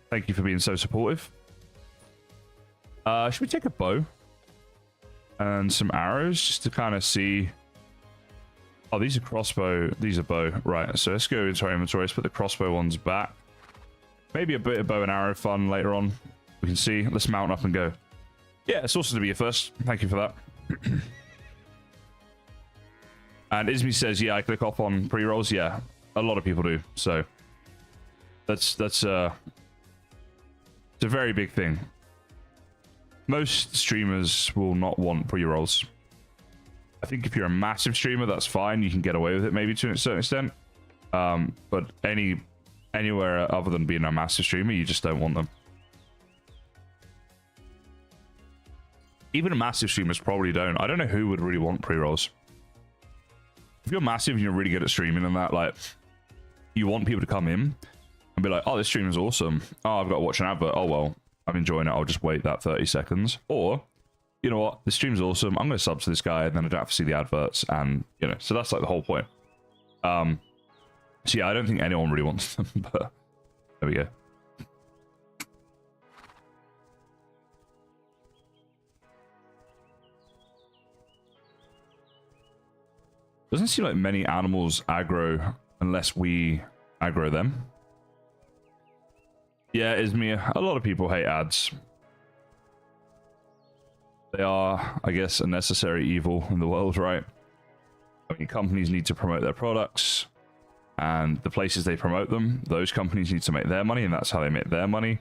Thank you for being so supportive. Should we take a bow and some arrows just to kind of see? Oh, these are crossbow. These are bow. Right. So let's go into our inventory. Let's put the crossbow ones back. Maybe a bit of bow and arrow fun later on. We can see. Let's mount up and go. Yeah, it's awesome to be here first. Thank you for that. And Ismi says, yeah, I click off on pre-rolls. Yeah, a lot of people do. So that's it's a very big thing. Most streamers will not want pre-rolls. I think if you're a massive streamer, that's fine. You can get away with it maybe to a certain extent. But anywhere other than being a massive streamer, you just don't want them. Even massive streamers probably don't. I don't know who would really want pre-rolls. If you're massive and you're really good at streaming and that, like, you want people to come in and be like, oh, this stream is awesome. Oh, I've got to watch an advert. Oh, well, I'm enjoying it. I'll just wait that 30 seconds. Or, you know what? This stream's awesome. I'm going to sub to this guy and then I don't have to see the adverts. And, you know, so that's like the whole point. So, yeah, I don't think anyone really wants them, but there we go. Doesn't seem like many animals aggro unless we aggro them. Yeah, Izmir, a lot of people hate ads. They are, I guess, a necessary evil in the world, right? I mean, companies need to promote their products, and the places they promote them, those companies need to make their money, and that's how they make their money.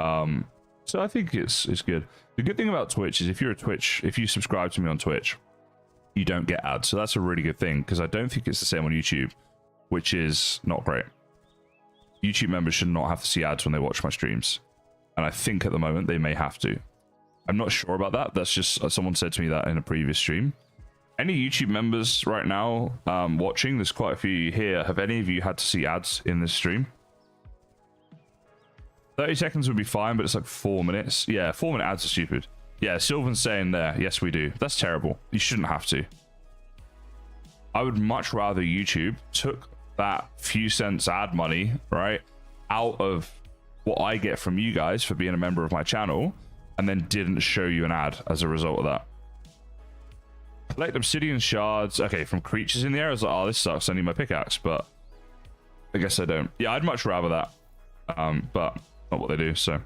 So I think it's good. The good thing about Twitch is if you subscribe to me on Twitch, you don't get ads. So that's a really good thing, because I don't think it's the same on YouTube, which is not great. YouTube members should not have to see ads when they watch my streams. And I think at the moment they may have to. I'm not sure about that. That's just, someone said to me that in a previous stream. Any YouTube members right now watching, there's quite a few here. Have any of you had to see ads in this stream? 30 seconds would be fine, but it's like 4 minutes. Yeah, 4-minute ads are stupid. Yeah, Sylvan's saying there. Yes, we do. That's terrible. You shouldn't have to. I would much rather YouTube took that few cents ad money, right, out of what I get from you guys for being a member of my channel, and then didn't show you an ad as a result of that. Collect obsidian shards. Okay, from creatures in the air. I was like, oh, this sucks. I need my pickaxe, but I guess I don't. Yeah, I'd much rather that. But not what they do, so.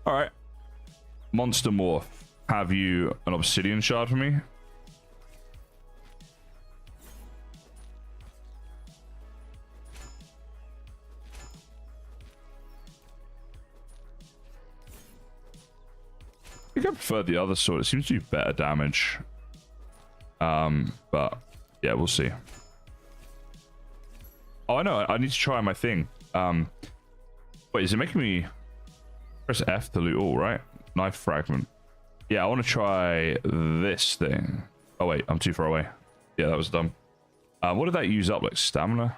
All right. Monster Morph. Have you an obsidian shard for me? I think I prefer the other sword. It seems to do better damage. But yeah, we'll see. Oh, I know. I need to try my thing. Wait, is it making me press F to loot all, right? Knife fragment. Yeah, I want to try this thing. Oh, wait, I'm too far away. Yeah, that was dumb. What did that use up? Like stamina?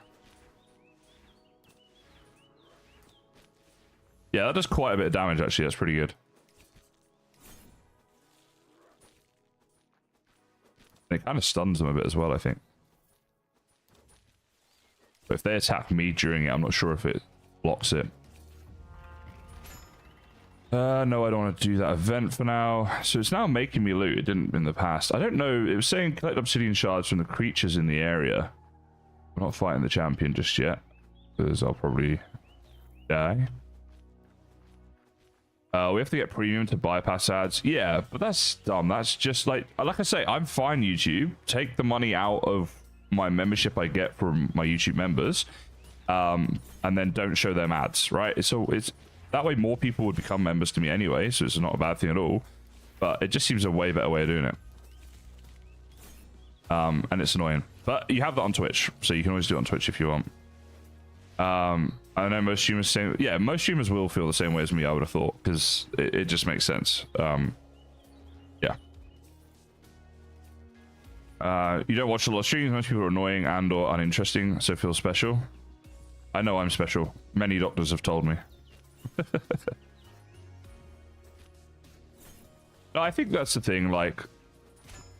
Yeah, that does quite a bit of damage, actually. That's pretty good. It kind of stuns them a bit as well, I think. But if they attack me during it, I'm not sure if it blocks it. No, I don't want to do that event for now. So it's now making me loot. It didn't in the past. I don't know. It was saying collect obsidian shards from the creatures in the area. I'm not fighting the champion just yet, because I'll probably die. We have to get premium to bypass ads. Yeah, but that's dumb. That's just like I say, I'm fine, YouTube. Take the money out of my membership I get from my YouTube members, and then don't show them ads, right? It's that way more people would become members to me anyway, so it's not a bad thing at all. But it just seems a way better way of doing it. And it's annoying. But you have that on Twitch, so you can always do it on Twitch if you want. I know most streamers say, yeah, most streamers will feel the same way as me, I would have thought, because it just makes sense. Yeah. You don't watch a lot of streams. Most people are annoying and or uninteresting, so feel special. I know I'm special. Many doctors have told me. No, I think that's the thing. Like,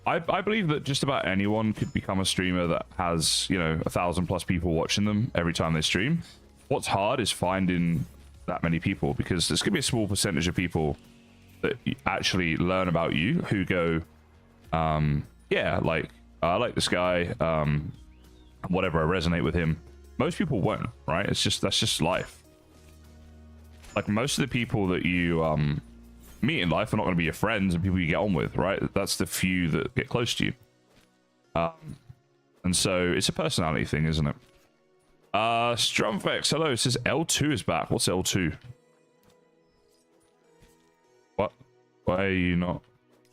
I believe that just about anyone could become a streamer that has, you know, 1,000+ people watching them every time they stream. What's hard is finding that many people, because there's gonna be a small percentage of people that actually learn about you who go, yeah, like, I like this guy, whatever, I resonate with him. Most people won't, right? It's just, that's just life. Like, most of the people that you meet in life are not going to be your friends and people you get on with, right? That's the few that get close to you. And so it's a personality thing, isn't it? Strumvex, hello. It says L2 is back. What's L2? What? Why are you not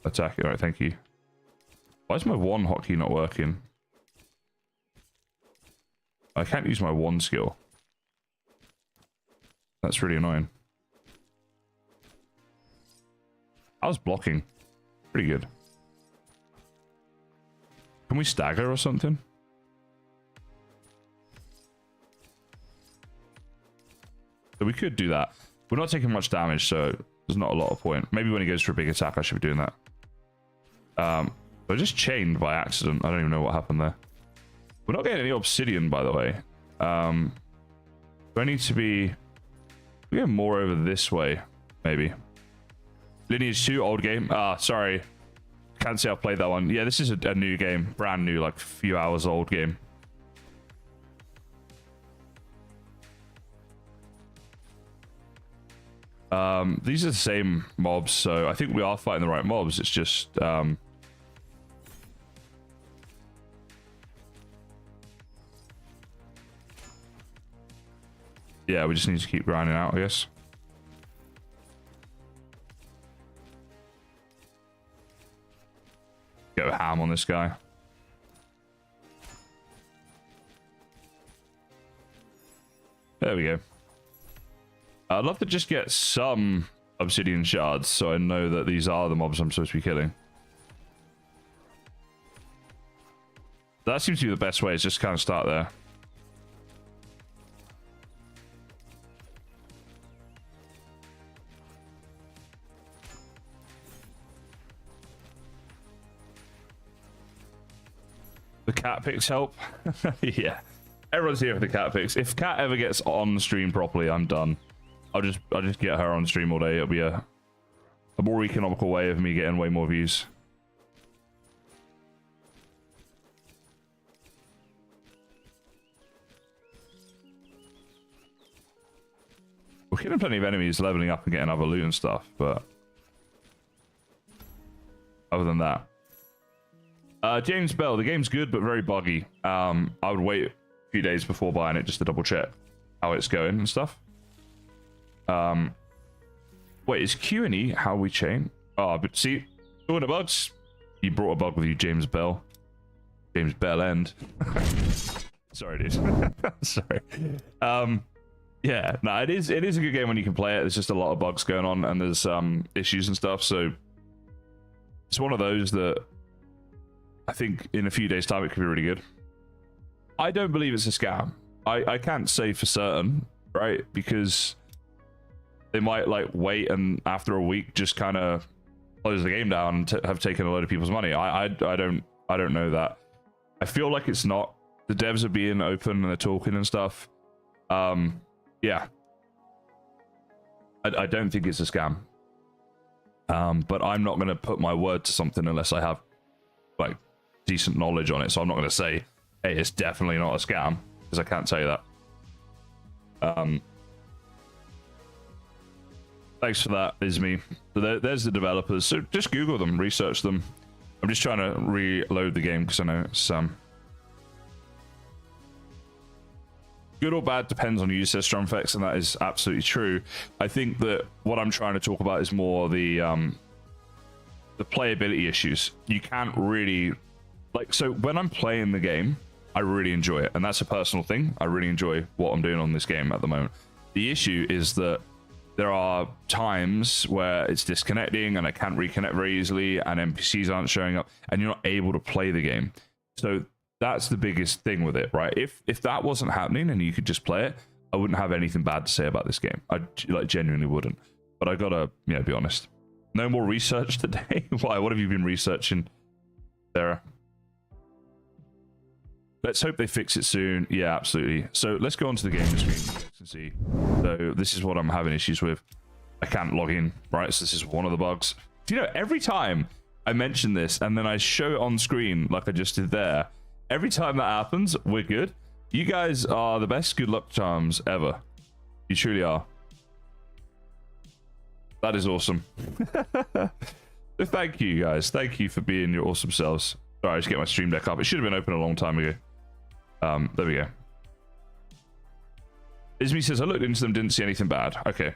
attacking? All right, thank you. Why is my one hotkey not working? I can't use my one skill. That's really annoying. I was blocking. Pretty good. Can we stagger or something? So we could do that. We're not taking much damage, so there's not a lot of point. Maybe when he goes for a big attack, I should be doing that. I just chained by accident. I don't even know what happened there. We're not getting any obsidian, by the way. Do I need to be... We get more over this way, maybe. Lineage 2, old game. Ah, sorry. Can't say I've played that one. Yeah, this is a new game. Brand new, like, few hours old game. These are the same mobs, so I think we are fighting the right mobs. It's just... yeah, we just need to keep grinding out, I guess. Go ham on this guy. There we go. I'd love to just get some obsidian shards so I know that these are the mobs I'm supposed to be killing. That seems to be the best way, is just kind of start there. cat pics help? Yeah, everyone's here for the cat pics. If Cat ever gets on stream properly, I'm done. I'll just get her on stream all day. It'll be a more economical way of me getting way more views. We're killing plenty of enemies, leveling up and getting other loot and stuff, but other than that, James Bell, the game's good but very buggy. I would wait a few days before buying it just to double check how it's going and stuff. Wait, is Q&E how we chain? Oh, but see, talking of bugs, you brought a bug with you, James Bell. James Bell End. Sorry, dude. Sorry. Yeah, no, it is a good game when you can play it. There's just a lot of bugs going on and there's issues and stuff, so it's one of those that I think in a few days time it could be really good. I don't believe it's a scam. I can't say for certain, right? Because they might like wait and after a week just kind of close the game down and have taken a load of people's money. I don't know that. I feel like it's not. The devs are being open and they're talking and stuff. Yeah, I don't think it's a scam. But I'm not going to put my word to something unless I have like decent knowledge on it. So I'm not going to say, hey, it's definitely not a scam, because I can't say that. Thanks for that, Ismi. So there's the developers. So just Google them, research them. I'm just trying to reload the game because I know it's good or bad depends on you, says Strumfex, and that is absolutely true. I think that what I'm trying to talk about is more the playability issues. You can't really like, so when I'm playing the game, I really enjoy it, and that's a personal thing. I really enjoy what I'm doing on this game at the moment. The issue is that there are times where it's disconnecting and I can't reconnect very easily and NPCs aren't showing up and you're not able to play the game. So that's the biggest thing with it, right? If that wasn't happening and you could just play it, I wouldn't have anything bad to say about this game. I like genuinely wouldn't. But I gotta, be honest. No more research today. Why? What have you been researching, Sarah? Let's hope they fix it soon. Yeah, absolutely. So let's go onto the game screen and see. So this is what I'm having issues with. I can't log in, right? So this is one of the bugs. Do you know, every time I mention this and then I show it on screen like I just did there, every time that happens, we're good. You guys are the best good luck charms ever. You truly are. That is awesome. So thank you, guys. Thank you for being your awesome selves. Sorry, I just get my stream deck up. It should have been open a long time ago. There we go. Ismi says, I looked into them, didn't see anything bad. Okay.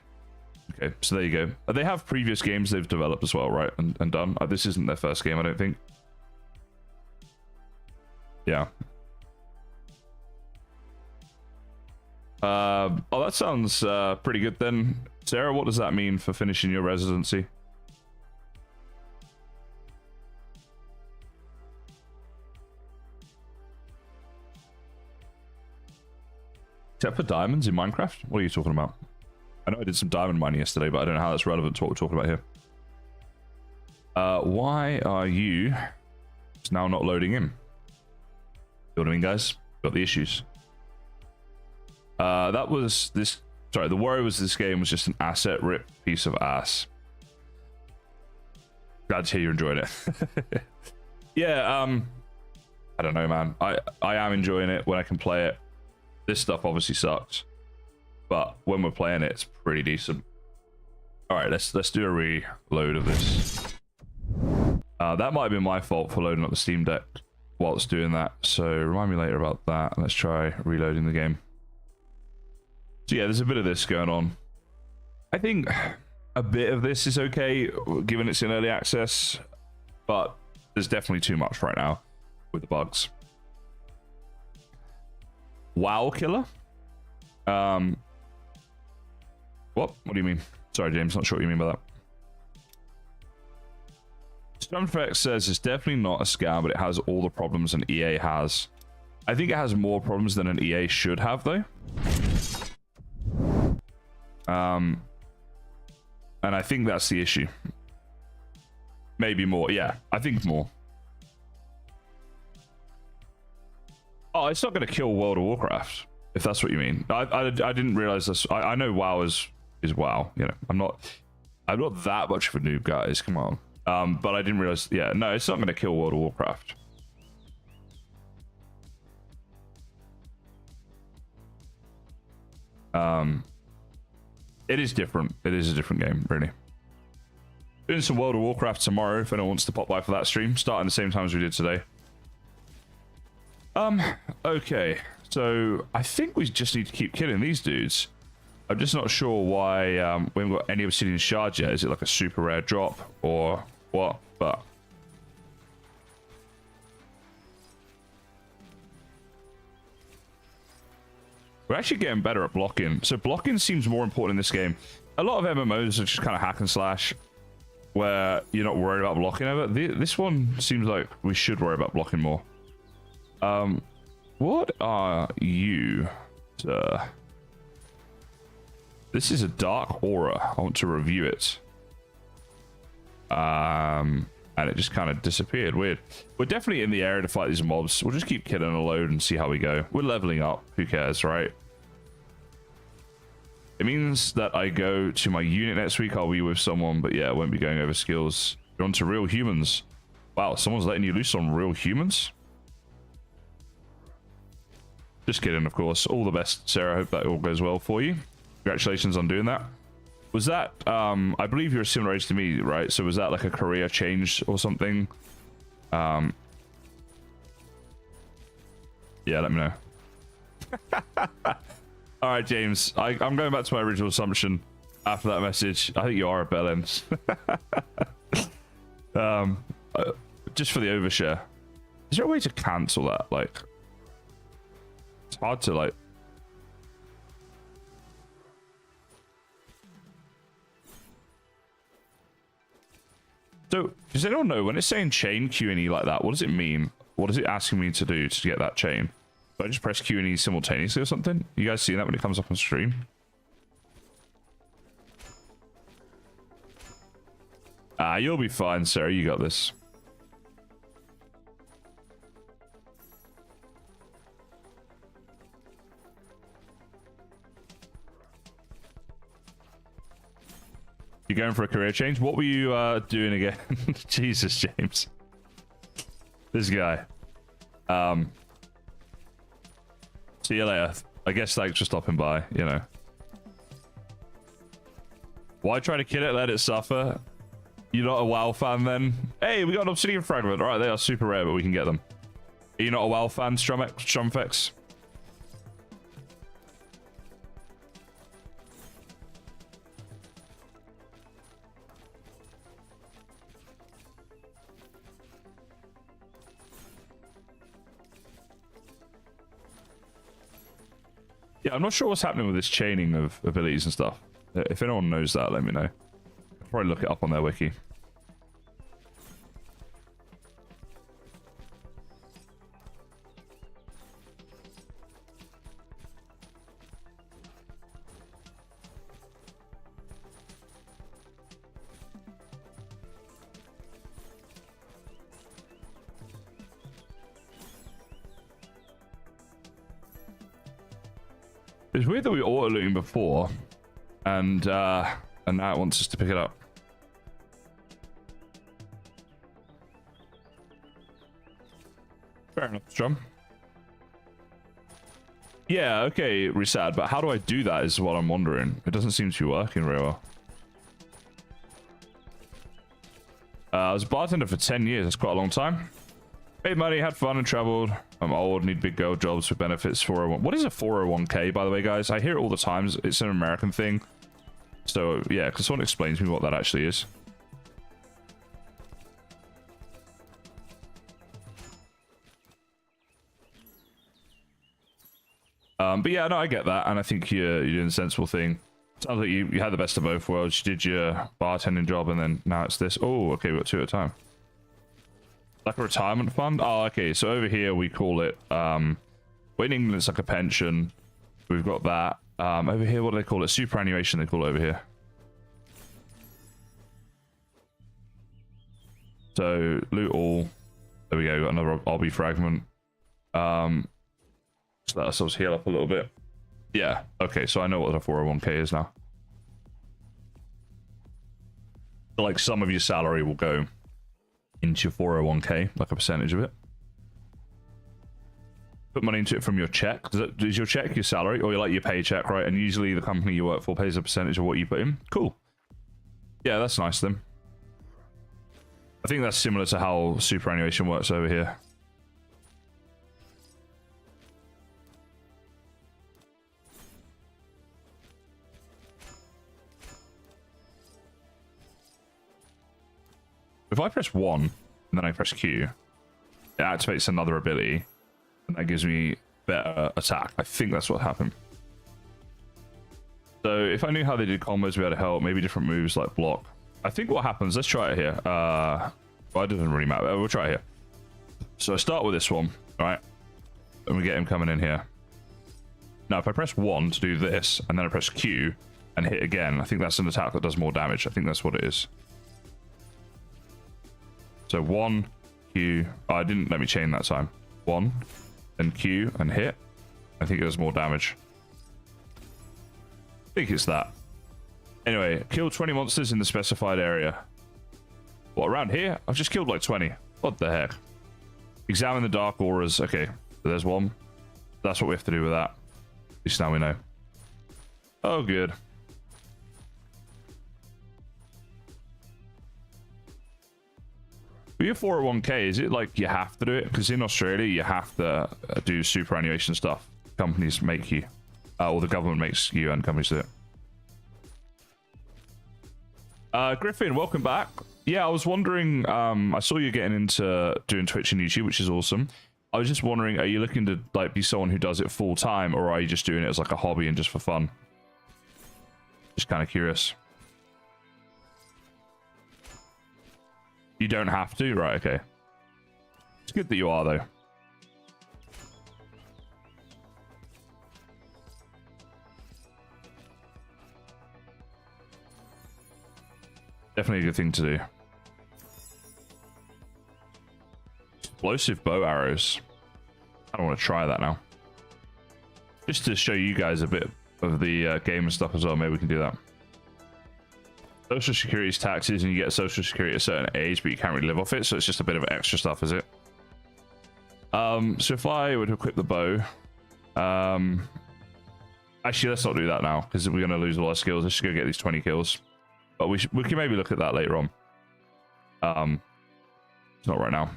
Okay, so there you go. They have previous games they've developed as well, right? And done. This isn't their first game, I don't think. Yeah. Oh, that sounds pretty good then. Sarah, what does that mean for finishing your residency? Except for diamonds in Minecraft? What are you talking about? I know I did some diamond mining yesterday, but I don't know how that's relevant to what we're talking about here. Why are you now not loading in? You know what I mean, guys? Got the issues. That was this. Sorry, the worry was this game was just an asset rip piece of ass. Glad to hear you're enjoying it. Yeah, I don't know, man. I am enjoying it when I can play it. This stuff obviously sucks, but when we're playing it, it's pretty decent. All right, let's do a reload of this. That might have been my fault for loading up the Steam Deck whilst doing that. So remind me later about that. Let's try reloading the game. So yeah, there's a bit of this going on. I think a bit of this is okay, given it's in early access, but there's definitely too much right now with the bugs. WoW killer? What? What do you mean? Sorry, James, not sure what you mean by that. Stunflex says it's definitely not a scam, but it has all the problems an EA has. I think it has more problems than an EA should have, though. And I think that's the issue. Maybe more. Yeah, I think more. Oh, it's not going to kill World of Warcraft, if that's what you mean. I didn't realize this. I know WoW is WoW. You know, I'm not that much of a noob, guys. Come on. But I didn't realize. Yeah, no, it's not going to kill World of Warcraft. It is different. It is a different game, really. Doing some World of Warcraft tomorrow if anyone wants to pop by for that stream, starting the same time as we did today. Okay, so I think we just need to keep killing these dudes. I'm just not sure why we haven't got any obsidian shards yet. Is it like a super rare drop or what? But we're actually getting better at blocking. So blocking seems more important in this game. A lot of MMOs are just kind of hack and slash where you're not worried about blocking ever. This one seems like we should worry about blocking more. What are you, sir? This is a dark aura. I want to review it. And it just kind of disappeared. Weird. We're definitely in the area to fight these mobs. We'll just keep killing a load and see how we go. We're leveling up. Who cares, right? It means that I go to my unit next week. I'll be with someone, but yeah, I won't be going over skills. You're on to real humans. Wow, someone's letting you loose on real humans? Just kidding, of course. All the best, Sarah. I hope that all goes well for you. Congratulations on doing that. Was that, I believe you're a similar age to me, right? So was that like a career change or something? Yeah, let me know. All right, James. I'm going back to my original assumption after that message. I think you are a bell end. Just for the overshare. Is there a way to cancel that? Like, it's hard to like. So, does anyone know when it's saying chain Q and E like that? What does it mean? What is it asking me to do to get that chain? Do I just press Q and E simultaneously or something? You guys see that when it comes up on stream? Ah, you'll be fine, Sarah. You got this. You going for a career change? What were you doing again? Jesus, James. This guy. See you later. I guess thanks for stopping by, you know. Why try to kill it, let it suffer? You're not a WoW fan then? Hey, we got an obsidian fragment. Alright, they are super rare, but we can get them. Are you not a WoW fan, Strumfex? Yeah, I'm not sure what's happening with this chaining of abilities and stuff. If anyone knows that, let me know. I'll probably look it up on their wiki. It's weird that we were auto-looting before, and now it wants us to pick it up. Fair enough, Strum. Yeah, okay, Resad, but how do I do that is what I'm wondering. It doesn't seem to be working very well. I was a bartender for 10 years. That's quite a long time. Made money, had fun, and traveled. I'm old, need big girl jobs with benefits. 401. What is a 401k, by the way, guys? I hear it all the time. It's an American thing. So, yeah, because someone explains to me what that actually is. But yeah, no, I get that. And I think you're doing a sensible thing. Sounds like you had the best of both worlds. You did your bartending job, and then now it's this. Oh, okay, we've got two at a time. Like a retirement fund? Oh, okay. So over here we call it well, in England it's like a pension. We've got that. Over here, what do they call it? Superannuation they call it over here. So loot all. There we go, got another obby fragment. Just let ourselves heal up a little bit. Yeah, okay, so I know what a 401k is now. So like some of your salary will go into your 401k, like a percentage of it. Put money into it from your check. Does your check your salary, or like your paycheck, right? And usually the company you work for pays a percentage of what you put in. Cool. Yeah, that's nice then. I think that's similar to how superannuation works over here. If I press 1 and then I press Q, it activates another ability, and that gives me better attack. I think that's what happened. So if I knew how they did combos, we had to help. Maybe different moves like block. I think what happens, let's try it here. Well, it doesn't really matter. We'll try it here. So I start with this one, right? And we get him coming in here. Now, if I press 1 to do this, and then I press Q and hit again, I think that's an attack that does more damage. I think that's what it is. So 1, Q. Oh, I didn't let me chain that time. 1, and Q, and hit. I think it does more damage. I think it's that. Anyway, kill 20 monsters in the specified area. What, around here? I've just killed like 20. What the heck? Examine the dark auras. Okay, so there's one. That's what we have to do with that. At least now we know. Oh, good. For your 401k, is it like you have to do it? Because in Australia, you have to do superannuation stuff. Companies make you. Or the government makes you and companies do it. Griffin, welcome back. Yeah, I was wondering, I saw you getting into doing Twitch and YouTube, which is awesome. I was just wondering, are you looking to like be someone who does it full time, or are you just doing it as like a hobby and just for fun? Just kind of curious. You don't have to? Right, okay. It's good that you are, though. Definitely a good thing to do. Explosive bow arrows. I don't want to try that now. Just to show you guys a bit of the game and stuff as well. Maybe we can do that. Social security is taxes, and you get social security at a certain age, but you can't really live off it, so it's just a bit of extra stuff, is it? So if I were to equip the bow, actually let's not do that now, because we're going to lose a lot of skills. Let's just go get these 20 kills, but we can maybe look at that later on. It's not right now.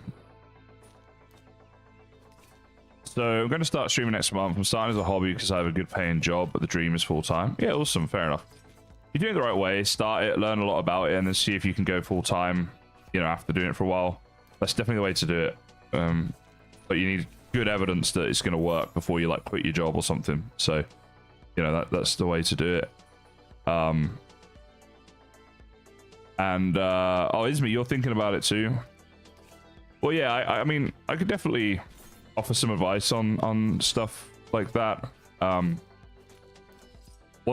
So I'm going to start streaming next month. I'm starting as a hobby because I have a good paying job, but the dream is full time. Yeah, awesome, fair enough. You're doing it the right way. Start it, learn a lot about it, and then see if you can go full time, you know, after doing it for a while. That's definitely the way to do it. But you need good evidence that it's going to work before you like quit your job or something. So, you know, that's the way to do it. Oh, Ismi, you're thinking about it too. Well, yeah, I mean, I could definitely offer some advice on stuff like that. One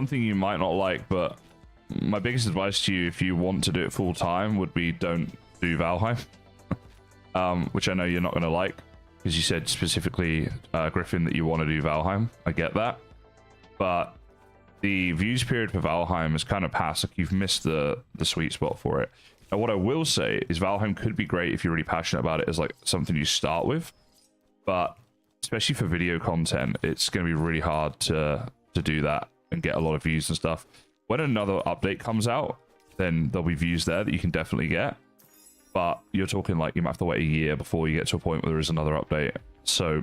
thing you might not like, but my biggest advice to you if you want to do it full time would be don't do Valheim. Which I know you're not going to like, because you said specifically, Griffin, that you want to do Valheim. I get that. But the views period for Valheim is kind of past. Like, you've missed the sweet spot for it. Now, what I will say is Valheim could be great if you're really passionate about it as like something you start with. But especially for video content, it's going to be really hard to do that and get a lot of views and stuff. When another update comes out, then there'll be views there that you can definitely get. But you're talking like you might have to wait a year before you get to a point where there is another update. So,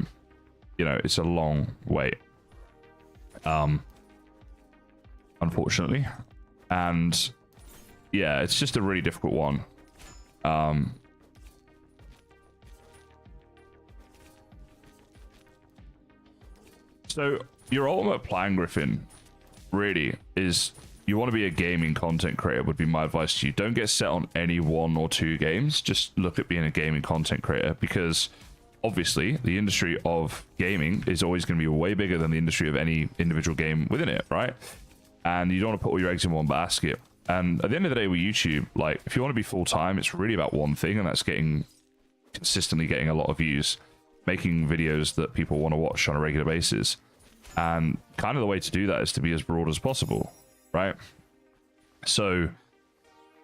you know, it's a long wait. Unfortunately. And yeah, it's just a really difficult one. So your ultimate plan, Griffin, really is you want to be a gaming content creator would be my advice to you. Don't get set on any 1 or 2 games. Just look at being a gaming content creator, because obviously the industry of gaming is always going to be way bigger than the industry of any individual game within it, right? And you don't want to put all your eggs in one basket. And at the end of the day with YouTube, like, if you want to be full-time, it's really about one thing, and that's consistently getting a lot of views. making videos that people want to watch on a regular basis. And kind of the way to do that is to be as broad as possible, right? So,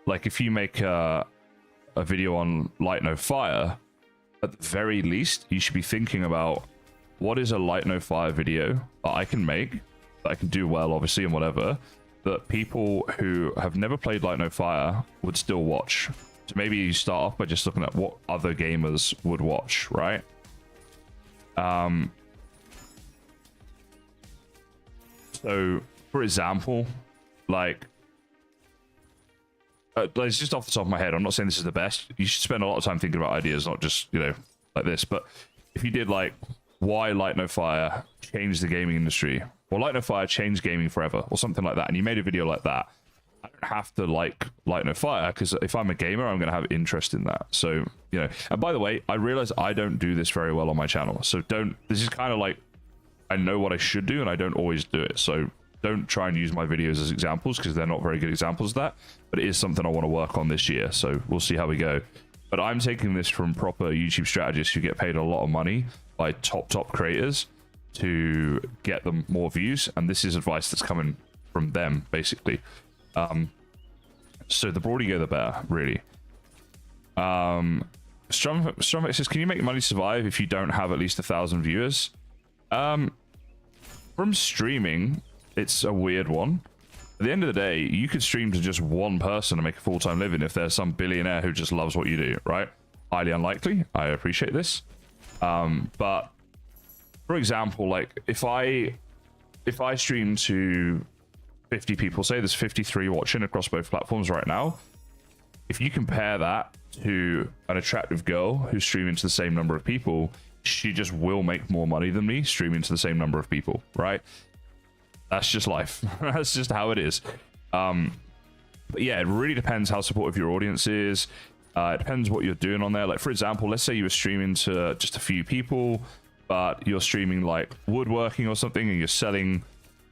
like, if you make a video on Light No Fire, at the very least, you should be thinking about what is a Light No Fire video that I can make, that I can do well, obviously, and whatever, that people who have never played Light No Fire would still watch. So maybe you start off by just looking at what other gamers would watch, right? So, for example, like, it's just off the top of my head. I'm not saying this is the best. You should spend a lot of time thinking about ideas, not just, you know, like this. But if you did, like, why Light No Fire changed the gaming industry, or Light No Fire changed gaming forever, or something like that, and you made a video like that, I don't have to like Light No Fire, because if I'm a gamer, I'm going to have interest in that. So, you know, and by the way, I realize I don't do this very well on my channel. So this is kind of like, I know what I should do, and I don't always do it. So don't try and use my videos as examples, because they're not very good examples of that. But it is something I want to work on this year. So we'll see how we go. But I'm taking this from proper YouTube strategists who get paid a lot of money by top creators to get them more views. And this is advice that's coming from them, basically. So the broader you go, the better, really. Strumfix says, can you make money survive if you don't have at least 1,000 viewers? From streaming, it's a weird one. At the end of the day, you could stream to just one person and make a full-time living if there's some billionaire who just loves what you do, right? Highly unlikely. I appreciate this. But for example, like if I stream to 50 people, say there's 53 watching across both platforms right now. If you compare that to an attractive girl who's streaming to the same number of people, she just will make more money than me streaming to the same number of people, right? That's just life. That's just how it is. But yeah, it really depends how supportive your audience is. It depends what you're doing on there. Like, for example, let's say you were streaming to just a few people, but you're streaming like woodworking or something, and you're selling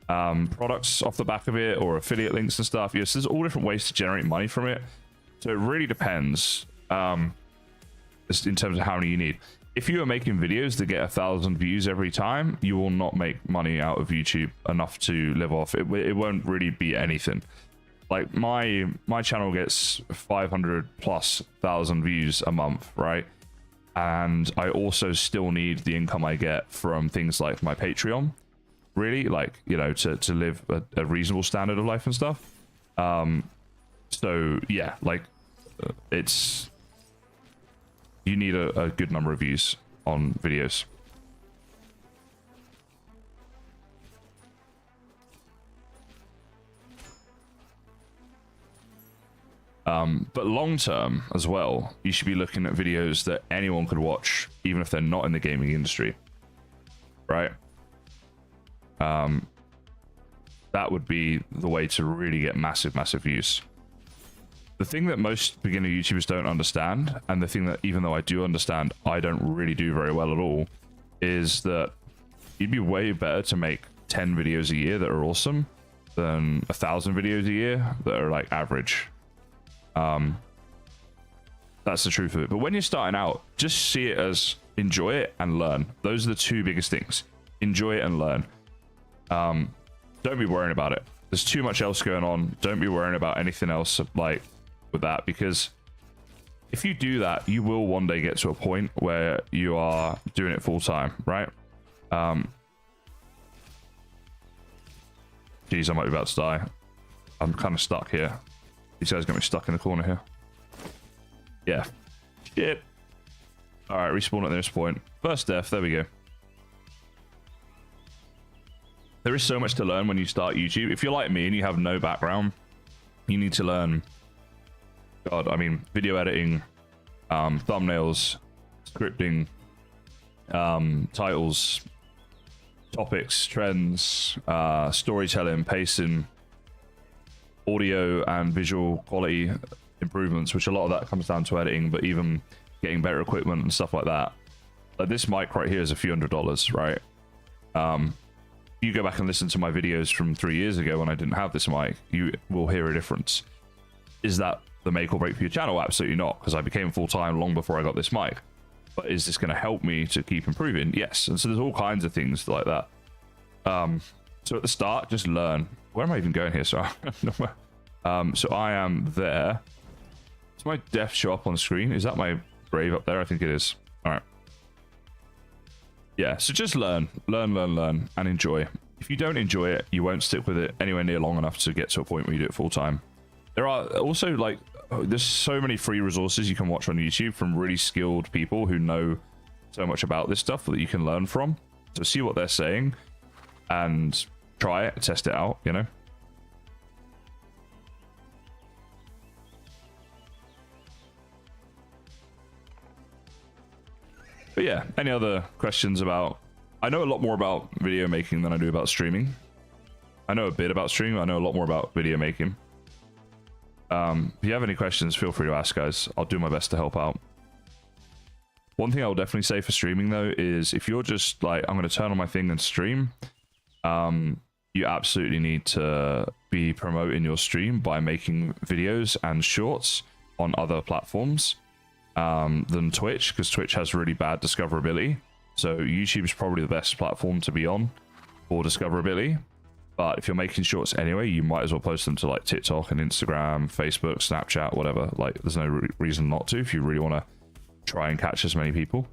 products off the back of it, or affiliate links and stuff. Yes, there's all different ways to generate money from it. So it really depends just in terms of how many you need. If you are making videos that get 1,000 views every time, you will not make money out of YouTube enough to live off. It won't really be anything. Like my channel gets 500,000+ views a month, right? And I also still need the income I get from things like my Patreon, really, like, you know, to live a reasonable standard of life and stuff. So yeah, like you need a good number of views on videos. But long term as well, you should be looking at videos that anyone could watch, even if they're not in the gaming industry, right? That would be the way to really get massive views. The thing that most beginner YouTubers don't understand, and the thing that, even though I do understand, I don't really do very well at all, is that you'd be way better to make 10 videos a year that are awesome than 1,000 videos a year that are like average. That's the truth of it. But when you're starting out, just see it as enjoy it and learn. Those are the two biggest things. Enjoy it and learn. Don't be worrying about it. There's too much else going on. Don't be worrying about anything else like with that, because if you do that, you will one day get to a point where you are doing it full time, right? Geez, I might be about to die. I'm kind of stuck here. These guys got me stuck in the corner here. Yeah. Shit. Alright, respawn at this point. First death, there we go. There is so much to learn when you start YouTube. If you're like me and you have no background, you need to learn, God, I mean, video editing, thumbnails, scripting, titles, topics, trends, storytelling, pacing, audio and visual quality improvements, which a lot of that comes down to editing, but even getting better equipment and stuff like that. Like this mic right here is a few $100s, right? You go back and listen to my videos from 3 years ago when I didn't have this mic, you will hear a difference. Is that the make or break for your channel? Absolutely not, because I became full-time long before I got this mic. But is this going to help me to keep improving? Yes. And so there's all kinds of things like that. So at the start, just learn. Where am I even going here? Sorry. So I am there. Does my death show up on the screen? Is that my grave up there? I think it is. All right. Yeah, so just learn, and enjoy. If you don't enjoy it, you won't stick with it anywhere near long enough to get to a point where you do it full time. There are also, like, there's so many free resources you can watch on YouTube from really skilled people who know so much about this stuff that you can learn from. So see what they're saying and try it, test it out, you know? But yeah, any other questions about... I know a lot more about video making than I do about streaming. I know a bit about streaming. I know a lot more about video making. If you have any questions, feel free to ask, guys. I'll do my best to help out. One thing I will definitely say for streaming, though, is if you're just like, I'm going to turn on my thing and stream, you absolutely need to be promoting your stream by making videos and shorts on other platforms than Twitch, because Twitch has really bad discoverability. So YouTube is probably the best platform to be on for discoverability. But if you're making shorts anyway, you might as well post them to like TikTok and Instagram, Facebook, Snapchat, whatever. Like, there's no reason not to if you really want to try and catch as many people.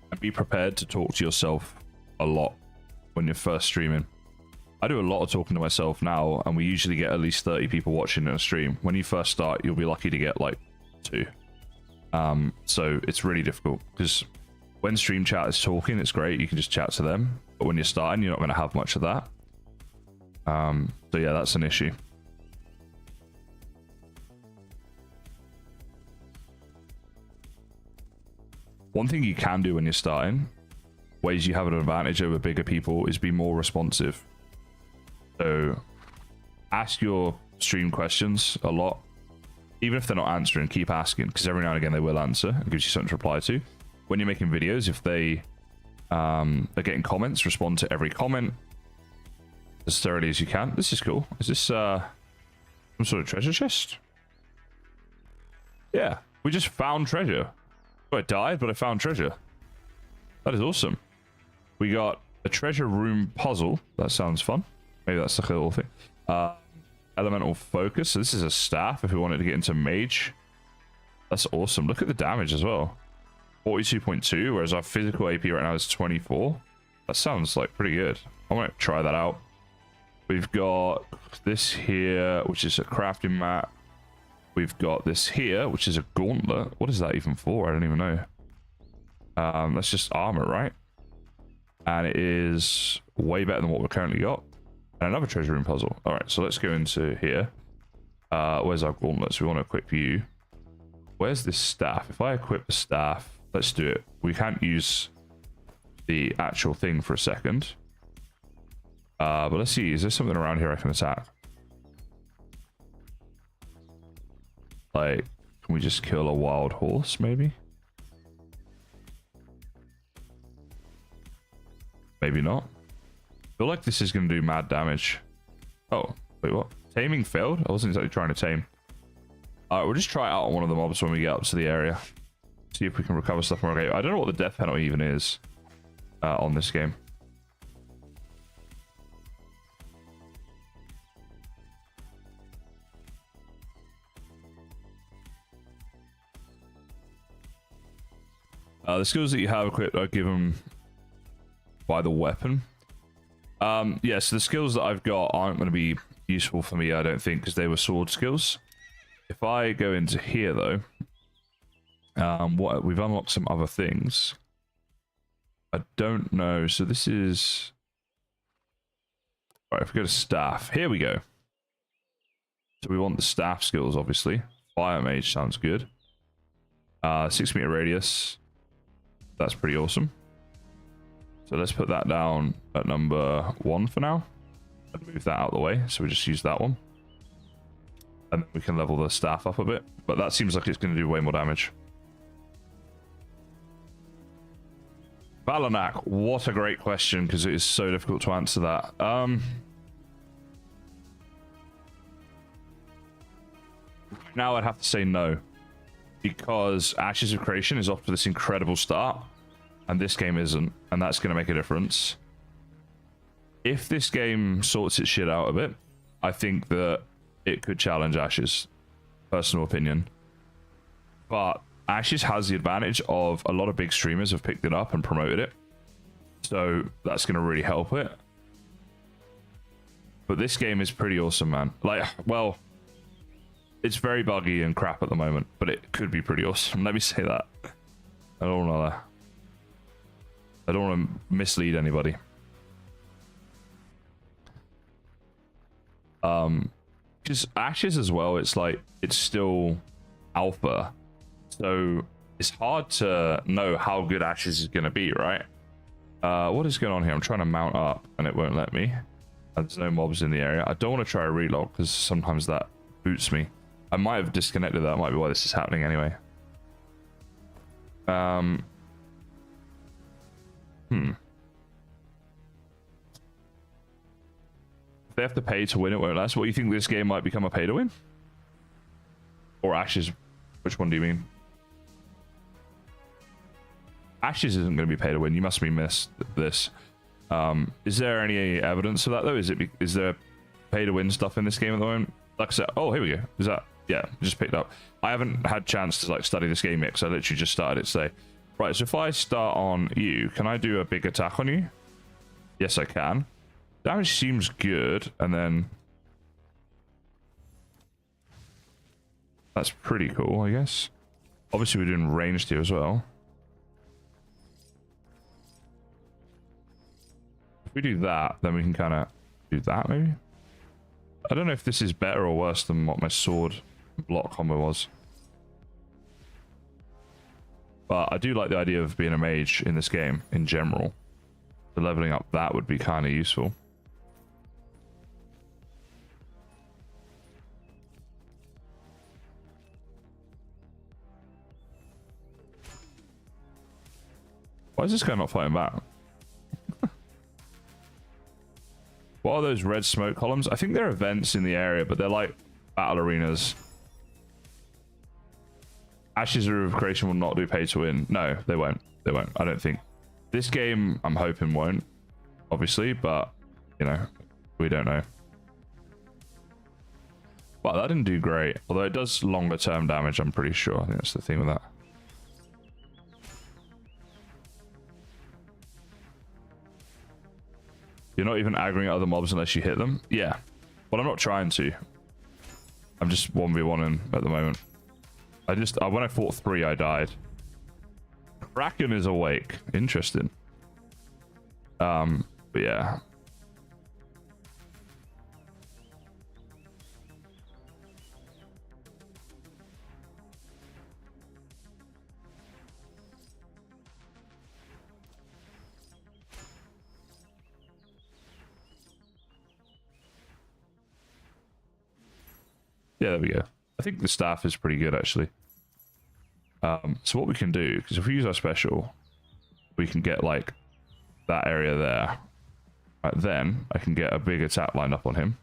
And be prepared to talk to yourself a lot when you're first streaming. I do a lot of talking to myself now, and we usually get at least 30 people watching in a stream. When you first start, you'll be lucky to get like 2. So it's really difficult, because when stream chat is talking, it's great. You can just chat to them. But when you're starting, you're not going to have much of that. So yeah, that's an issue. One thing you can do when you're starting, ways you have an advantage over bigger people, is be more responsive. So ask your stream questions a lot. Even if they're not answering, keep asking, because every now and again they will answer and gives you something to reply to. When you're making videos, if they are getting comments, respond to every comment as thoroughly as you can. This is cool. Is this some sort of treasure chest? Yeah, we just found treasure. I died, but I found treasure. That is awesome. We got a treasure room puzzle. That sounds fun. Maybe that's the little thing. Elemental focus. So this is a staff if we wanted to get into mage. That's awesome. Look at the damage as well. 42.2, whereas our physical AP right now is 24. That sounds like pretty good. I want to try that out. We've got this here, which is a crafting mat. We've got this here, which is a gauntlet. What is that even for? I don't even know. That's just armor, right? And it is way better than what we've currently got. And another treasure room puzzle. All right, so let's go into here. Where's our gauntlet? So we want to equip you. Where's this staff? If I equip the staff, let's do it. We can't use the actual thing for a second. But let's see. Is there something around here I can attack? Like, can we just kill a wild horse, maybe? Maybe not. I feel like this is going to do mad damage. Oh, wait, what? Taming failed? I wasn't exactly trying to tame. Alright, we'll just try it out on one of the mobs when we get up to the area. See if we can recover stuff from our game. I don't know what the death penalty even is on this game. The skills that you have equipped are given by the weapon. Yeah, so the skills that I've got aren't going to be useful for me, I don't think, because they were sword skills. If I go into here, though, we've unlocked some other things. I don't know. So this is... All right, if we go to staff, here we go. So we want the staff skills, obviously. Fire mage sounds good. 6 meter radius. That's pretty awesome. So let's put that down at number 1 for now. And move that out of the way. So we just use that one. And then we can level the staff up a bit. But that seems like it's going to do way more damage. Balanak, what a great question, because it is so difficult to answer that. Now I'd have to say no, because Ashes of Creation is off to this incredible start, and this game isn't, and that's going to make a difference. If this game sorts its shit out a bit, I think that it could challenge Ashes. Personal opinion. But Ashes has the advantage of a lot of big streamers have picked it up and promoted it. So that's going to really help it. But this game is pretty awesome, man. Like, well, it's very buggy and crap at the moment, but it could be pretty awesome. Let me say that. I don't want to mislead anybody. Because Ashes as well, it's like, it's still alpha. So it's hard to know how good Ashes is going to be, right? What is going on here? I'm trying to mount up and it won't let me. There's no mobs in the area. I don't want to try a relog because sometimes that boots me. I might have disconnected that. Might be why this is happening anyway. If they have to pay to win, it won't last. What, you think this game might become a pay to win? Or Ashes? Which one do you mean? Ashes isn't going to be pay to win. You must be missed this. Is there any evidence of that though? Is there pay to win stuff in this game at the moment? Like I said, oh, here we go. Is that? Yeah, just picked up. I haven't had chance to like study this game yet, because I literally just started it today. Right, so if I start on you, can I do a big attack on you? Yes, I can. Damage seems good, and then that's pretty cool, I guess. Obviously, we're doing ranged here as well. If we do that, then we can kind of do that, maybe? I don't know if this is better or worse than what my sword block combo was. But I do like the idea of being a mage in this game, in general. So leveling up that would be kind of useful. Why is this guy not fighting back? What are those red smoke columns? I think they're events in the area, but they're like battle arenas. Ashes of Creation will not do pay to win. No, they won't. They won't. I don't think. This game, I'm hoping won't, obviously, but, you know, we don't know. Well, that didn't do great. Although it does longer term damage, I'm pretty sure. I think that's the thing with that. You're not even aggroing other mobs unless you hit them? Yeah. Well, I'm not trying to. I'm just 1v1ing at the moment. When I fought 3, I died. Kraken is awake. Interesting. But yeah. Yeah, there we go. I think the staff is pretty good, actually. So what we can do, because if we use our special, we can get, like, that area there. Right, then I can get a big attack lined up on him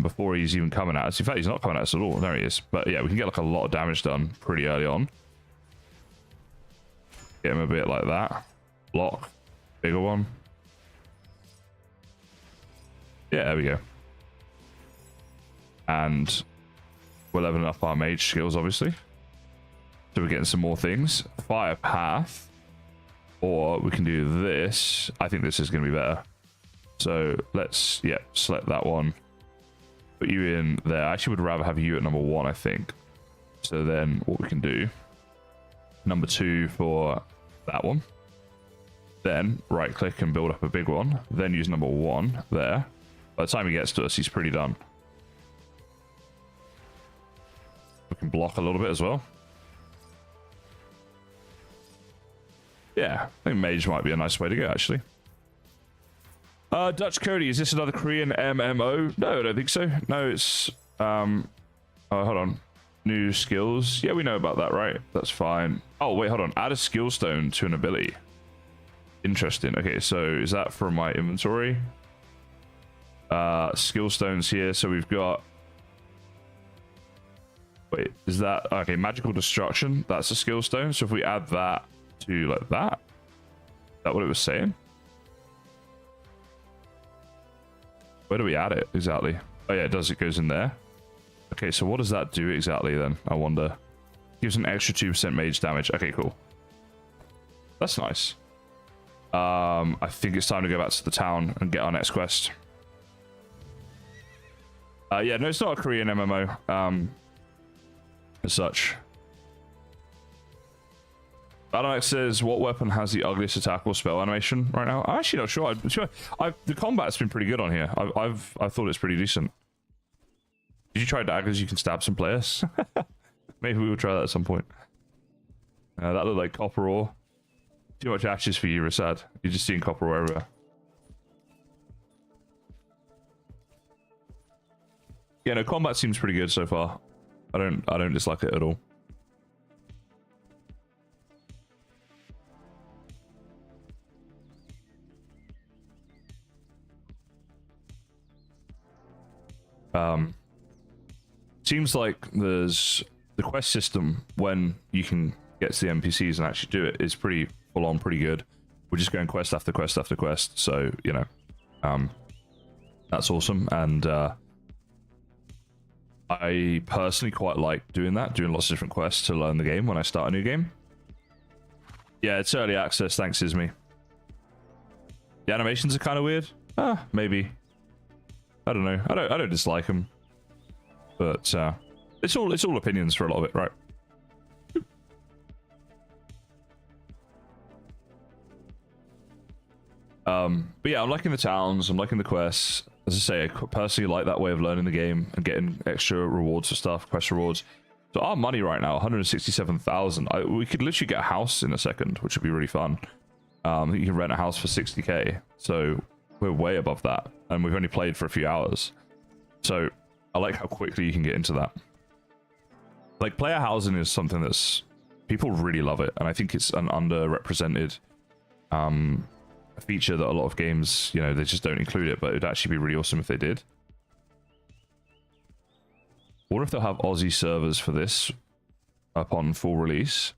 before he's even coming at us. In fact, he's not coming at us at all. There he is. But yeah, we can get, like, a lot of damage done pretty early on. Get him a bit like that. Block. Bigger one. Yeah, there we go. And we're leveling up our mage skills, obviously. So we're getting some more things. Fire path. Or we can do this. I think this is going to be better. So let's, yeah, select that one. Put you in there. I actually would rather have you at number 1, I think. So then what we can do. Number 2 for that one. Then right click and build up a big one. Then use number 1 there. By the time he gets to us, he's pretty done. We can block a little bit as well. Yeah, I think mage might be a nice way to go, actually. Dutch Cody, is this another Korean MMO? No, I don't think so. No, it's oh, hold on. New skills. Yeah, we know about that, right? That's fine. Oh, wait, hold on. Add a skill stone to an ability. Interesting. Okay, so is that from my inventory? Skill stones here. So we've got... Wait, is that... Okay, magical destruction. That's a skill stone. So if we add that to like that, is that what it was saying? Where do we add it exactly? Oh yeah, it does. It goes in there. Okay, so what does that do exactly then? I wonder. Gives an extra 2% mage damage. Okay, cool. That's nice. I think it's time to go back to the town and get our next quest. Yeah, no, it's not a Korean MMO. As such. Battleaxe says, what weapon has the ugliest attack or spell animation right now? I'm actually not sure. The combat's been pretty good on here. I thought it's pretty decent. Did you try daggers? You can stab some players. Maybe we will try that at some point. That looked like copper ore. Too much ashes for you, Rasad. You're just seeing copper ore everywhere. Yeah, no, combat seems pretty good so far. I don't dislike it at all. Seems like there's the quest system when you can get to the NPCs and actually do it is pretty full on, pretty good. We're just going quest after quest after quest, so you know, that's awesome. And I personally quite like doing that, doing lots of different quests to learn the game when I start a new game. Yeah, it's early access. Thanks, Ismi. The animations are kind of weird. Maybe. I don't know. I don't dislike them. But it's all opinions for a lot of it, right? But yeah, I'm liking the towns, I'm liking the quests. As I say, I personally like that way of learning the game and getting extra rewards for stuff, quest rewards. So our money right now, 167,000. We could literally get a house in a second, which would be really fun. You can rent a house for 60k. So we're way above that, and we've only played for a few hours. So I like how quickly you can get into that. Like, player housing is something that's... people really love it, and I think it's an underrepresented feature that a lot of games, you know, they just don't include it, but it'd actually be really awesome if they did. I wonder if they'll have Aussie servers for this upon full release.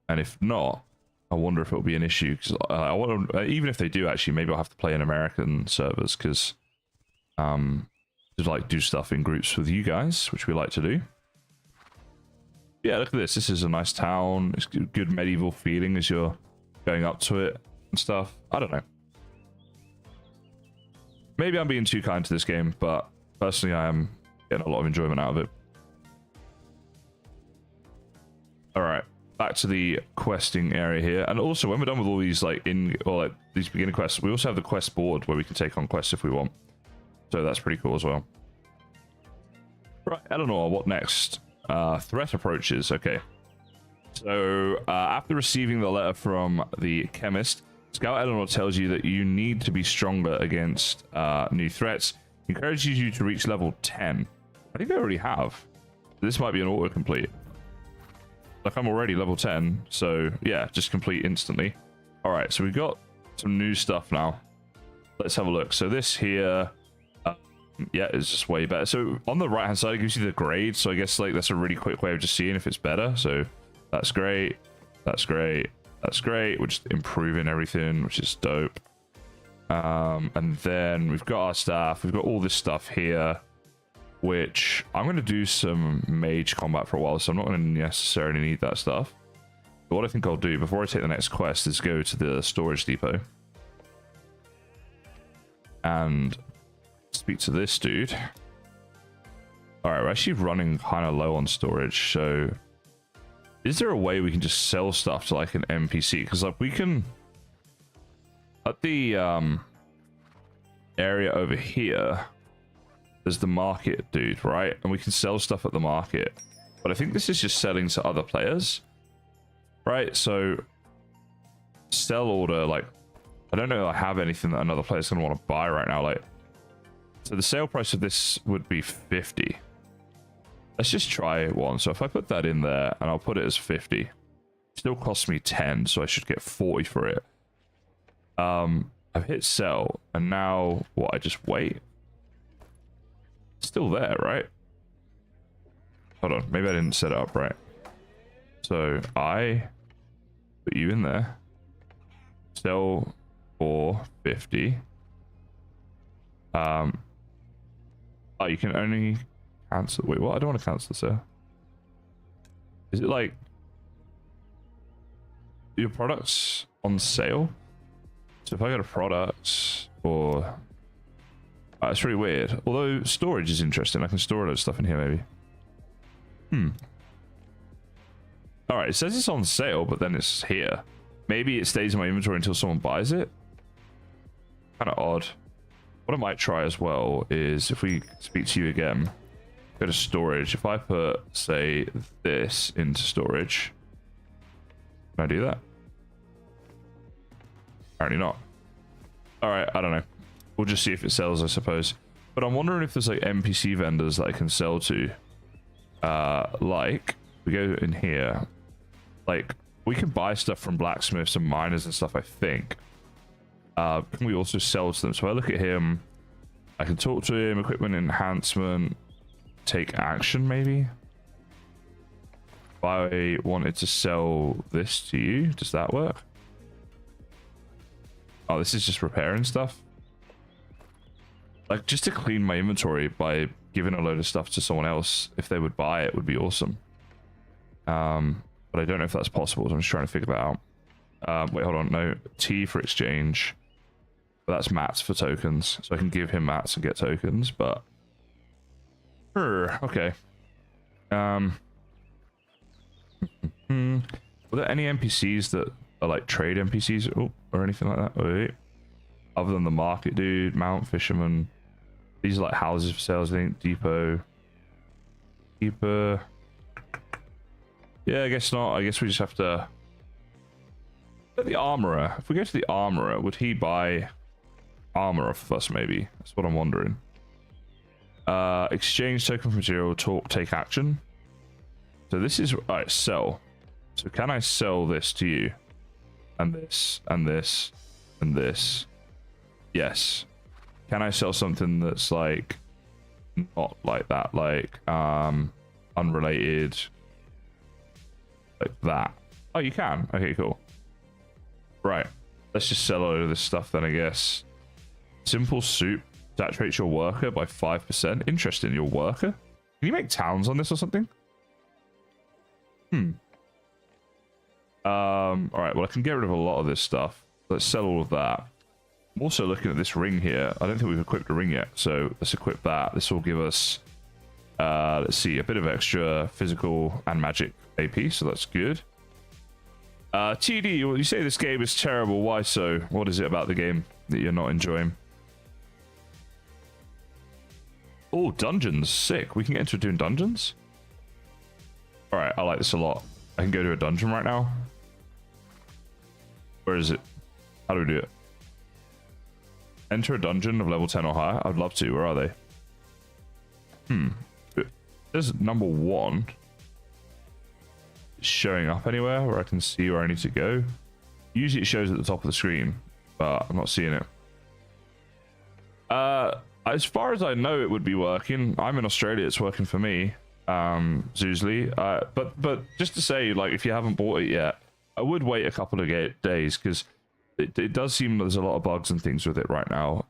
And if not, I wonder if it'll be an issue, because I want to, even if they do, actually, maybe I'll have to play in American servers, because to like do stuff in groups with you guys, which we like to do. Yeah, look at this. This is a nice town. It's good medieval feeling as you're going up to it and stuff. I don't know. Maybe I'm being too kind to this game, but personally I am getting a lot of enjoyment out of it. Alright, back to the questing area here. And also, when we're done with all these these beginner quests, we also have the quest board where we can take on quests if we want. So that's pretty cool as well. Right, Eleanor, what next? Threat approaches. Okay. So, after receiving the letter from the chemist, Scout Eleanor tells you that you need to be stronger against new threats. He encourages you to reach level 10. I think I already have. This might be an autocomplete. Like, I'm already level 10, so yeah, just complete instantly. Alright, so we've got some new stuff now. Let's have a look. So this here... yeah, it's just way better. So on the right hand side, it gives you the grade. So I guess like that's a really quick way of just seeing if it's better. So that's great. That's great. That's great. We're just improving everything, which is dope. And then we've got our staff. We've got all this stuff here, which I'm going to do some mage combat for a while. So I'm not going to necessarily need that stuff. But what I think I'll do before I take the next quest is go to the storage depot. And speak to this dude. Alright, we're actually running kind of low on storage, so is there a way we can just sell stuff to like an NPC? Because like we can at the area over here, there's the market dude, right? And we can sell stuff at the market, but I think this is just selling to other players, right? So sell order, like I don't know if I have anything that another player's gonna want to buy right now. Like, so the sale price of this would be 50. Let's just try one. So if I put that in there and I'll put it as 50, it still costs me 10, so I should get 40 for it. I've hit sell, and now what? I just wait. It's still there, right? Hold on, maybe I didn't set it up right. So I put you in there. Sell for 50. Oh, you can only cancel. Wait, what? I don't want to cancel this, sir. Is it like your products on sale? So if I go to products or it's really weird. Although storage is interesting. I can store a load of stuff in here maybe. All right, it says it's on sale, but then it's here. Maybe it stays in my inventory until someone buys it. Kind of odd. What I might try as well is if we speak to you again, go to storage. If I put, say, this into storage, can I do that? Apparently not. All right, I don't know. We'll just see if it sells, I suppose. But I'm wondering if there's like NPC vendors that I can sell to. Like, we go in here. Like, we can buy stuff from blacksmiths and miners and stuff, I think. Can we also sell to them? So I look at him. I can talk to him. Equipment enhancement. Take action, maybe? If I wanted to sell this to you, does that work? Oh, this is just repairing stuff. Like, just to clean my inventory by giving a load of stuff to someone else, if they would buy it, would be awesome. But I don't know if that's possible, so I'm just trying to figure that out. Wait, hold on. No, T for exchange. But that's mats for tokens, so I can give him mats and get tokens, but... Okay. Were there any NPCs that are like trade NPCs or anything like that? Wait. Other than the market dude, Mount Fisherman. These are like houses for sales, I think. Depot. Keeper. Yeah, I guess not. I guess we just have to... The armorer. If we go to the armorer, would he buy armor off of us, maybe? That's what I'm wondering. Exchange token for material, talk, take action. So this is... Alright, sell. So can I sell this to you? And this, and this, and this. Yes. Can I sell something that's like... Not like that, like... unrelated... Like that. Oh, you can? Okay, cool. Right. Let's just sell a load of this stuff then, I guess. Simple soup saturates your worker by 5%. Interesting, your worker? Can you make towns on this or something? Alright, well, I can get rid of a lot of this stuff. Let's sell all of that. I'm also looking at this ring here. I don't think we've equipped a ring yet, so let's equip that. This will give us, let's see, a bit of extra physical and magic AP, so that's good. TD, well, you say this game is terrible. Why so? What is it about the game that you're not enjoying? Oh, dungeons. Sick. We can get into doing dungeons? Alright, I like this a lot. I can go to a dungeon right now. Where is it? How do we do it? Enter a dungeon of level 10 or higher. I'd love to. Where are they? There's number 1. Showing up anywhere where I can see where I need to go. Usually it shows at the top of the screen, but I'm not seeing it. As far as I know, it would be working. I'm in Australia, it's working for me, Zuzli. But just to say, like, if you haven't bought it yet, I would wait a couple of days, because it does seem there's a lot of bugs and things with it right now.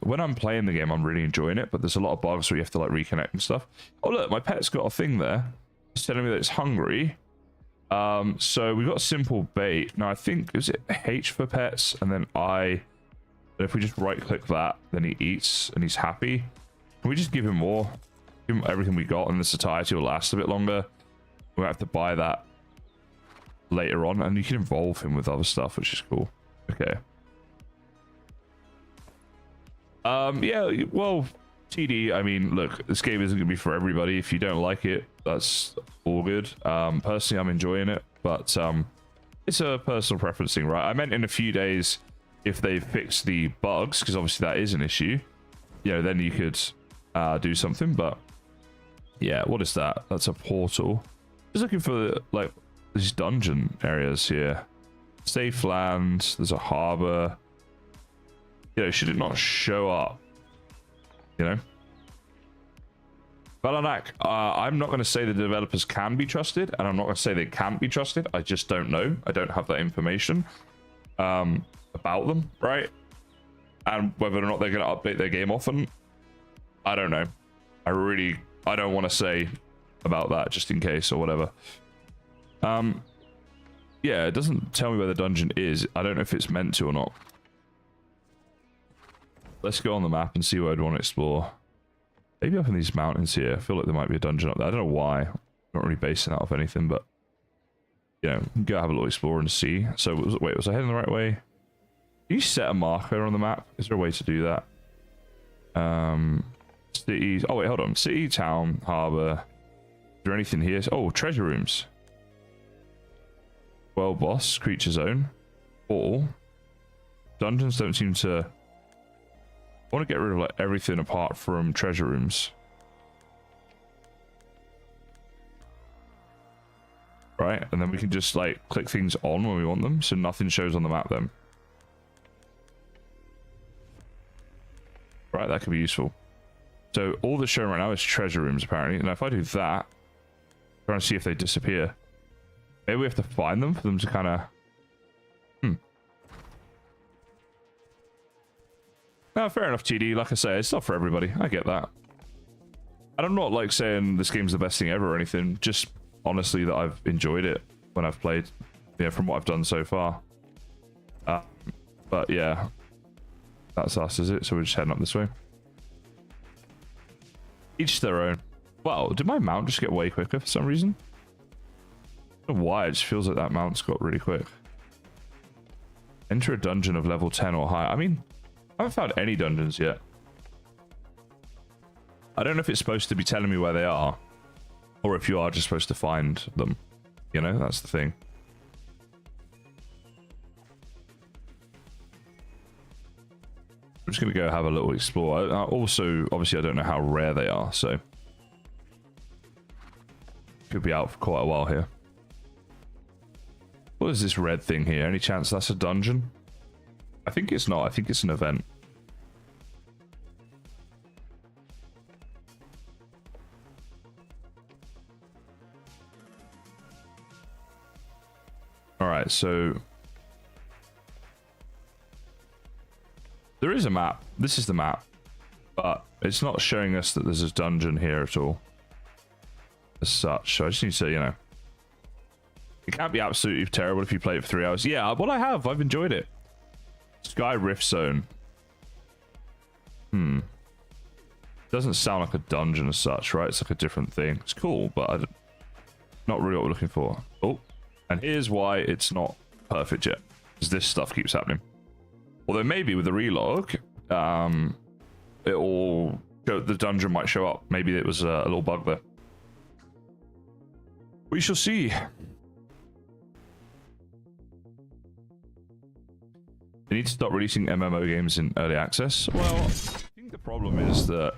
When I'm playing the game, I'm really enjoying it, but there's a lot of bugs where you have to like reconnect and stuff. Oh look, my pet's got a thing there. It's telling me that it's hungry. So we've got a simple bait. Now I think, is it H for pets and then I? And if we just right click that, then he eats and he's happy. Can we just give him more? Give him everything we got and the satiety will last a bit longer. We might have to buy that later on, and you can involve him with other stuff, which is cool. Okay. Yeah, well, TD, I mean, look, this game isn't gonna be for everybody. If you don't like it, that's all good. Personally, I'm enjoying it, but it's a personal preference thing, right? I meant in a few days, if they fix the bugs, because obviously that is an issue, you know, then you could do something. But yeah, what is that? That's a portal. Just looking for like these dungeon areas here. Safe land. There's a harbor. You know, should it not show up? You know? Valanak, I'm not going to say the developers can be trusted, and I'm not going to say they can't be trusted. I just don't know. I don't have that information about them, right? And whether or not they're going to update their game often, I don't know. I don't want to say about that just in case or whatever. Yeah, it doesn't tell me where the dungeon is. I don't know if it's meant to or not. Let's go on the map and see where I'd want to explore. Maybe up in these mountains here. I feel like there might be a dungeon up there. I don't know why. I'm not really basing that off anything, but you know, go have a little explore and see. So wait, was I heading the right way? Can you set a marker on the map? Is there a way to do that? Cities. Oh wait, hold on. City, town, harbor. Is there anything here? Oh, treasure rooms. Well, boss, creature zone. All. Dungeons don't seem to... I want to get rid of like everything apart from treasure rooms. Right, and then we can just like click things on when we want them, so nothing shows on the map then. Right, that could be useful. So all that's showing right now is treasure rooms apparently, and if I do that, I'm trying to see if they disappear. Maybe we have to find them for them to kind of... No, fair enough, TD. Like I say, it's not for everybody. I get that. And I'm not like saying this game's the best thing ever or anything. Just honestly that I've enjoyed it when I've played. Yeah, from what I've done so far. But yeah, that's us, is it? So we're just heading up this way. Each their own. Wow, did my mount just get way quicker for some reason? I don't know why, it just feels like that mount's got really quick. Enter a dungeon of level 10 or higher. I mean, I haven't found any dungeons yet. I don't know if it's supposed to be telling me where they are, or if you are just supposed to find them. You know, that's the thing. I'm just going to go have a little explore. Also, obviously, I don't know how rare they are, so... Could be out for quite a while here. What is this red thing here? Any chance that's a dungeon? I think it's not. I think it's an event. Alright, so... There is a map. This is the map. But it's not showing us that there's a dungeon here at all. As such. So I just need to, you know... It can't be absolutely terrible if you play it for 3 hours. Yeah, well I have. I've enjoyed it. Sky Rift Zone. Doesn't sound like a dungeon as such, right? It's like a different thing. It's cool, but not really what we're looking for. Oh, and here's why it's not perfect yet. Because this stuff keeps happening. Although maybe with the relog, the dungeon might show up. Maybe it was a little bug there. We shall see. They need to stop releasing MMO games in early access. Well, I think the problem is that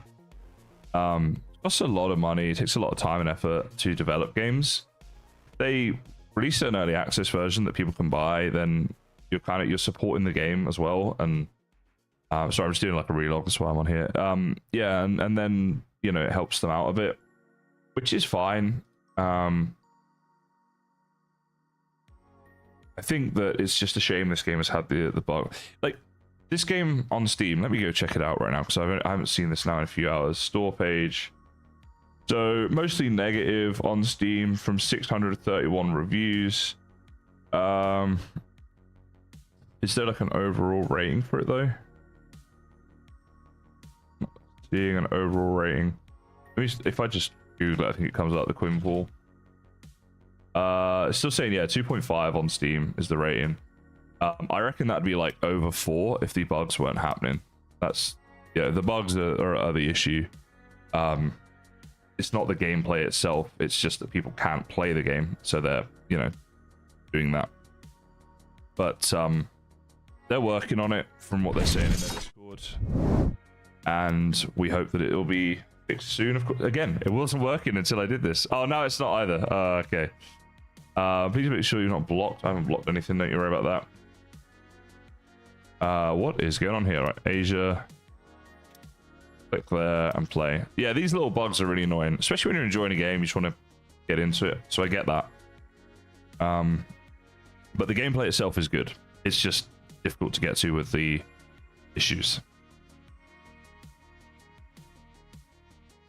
it costs a lot of money. It takes a lot of time and effort to develop games. They release an early access version that people can buy, then you're supporting the game as well. And sorry, I'm just doing like a relog. That's why I'm on here. Yeah, and then you know it helps them out a bit, which is fine. I think that it's just a shame this game has had the bug. Like, this game on Steam, let me go check it out right now, because I haven't seen this now in a few hours. Store page. So, mostly negative on Steam from 631 reviews. Is there like an overall rating for it, though? Not seeing an overall rating. If I just Google it, I think it comes out the Quinfall. It's still saying, yeah, 2.5 on Steam is the rating. I reckon that'd be like over 4 if the bugs weren't happening. That's, yeah, the bugs are the issue. It's not the gameplay itself, it's just that people can't play the game, so they're, you know, doing that. But they're working on it from what they're saying in their Discord, and we hope that it'll be fixed soon. Of course, again, it wasn't working until I did this. Oh, no, it's not either. Okay. Please make sure you're not blocked. I haven't blocked anything, don't you worry about that. What is going on here? Right, Asia. Click there and play. Yeah, these little bugs are really annoying, especially when you're enjoying a game. You just want to get into it, so I get that. But the gameplay itself is good. It's just difficult to get to with the issues.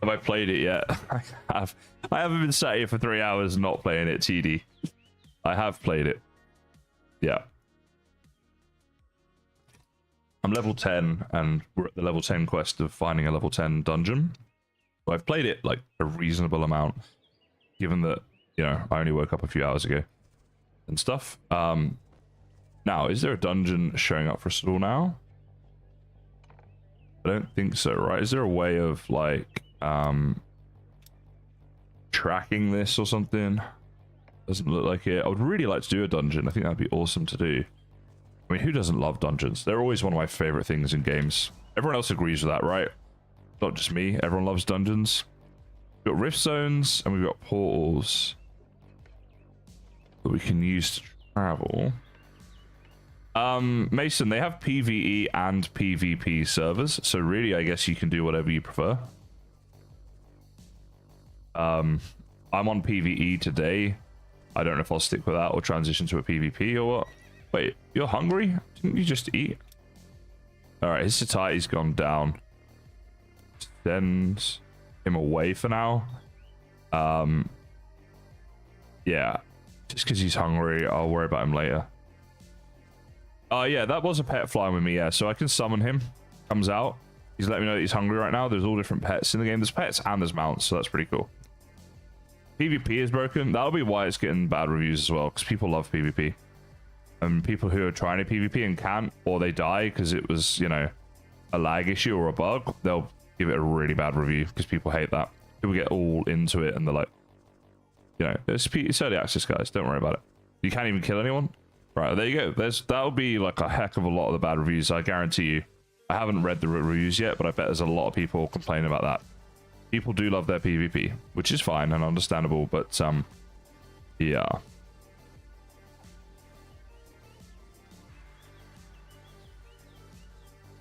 Have I played it yet? I have. I haven't been sat here for 3 hours not playing it, TD. I have played it. Yeah. I'm level 10, and we're at the level 10 quest of finding a level 10 dungeon. So I've played it like a reasonable amount, given that, you know, I only woke up a few hours ago and stuff. Now, is there a dungeon showing up for us all now? I don't think so, right? Is there a way of like tracking this or something? Doesn't look like it. I would really like to do a dungeon. I think that'd be awesome to do. I mean, who doesn't love dungeons? They're always one of my favorite things in games. Everyone else agrees with that, right? Not just me. Everyone loves dungeons. We've got rift zones and we've got portals that we can use to travel. Mason, they have PvE and PvP servers, so really I guess you can do whatever you prefer. I'm on PvE today. I don't know if I'll stick with that or transition to a PvP or what. Wait, you're hungry? Didn't you just eat? Alright, his satie's gone down. Send him away for now. Yeah, just because he's hungry, I'll worry about him later. Yeah, that was a pet flying with me, yeah, so I can summon him. Comes out. He's letting me know that he's hungry right now. There's all different pets in the game. There's pets and there's mounts, so that's pretty cool. PvP is broken. That'll be why it's getting bad reviews as well, because people love PvP. And people who are trying to PvP and can't, or they die because it was, you know, a lag issue or a bug, they'll give it a really bad review because people hate that. People get all into it and they're like, you know, it's early access, guys. Don't worry about it. You can't even kill anyone. Right, there you go. That'll be like a heck of a lot of the bad reviews, I guarantee you. I haven't read the reviews yet, but I bet there's a lot of people complaining about that. People do love their PvP, which is fine and understandable, but yeah.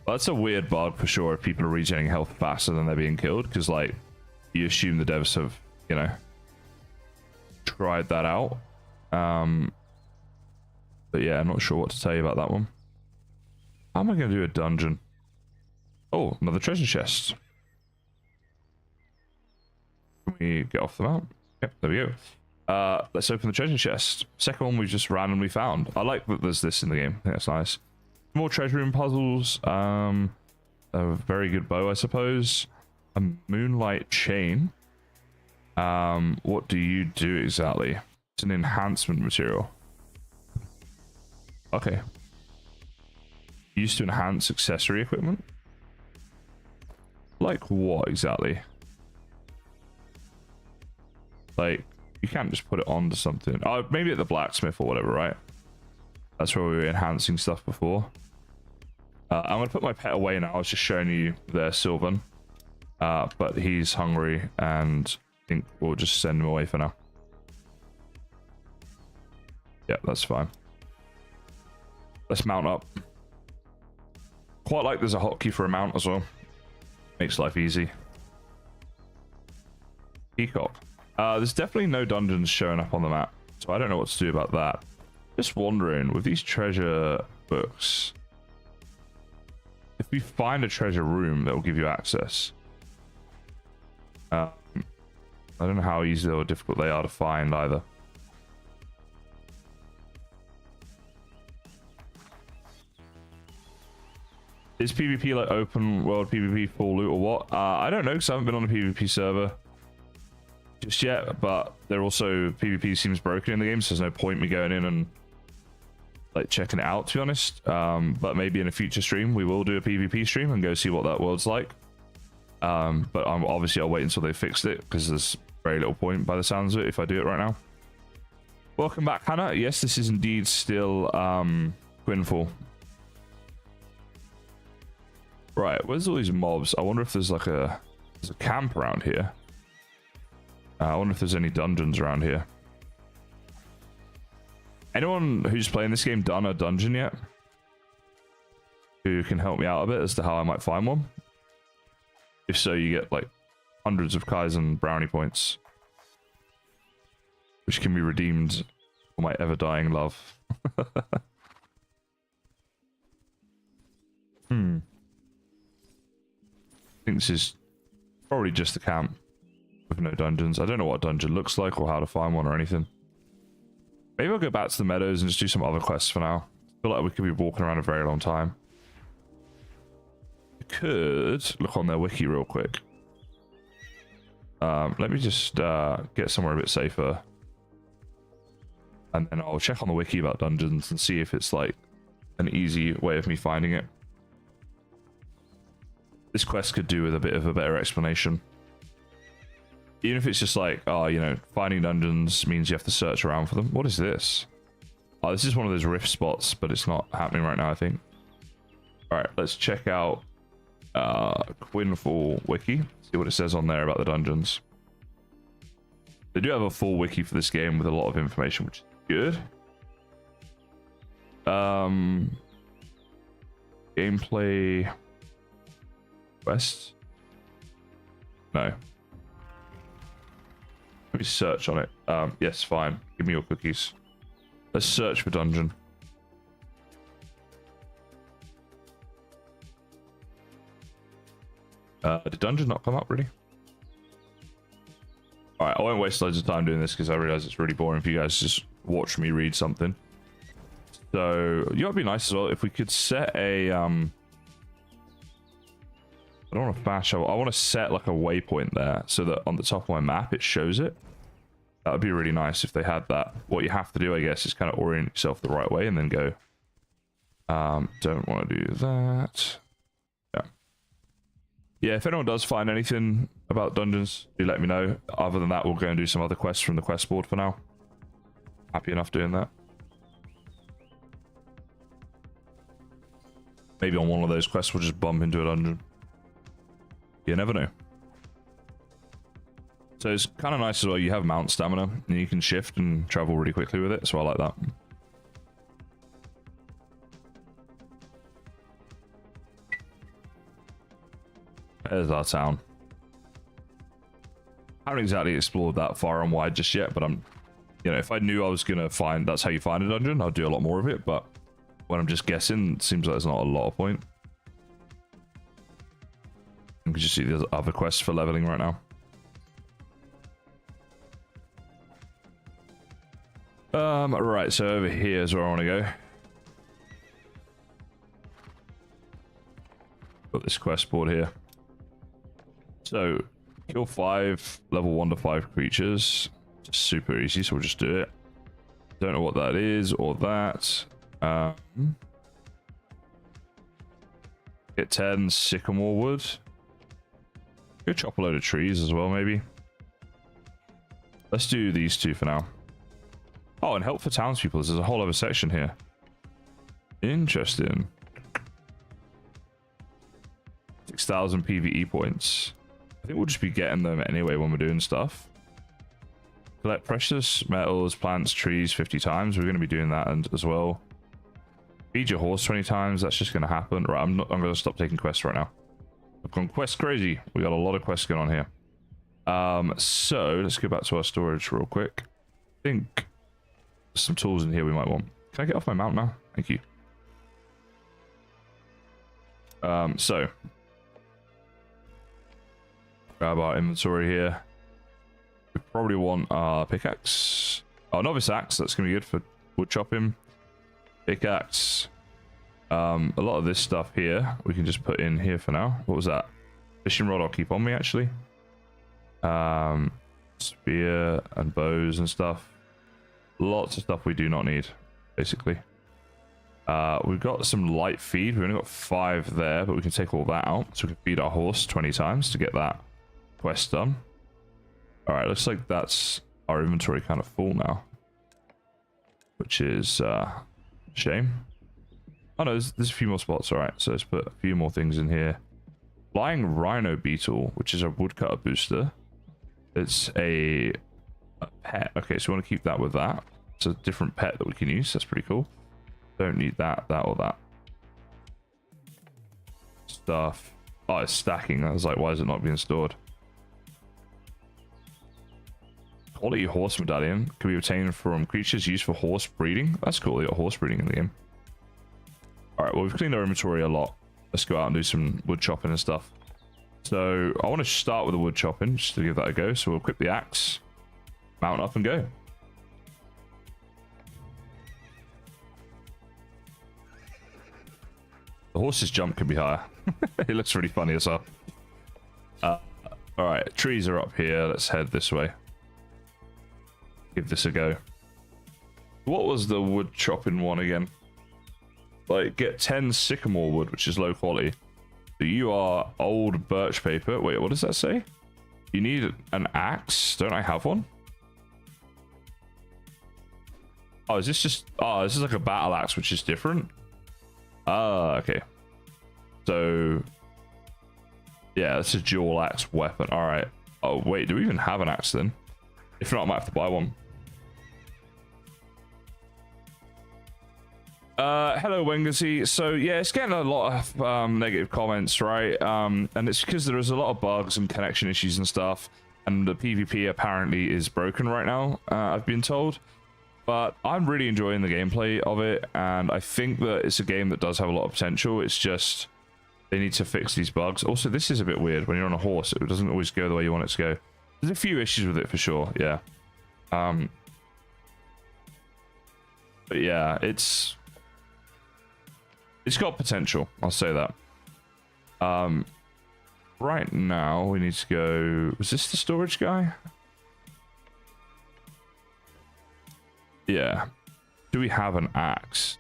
Well, that's a weird bug for sure if people are regenerating health faster than they're being killed, because like you assume the devs have, you know, tried that out. But yeah, I'm not sure what to tell you about that one. How am I going to do a dungeon? Oh, another treasure chest. Can we get off the map? Yep, there we go. Let's open the treasure chest. Second one we just randomly found. I like that there's this in the game. I think that's nice. More treasure room puzzles. A very good bow, I suppose. A moonlight chain. What do you do exactly? It's an enhancement material. Okay. Used to enhance accessory equipment? Like what exactly? Like, you can't just put it onto something. Oh, maybe at the blacksmith or whatever, right? That's where we were enhancing stuff before. I'm going to put my pet away now. I was just showing you there, Sylvan. But he's hungry and I think we'll just send him away for now. Yeah, that's fine. Let's mount up. Quite like there's a hotkey for a mount as well. Makes life easy. Peacock. There's definitely no dungeons showing up on the map, so I don't know what to do about that. Just wondering, with these treasure books, if we find a treasure room that will give you access. I don't know how easy or difficult they are to find either. Is PvP like open world PvP full loot or what? I don't know because I haven't been on a PvP server just yet, but there also PvP seems broken in the game, so there's no point me going in and like checking it out, to be honest. But maybe in a future stream we will do a PvP stream and go see what that world's like. But obviously I'll wait until they fixed it because there's very little point by the sounds of it if I do it right now. Welcome back, Hannah. Yes, this is indeed still Quinfall. Right, where's all these mobs? I wonder if there's like there's a camp around here. I wonder if there's any dungeons around here. Anyone who's playing this game done a dungeon yet? Who can help me out a bit as to how I might find one? If so, you get like hundreds of Kaizen brownie points, which can be redeemed for my ever-dying love. I think this is probably just a camp with no dungeons. I don't know what a dungeon looks like or how to find one or anything. Maybe I'll go back to the meadows and just do some other quests for now. I feel like we could be walking around a very long time. We could look on their wiki real quick. Let me just get somewhere a bit safer. And then I'll check on the wiki about dungeons and see if it's like an easy way of me finding it. This quest could do with a bit of a better explanation. Even if it's just like, oh, you know, finding dungeons means you have to search around for them. What is this? Oh, this is one of those rift spots, but it's not happening right now, I think. Alright, let's check out Quinfall wiki. See what it says on there about the dungeons. They do have a full wiki for this game with a lot of information, which is good. Gameplay quests? No. Let me search on it. Yes, fine. Give me your cookies. Let's search for dungeon. Did dungeon not come up, really? Alright, I won't waste loads of time doing this because I realize it's really boring for you guys to just watch me read something. So, you know what'd be nice as well? If we could set a... I don't want to bash. I want to set like a waypoint there so that on the top of my map it shows it. That would be really nice if they had that. What you have to do, I guess, is kind of orient yourself the right way and then go. Don't want to do that. Yeah. Yeah, if anyone does find anything about dungeons, do let me know. Other than that, we'll go and do some other quests from the quest board for now. Happy enough doing that. Maybe on one of those quests we'll just bump into a dungeon. You never know. So it's kind of nice as well. You have mount stamina and you can shift and travel really quickly with it. So I like that. There's our town. I haven't exactly explored that far and wide just yet, but I'm, you know, if I knew I was going to find, that's how you find a dungeon, I'd do a lot more of it. But when I'm just guessing, it seems like there's not a lot of point. You can just see there's other quests for leveling right now. Right, so over here is where I want to go. Got this quest board here. So, kill 5 level 1 to 5 creatures. Just super easy, so we'll just do it. Don't know what that is or that. Get 10 sycamore wood. Go chop a load of trees as well, maybe. Let's do these two for now. Oh, and help for townspeople. There's a whole other section here. Interesting. 6,000 PvE points. I think we'll just be getting them anyway when we're doing stuff. Collect precious metals, plants, trees 50 times. We're going to be doing that as well. Feed your horse 20 times. That's just going to happen. Right, I'm going to stop taking quests right now. I've gone quest crazy. We got a lot of quests going on here. So let's go back to our storage real quick. I think there's some tools in here we might want. Can I get off my mount now? Thank you. So grab our inventory here. We probably want our pickaxe. Oh, novice axe. That's gonna be good for wood chopping. Pickaxe. A lot of this stuff here we can just put in here for now. What was that? Fishing rod I'll keep on me actually. Spear and bows and stuff. Lots of stuff we do not need, basically. We've got some light feed. We've only got 5 there, but we can take all that out. So we can feed our horse 20 times to get that quest done. Alright, looks like that's our inventory kind of full now. Which is shame. Oh no, there's a few more spots. Alright, so let's put a few more things in here. Flying rhino beetle, which is a woodcutter booster. It's a pet. Okay, so we want to keep that with that. It's a different pet that we can use. That's pretty cool. Don't need that, or that. Stuff. Oh, it's stacking. I was like, why is it not being stored? Quality horse medallion can be obtained from creatures used for horse breeding. That's cool. They got horse breeding in the game. All right, well, we've cleaned our inventory a lot. Let's go out and do some wood chopping and stuff. So I want to start with the wood chopping just to give that a go. So we'll equip the axe, mount up and go. The horse's jump could be higher. It looks really funny as well. All right, trees are up here. Let's head this way. Give this a go. What was the wood chopping one again? Like, get 10 sycamore wood, which is low quality. So you are old birch paper. Wait, what does that say? You need an axe. Don't I have one? Oh, is this just... Oh, this is like a battle axe, which is different. Ah, okay. So... Yeah, that's a dual axe weapon. All right. Oh, wait, do we even have an axe then? If not, I might have to buy one. Hello Wengacy. So yeah, it's getting a lot of negative comments, right? And it's because there is a lot of bugs and connection issues and stuff, and the PvP apparently is broken right now, I've been told. But I'm really enjoying the gameplay of it, and I think that it's a game that does have a lot of potential. It's just they need to fix these bugs. Also, this is a bit weird. When you're on a horse, it doesn't always go the way you want it to go. There's a few issues with it for sure, yeah. But yeah, it's got potential, I'll say that. Right now we need to go... Was this the storage guy? Yeah. Do we have an axe?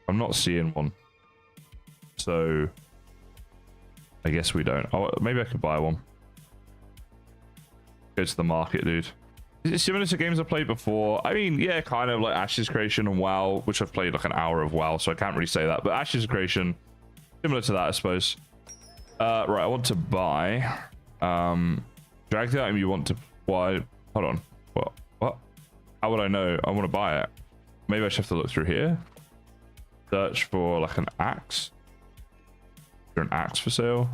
I'm not seeing one. So I guess we don't. Oh, maybe I could buy one. Go to the market, dude. Is it similar to games I've played before? I mean, yeah, kind of like Ashes Creation and WoW, which I've played like an hour of WoW, so I can't really say that. But Ashes Creation, similar to that, I suppose. Right, I want to buy. Drag the item you want to buy. Hold on. What? How would I know? I want to buy it. Maybe I should have to look through here. Search for like an axe. Is there an axe for sale?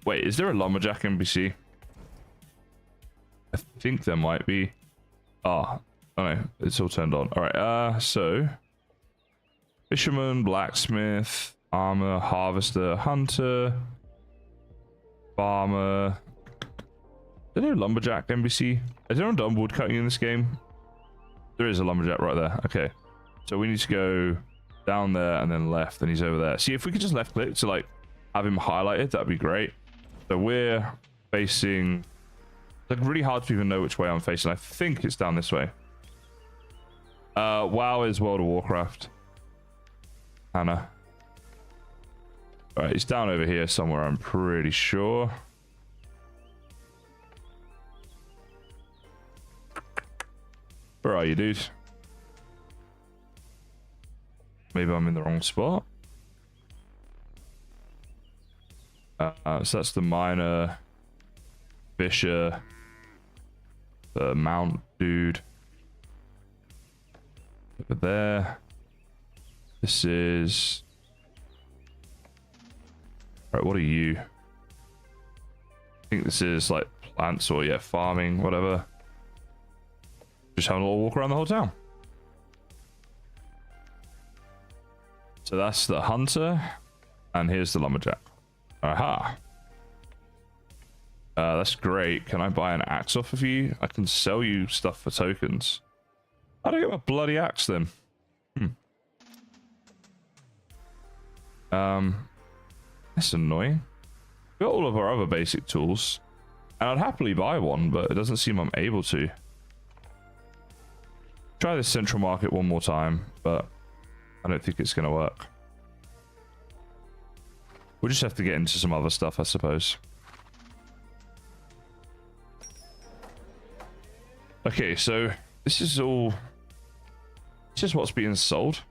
Wait, is there a lumberjack NPC? I think there might be. Oh no, it's all turned on. All right, so fisherman, blacksmith, armor, harvester, hunter, farmer. Is there a lumberjack NPC? Is there done wood cutting in this game? There is a lumberjack right there. Okay, so we need to go down there and then left, and he's over there. See, if we could just left click to like have him highlighted, that'd be great. So we're facing... It's like really hard to even know which way I'm facing. I think it's down this way. WoW is World of Warcraft. Hannah. Alright, he's down over here somewhere, I'm pretty sure. Where are you, dude? Maybe I'm in the wrong spot. So that's the miner, fisher, the mount dude over there. This is... Alright, what are you? I think this is like plants or, yeah, farming, whatever. Just having a little walk around the whole town. So that's the hunter, and here's the lumberjack. Aha. That's great. Can I buy an axe off of you? I can sell you stuff for tokens. How do I get my bloody axe then? That's annoying. We've got all of our other basic tools. And I'd happily buy one, but it doesn't seem I'm able to. Try this central market one more time, but I don't think it's going to work. We'll just have to get into some other stuff, I suppose. Okay, so this is all... This is what's being sold.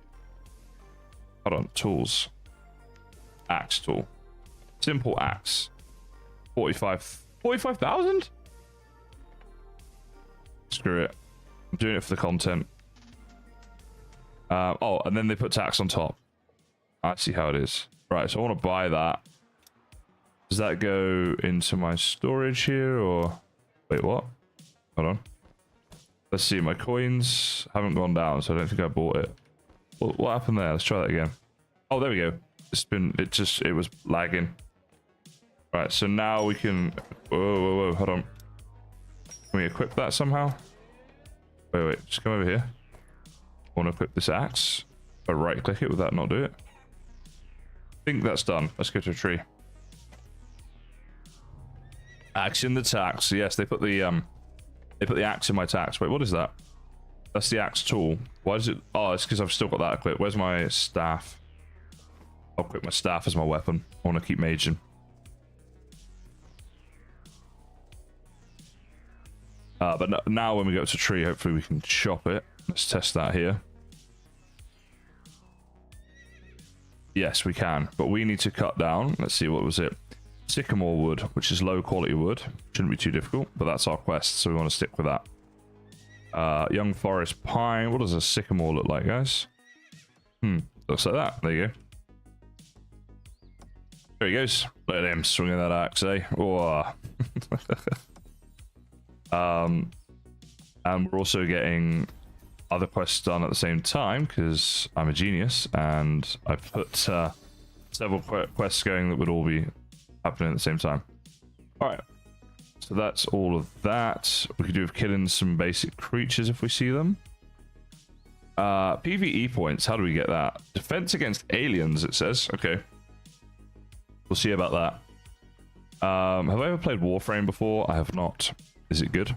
Hold on, tools. Axe tool. Simple axe. 45 45,000? Screw it. I'm doing it for the content. Oh, and then they put tax on top. I see how it is. Right, so I want to buy that. Does that go into my storage here, or... Wait, what? Hold on. Let's see, my coins haven't gone down, so I don't think I bought it. What happened there? Let's try that again. Oh, there we go. It was lagging. Right, so now we can... Whoa, hold on. Can we equip that somehow? Wait, just come over here. I want to equip this axe. If I right click it, would that not do it? I think that's done. Let's go to a tree. Axe in the tax. Yes, they put the axe in my tax. Wait, what is that? That's the axe tool. Why is it? Oh, it's because I've still got that equipped. Where's my staff? I'll equip my staff as my weapon. I want to keep maging. But now when we go to a tree, hopefully we can chop it. Let's test that here. Yes, we can. But we need to cut down. Let's see, what was it? Sycamore wood, which is low quality wood. Shouldn't be too difficult, but that's our quest, so we want to stick with that. Young forest pine. What does a sycamore look like, guys? Looks like that. There you go. There he goes. Look at him swinging that axe, eh? Oh. And we're also getting other quests done at the same time because I'm a genius and I put several quests going that would all be happening at the same time. All right, so that's all of that. We could do with killing some basic creatures if we see them. PvE points, how do we get that? Defense against aliens, it says. Okay, we'll see about that. Have I ever played Warframe before? I have not. Is it good?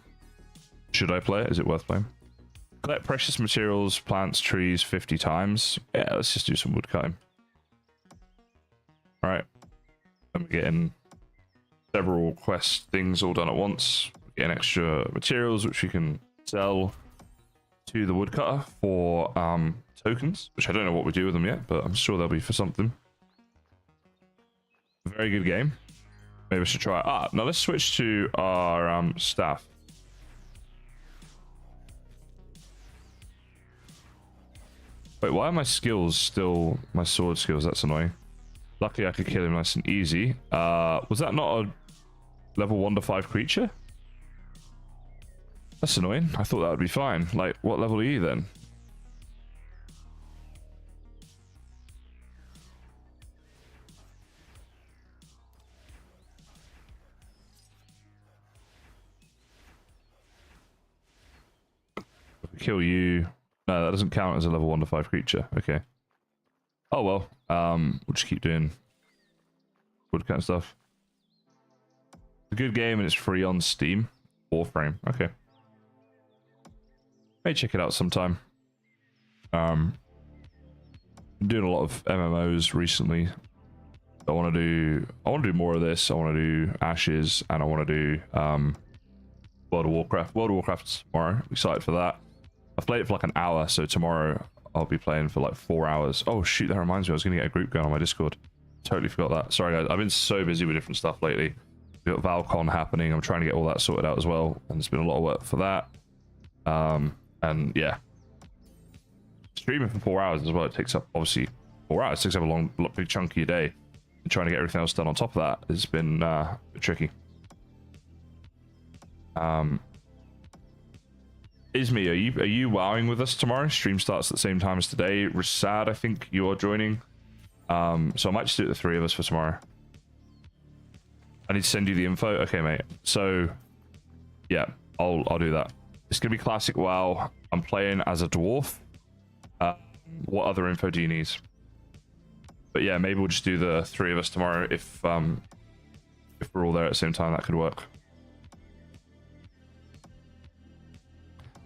Should I play it? Is it worth playing? Collect precious materials, plants, trees 50 times. Yeah, let's just do some wood cutting. All right. I'm getting several quest things all done at once. Getting extra materials, which we can sell to the woodcutter for tokens, which I don't know what we do with them yet, but I'm sure they'll be for something. Very good game. Maybe I should try it. Now let's switch to our staff. Wait, why are my skills still my sword skills? That's annoying. Luckily, I could kill him nice and easy. Was that not a level 1 to 5 creature? That's annoying. I thought that would be fine. Like, what level are you then? If we kill you... No, that doesn't count as a level 1 to 5 creature. Okay. Oh well. We'll just keep doing wood kind of stuff. It's a good game and it's free on Steam. Warframe. Okay. May check it out sometime. I'm doing a lot of MMOs recently. I want to do more of this. I want to do Ashes and I want to do World of Warcraft. World of Warcraft's tomorrow. I'm excited for that. I've played it for like an hour, so tomorrow I'll be playing for like 4 hours. Oh shoot, that reminds me, I was going to get a group going on my Discord. Totally forgot that. Sorry guys, I've been so busy with different stuff lately. We've got Valcon happening. I'm trying to get all that sorted out as well, and there's been a lot of work for that. And yeah, streaming for 4 hours as well. It takes up obviously 4 hours. It takes up a big chunky day. And trying to get everything else done on top of that has been a bit tricky. Ismi, are you wowing with us tomorrow? Stream starts at the same time as today. Rasad, I think you are joining. So I might just do it the 3 of us for tomorrow. I need to send you the info. Okay, mate. So yeah, I'll do that. It's gonna be classic WoW. I'm playing as a dwarf. What other info do you need? But yeah, maybe we'll just do the 3 of us tomorrow if we're all there at the same time. That could work.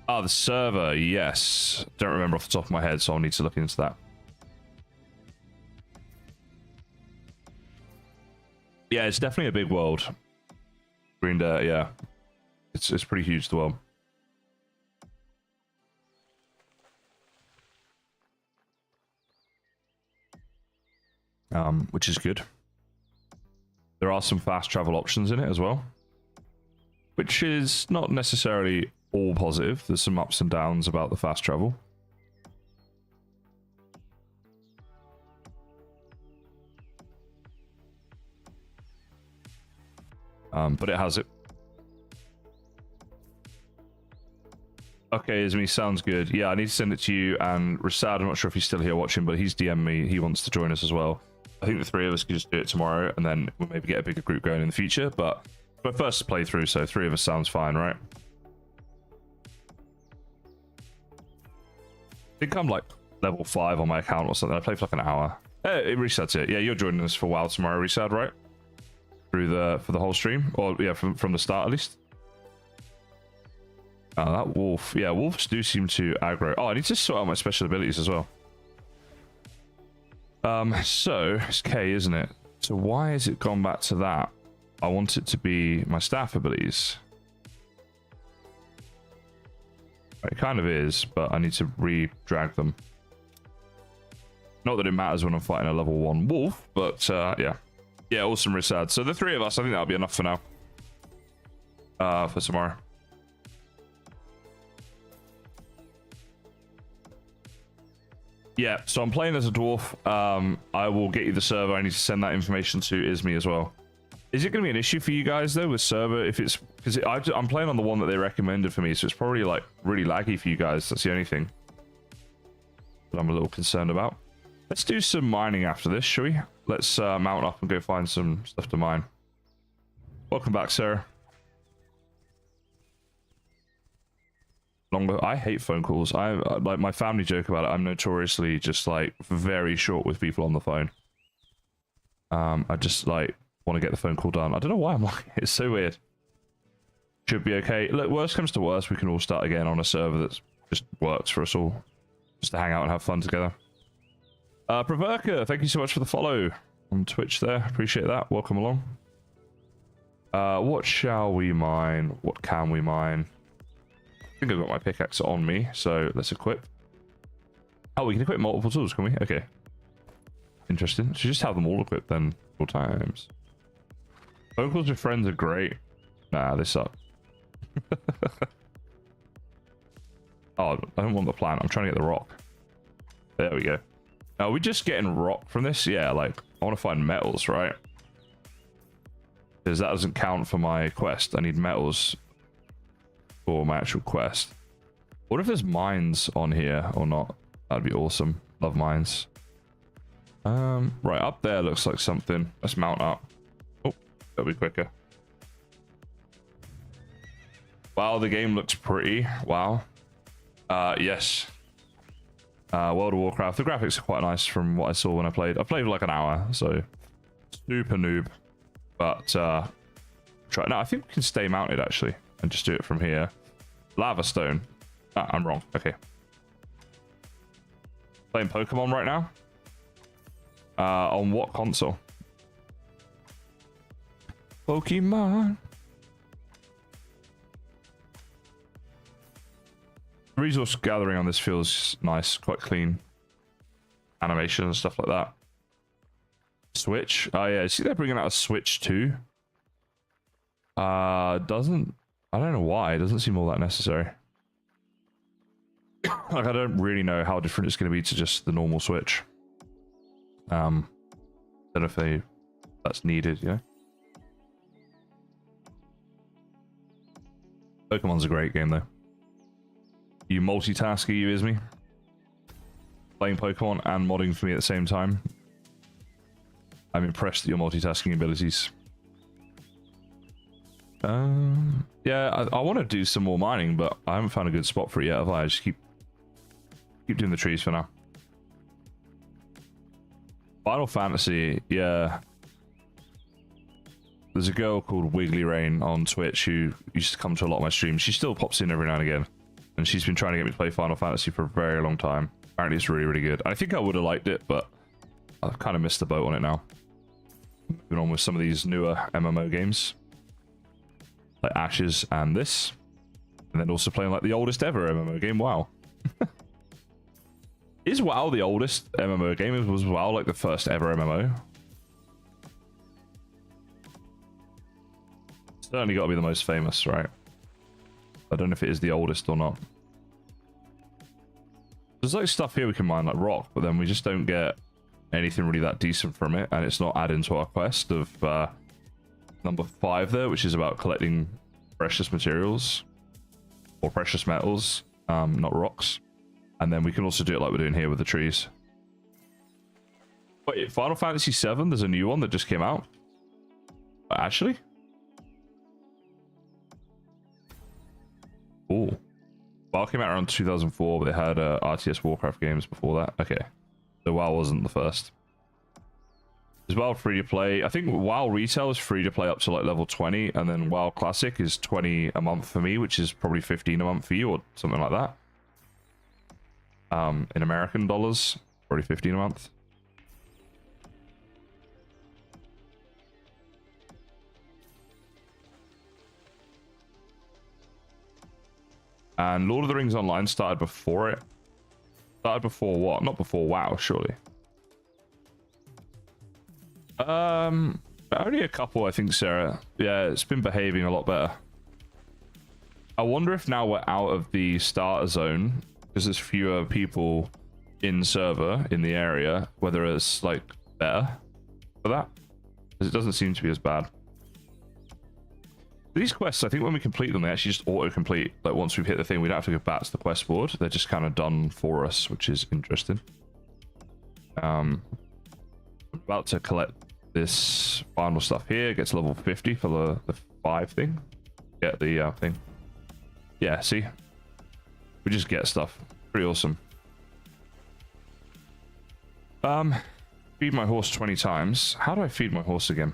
The server, yes. Don't remember off the top of my head, so I'll need to look into that. Yeah, it's definitely a big world. Green Dirt, yeah. It's pretty huge, the world. Which is good. There are some fast travel options in it as well. which is not necessarily all positive. There's some ups and downs about the fast travel. But it has it. Okay, Izmi, sounds good. Yeah, I need to send it to you and Rasad. I'm not sure if he's still here watching, but he's DM'd me. He wants to join us as well. I think the three of us could just do it tomorrow, and then we'll maybe get a bigger group going in the future. But my first playthrough, so three of us sounds fine, right? I think I'm like level 5 on my account or something. I played for like an hour. It resets it. Yeah, you're joining us for WoW tomorrow, Resad, right? For the whole stream, or yeah, from the start at least. Oh, that wolf. Yeah, wolves do seem to aggro. Oh, I need to sort out my special abilities as well. So it's K, isn't it? So why has it gone back to that? I want it to be my staff abilities. It kind of is, but I need to re-drag them. Not that it matters when I'm fighting a level 1 wolf, but yeah. Yeah, awesome, Risad. So the three of us, I think that'll be enough for now. For tomorrow. Yeah, so I'm playing as a dwarf. I will get you the server. I need to send that information to Izmi as well. Is it going to be an issue for you guys though with server? If it's because I'm playing on the one that they recommended for me, so it's probably like really laggy for you guys. That's the only thing that I'm a little concerned about. Let's do some mining after this, shall we? Let's mount up and go find some stuff to mine. Welcome back, Sarah. I hate phone calls. I like my family joke about it. I'm notoriously just like very short with people on the phone. I just like want to get the phone call done. I don't know why I'm like it's so weird. Should be okay. Look, worst comes to worst, we can all start again on a server that just works for us all, just to hang out and have fun together. Praverka, thank you so much for the follow on Twitch there. Appreciate that. Welcome along. What shall we mine? What can we mine? I think I've got my pickaxe on me, so let's equip. Oh, we can equip multiple tools, can we? Okay. Interesting. Should just have them all equipped then, all times. Phone calls with friends are great. Nah, they suck. Oh, I don't want the plant. I'm trying to get the rock. There we go. Are we just getting rock from this? Yeah, like, I want to find metals, right? Because that doesn't count for my quest. I need metals for my actual quest. What if there's mines on here or not? That'd be awesome. Love mines. Right, up there looks like something. Let's mount up. Oh, that'll be quicker. Wow, the game looks pretty. Wow. Yes. World of Warcraft. The graphics are quite nice from what I saw when I played. I played for like an hour, so super noob. But try. No, I think we can stay mounted actually and just do it from here. Lava stone. Ah, I'm wrong. Okay. Playing Pokemon right now. On what console? Pokemon. Resource gathering on this feels nice, quite clean. Animation and stuff like that. Switch. Oh yeah, see they're bringing out a Switch too. I don't know why. It doesn't seem all that necessary. Like I don't really know how different it's going to be to just the normal Switch. Don't know if that's needed, you know. Pokemon's a great game though. You multitasker, you Izmi? Playing Pokemon and modding for me at the same time. I'm impressed at your multitasking abilities. Yeah, I want to do some more mining, but I haven't found a good spot for it yet. Have I just keep doing the trees for now. Final Fantasy, yeah. There's a girl called Wiggly Rain on Twitch who used to come to a lot of my streams. She still pops in every now and again. And she's been trying to get me to play Final Fantasy for a very long time. Apparently it's really, really good. I think I would have liked it, but I've kind of missed the boat on it now. Moving on with some of these newer MMO games. Like Ashes and this. And then also playing like the oldest ever MMO game, WoW. Is WoW the oldest MMO game? Was WoW like the first ever MMO? Certainly got to be the most famous, right? I don't know if it is the oldest or not. There's like stuff here we can mine, like rock, but then we just don't get anything really that decent from it, and it's not adding to our quest of number 5 there, which is about collecting precious materials or precious metals, not rocks. And then we can also do it like we're doing here with the trees. Wait, Final Fantasy VII, there's a new one that just came out. Actually? Oh. WoW came out around 2004, but they had RTS Warcraft games before that. Okay. So WoW wasn't the first. Is WoW free to play? I think WoW Retail is free to play up to like level 20, and then WoW Classic is 20 a month for me, which is probably 15 a month for you, or something like that. In American dollars, probably 15 a month. And Lord of the Rings Online started before it. Started before what? Not before WoW, surely. Only a couple, I think, Sarah. Yeah, it's been behaving a lot better. I wonder if now we're out of the starter zone, because there's fewer people in server in the area, whether it's like better for that, because it doesn't seem to be as bad. These quests, I think when we complete them, they actually just auto-complete. Like once we've hit the thing, we don't have to go back to the quest board. They're just kind of done for us, which is interesting. I'm about to collect this final stuff here. It gets level 50 for the 5 thing. Get the thing. Yeah, see? We just get stuff. Pretty awesome. Feed my horse 20 times. How do I feed my horse again?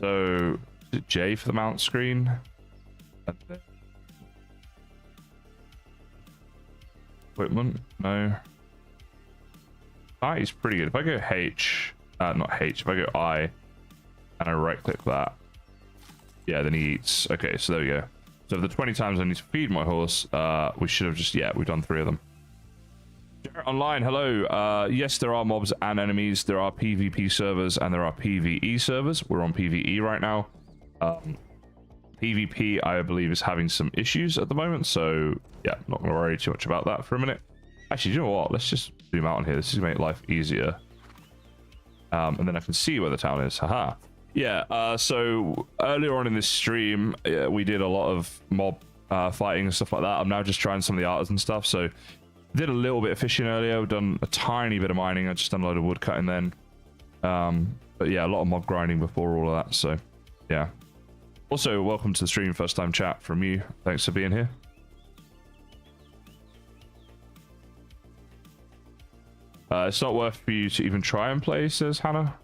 So, is it J for the mount screen? Equipment? No. I is pretty good. If I go H, not H, if I go I, and I right click that, yeah, then he eats. Okay, so there we go. So the 20 times I need to feed my horse, we should have just, yeah, we've done 3 of them. Online, hello. Yes, there are mobs and enemies. There are PvP servers and there are PvE servers. We're on PvE right now. PvP, I believe, is having some issues at the moment. So, yeah, not going to worry too much about that for a minute. Actually, you know what? Let's just zoom out on here. This is going to make life easier. And then I can see where the town is. Haha. Yeah, so earlier on in this stream, we did a lot of mob fighting and stuff like that. I'm now just trying some of the artisan stuff. So, did a little bit of fishing earlier. We've done a tiny bit of mining. I just done a load of wood cutting then. But yeah, a lot of mob grinding before all of that. So yeah. Also, welcome to the stream. First time chat from you. Thanks for being here. It's not worth for you to even try and play, says Hannah.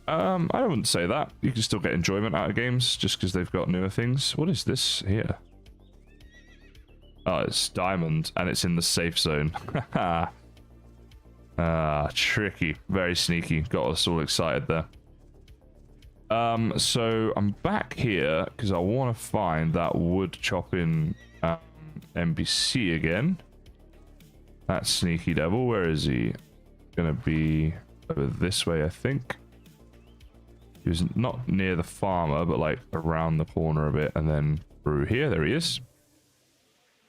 I wouldn't say that. You can still get enjoyment out of games just because they've got newer things. What is this here? Oh, it's diamond, and it's in the safe zone. Tricky. Very sneaky. Got us all excited there. So I'm back here because I want to find that wood chopping NPC again. That sneaky devil. Where is he? Gonna be over this way, I think. He was not near the farmer, but like around the corner a bit, and then through here. There he is.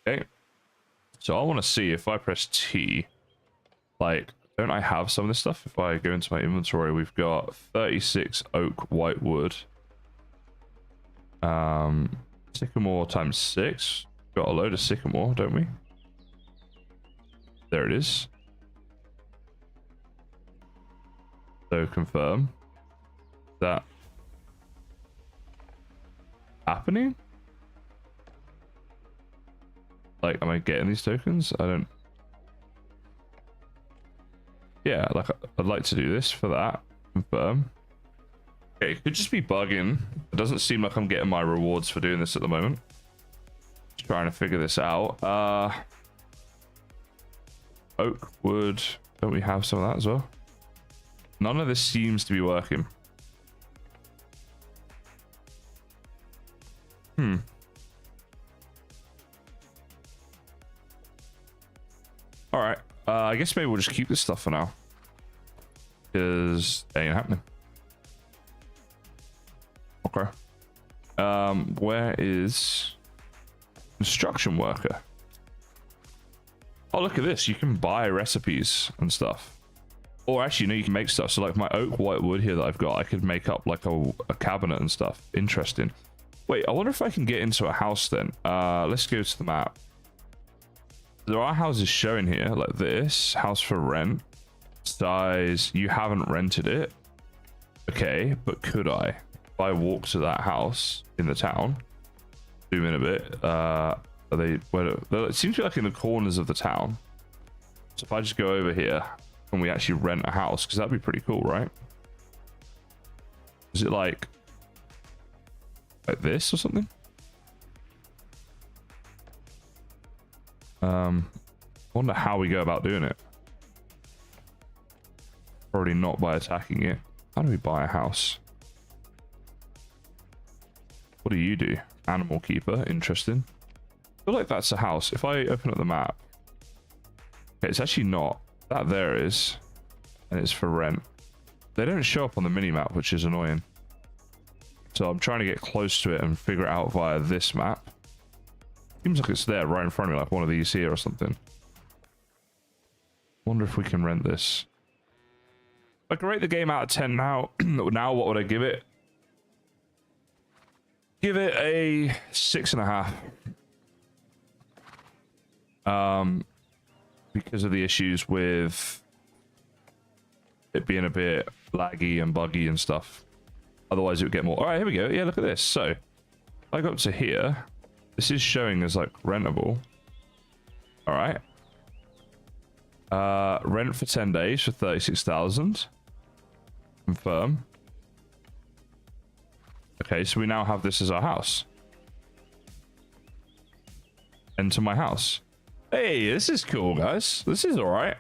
Okay, so I want to see if I press T, like, don't I have some of this stuff? If I go into my inventory, we've got 36 oak white wood, sycamore times 6. Got a load of sycamore, don't we? There it is. So confirm that happening. Like, am I getting these tokens? I don't... Yeah, like, I'd like to do this for that. Confirm. Okay, it could just be bugging. It doesn't seem like I'm getting my rewards for doing this at the moment. Just trying to figure this out. Oak, wood. Don't we have some of that as well? None of this seems to be working. Alright, I guess maybe we'll just keep this stuff for now. Because it ain't happening. Okay. Where is construction worker? Oh, look at this. You can buy recipes and stuff. Or actually, no, you can make stuff. So like my oak white wood here that I've got, I could make up like a cabinet and stuff. Interesting. Wait, I wonder if I can get into a house then. Let's go to the map. There are houses showing here like this. House for rent. Size. You haven't rented it. Okay, but could I? If I walk to that house in the town, zoom in a bit. Are they? It seems to be like in the corners of the town. So if I just go over here and we actually rent a house, because that'd be pretty cool, right? Is it like this or something? Wonder how we go about doing it. Probably not by attacking it. How do we buy a house? What do you do? Animal keeper. Interesting. I feel like that's a house. If I open up the map, okay, it's actually not. That there is, and it's for rent. They don't show up on the mini map, which is annoying. So I'm trying to get close to it and figure it out via this map. Seems like it's there right in front of me, like one of these here or something. Wonder if we can rent this. I can rate the game out of 10 now. Now, what would I give it? Give it a 6.5. Because of the issues with it being a bit laggy and buggy and stuff. Otherwise, it would get more. All right, here we go. Yeah, look at this. So, I go up to here. This is showing as like rentable. All right. Rent for 10 days for 36,000. Confirm. Okay, so we now have this as our house. Enter my house. Hey, this is cool, guys. This is all right.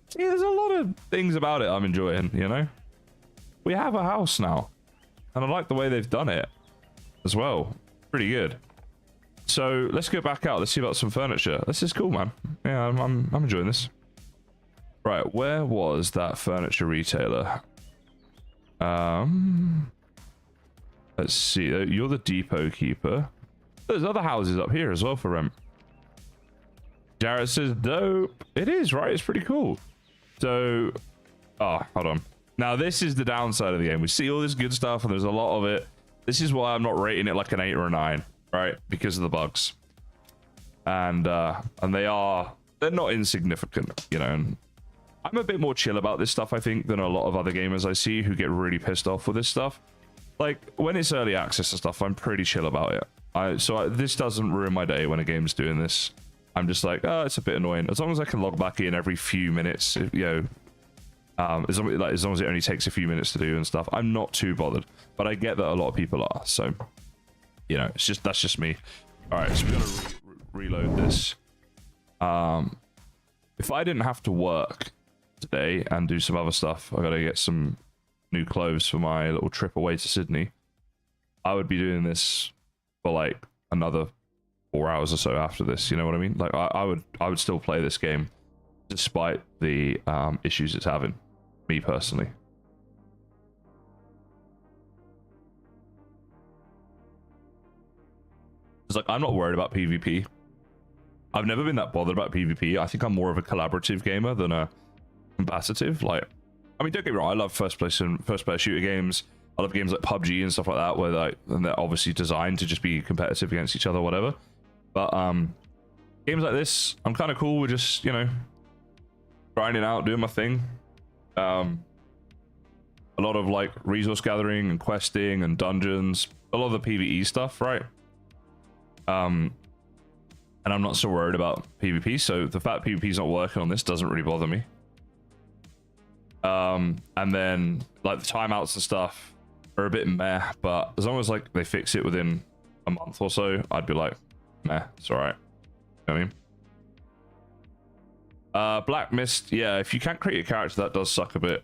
See, there's a lot of things about it I'm enjoying, you know? We have a house now. And I like the way they've done it as well. Pretty good. So let's go back out. Let's see about some furniture. This is cool, man. Yeah, I'm enjoying this. Right, where was that furniture retailer? Let's see. You're the depot keeper. There's other houses up here as well for rent. Jared says dope. It is, right? It's pretty cool. So, oh, hold on. Now, this is the downside of the game. We see all this good stuff, and there's a lot of it. This is why I'm not rating it like an 8 or a 9, right? Because of the bugs. And they're not insignificant, you know. And I'm a bit more chill about this stuff, I think, than a lot of other gamers I see who get really pissed off with this stuff. Like, when it's early access and stuff, I'm pretty chill about it. This doesn't ruin my day when a game's doing this. I'm just like, oh, it's a bit annoying. As long as I can log back in every few minutes, you know, as long as it only takes a few minutes to do and stuff, I'm not too bothered. But I get that a lot of people are, so you know, that's just me. All right, so we gotta reload this. If I didn't have to work today and do some other stuff, I gotta get some new clothes for my little trip away to Sydney. I would be doing this for like another 4 hours or so after this, you know what I mean? Like I would still play this game despite the issues it's having, me personally. It's like I'm not worried about PvP. I've never been that bothered about PvP. I think I'm more of a collaborative gamer than a combative. Like, I mean, don't get me wrong, I love first player shooter games. I love games like PUBG and stuff like that, where and they're obviously designed to just be competitive against each other, whatever. But games like this, I'm kind of cool with just, you know, grinding out, doing my thing. A lot of like resource gathering and questing and dungeons, a lot of the PvE stuff, right? And I'm not so worried about PvP, so the fact PvP's not working on this doesn't really bother me. And then like the timeouts and stuff are a bit meh, but as long as like they fix it within a month or so, I'd be like, meh, it's all right. You know what I mean? Black Mist, yeah, if you can't create a character, that does suck a bit.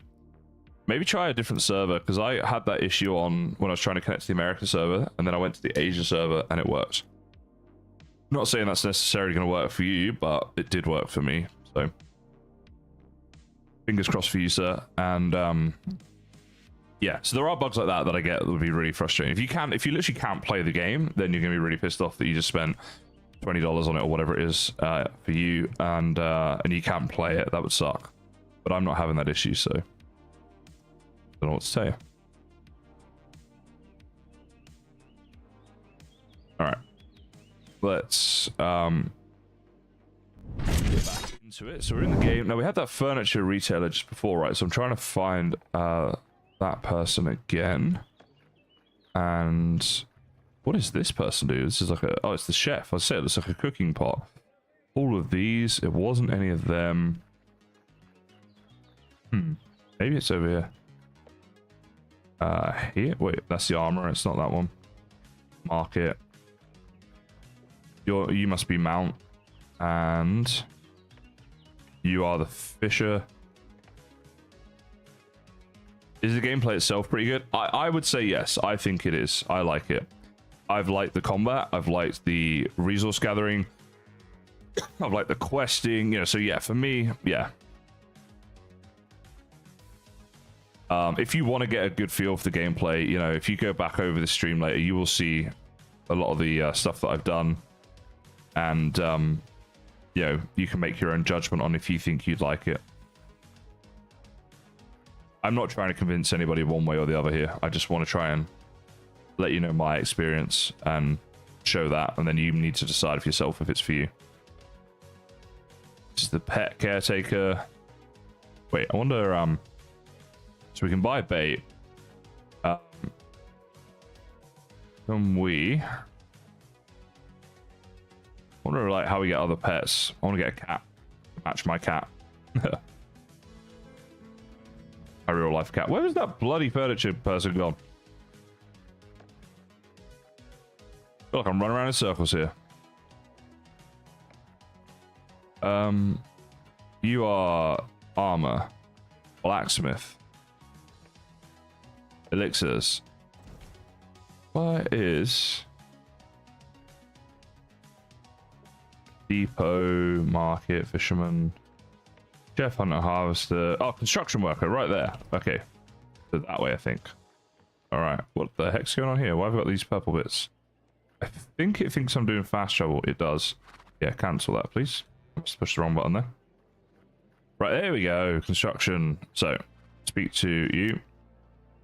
Maybe try a different server, because I had that issue on when I was trying to connect to the American server, and then I went to the Asia server, and it worked. I'm not saying that's necessarily going to work for you, but it did work for me, so fingers crossed for you, sir. And Yeah, so there are bugs like that that I get that would be really frustrating. If you literally can't play the game, then you're gonna be really pissed off that you just spent $20 on it or whatever it is for you, and you can't play it. That would suck. But I'm not having that issue, so I don't know what to say. All right, let's get back into it. So we're in the game now. We had that furniture retailer just before, right? So I'm trying to find that person again. And what does this person do? This is like a, oh, it's the chef. I said it's like a cooking pot. All of these, it wasn't any of them. Maybe it's over here. Here, wait, that's the armor. It's not that one. Market. You must be Mount, and you are the Fisher. Is the gameplay itself pretty good? I would say yes. I think it is. I like it. I've liked the combat. I've liked the resource gathering. I've liked the questing. You know, so yeah, for me, yeah. If you want to get a good feel for the gameplay, you know, if you go back over the stream later, you will see a lot of the stuff that I've done, and you know, you can make your own judgment on if you think you'd like it. I'm not trying to convince anybody one way or the other here. I just want to try and let you know my experience and show that, and then you need to decide for yourself if it's for you. This is the pet caretaker. Wait, I wonder, so we can buy bait. Can we? I wonder like how we get other pets. I want to get a cat. Match my cat. A real life cat. Where was that bloody furniture person gone? Look, I'm running around in circles here. You are armor, blacksmith, elixirs. What is depot, market, fisherman, chef, hunter, harvester? Oh, construction worker, right there. Okay, so that way I think. All right, what the heck's going on here? Why have I got these purple bits? I think it thinks I'm doing fast travel. It does. Yeah, cancel that, please. Let's push the wrong button there. Right, there we go. Construction. So, speak to you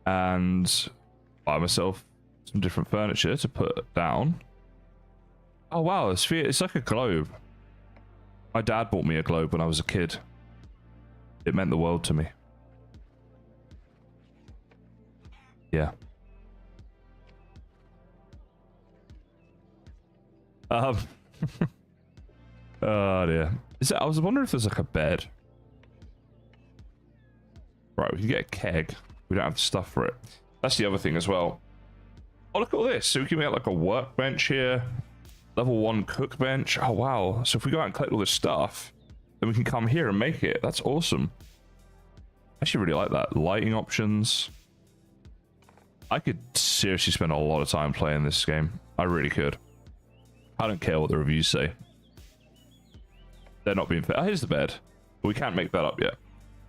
and buy myself some different furniture to put down. Oh wow, the sphere, it's like a globe. My dad bought me a globe when I was a kid. It meant the world to me. Yeah. Oh dear. Is that, I was wondering if there's like a bed. Right, we can get a keg. We don't have the stuff for it. That's the other thing as well. Oh, look at all this. So we can make like a workbench here. Level 1 cook bench. Oh, wow. So if we go out and collect all this stuff, then we can come here and make it. That's awesome. I actually really like that. Lighting options. I could seriously spend a lot of time playing this game. I really could. I don't care what the reviews say. They're not being fair. Oh, here's the bed. But we can't make that up yet.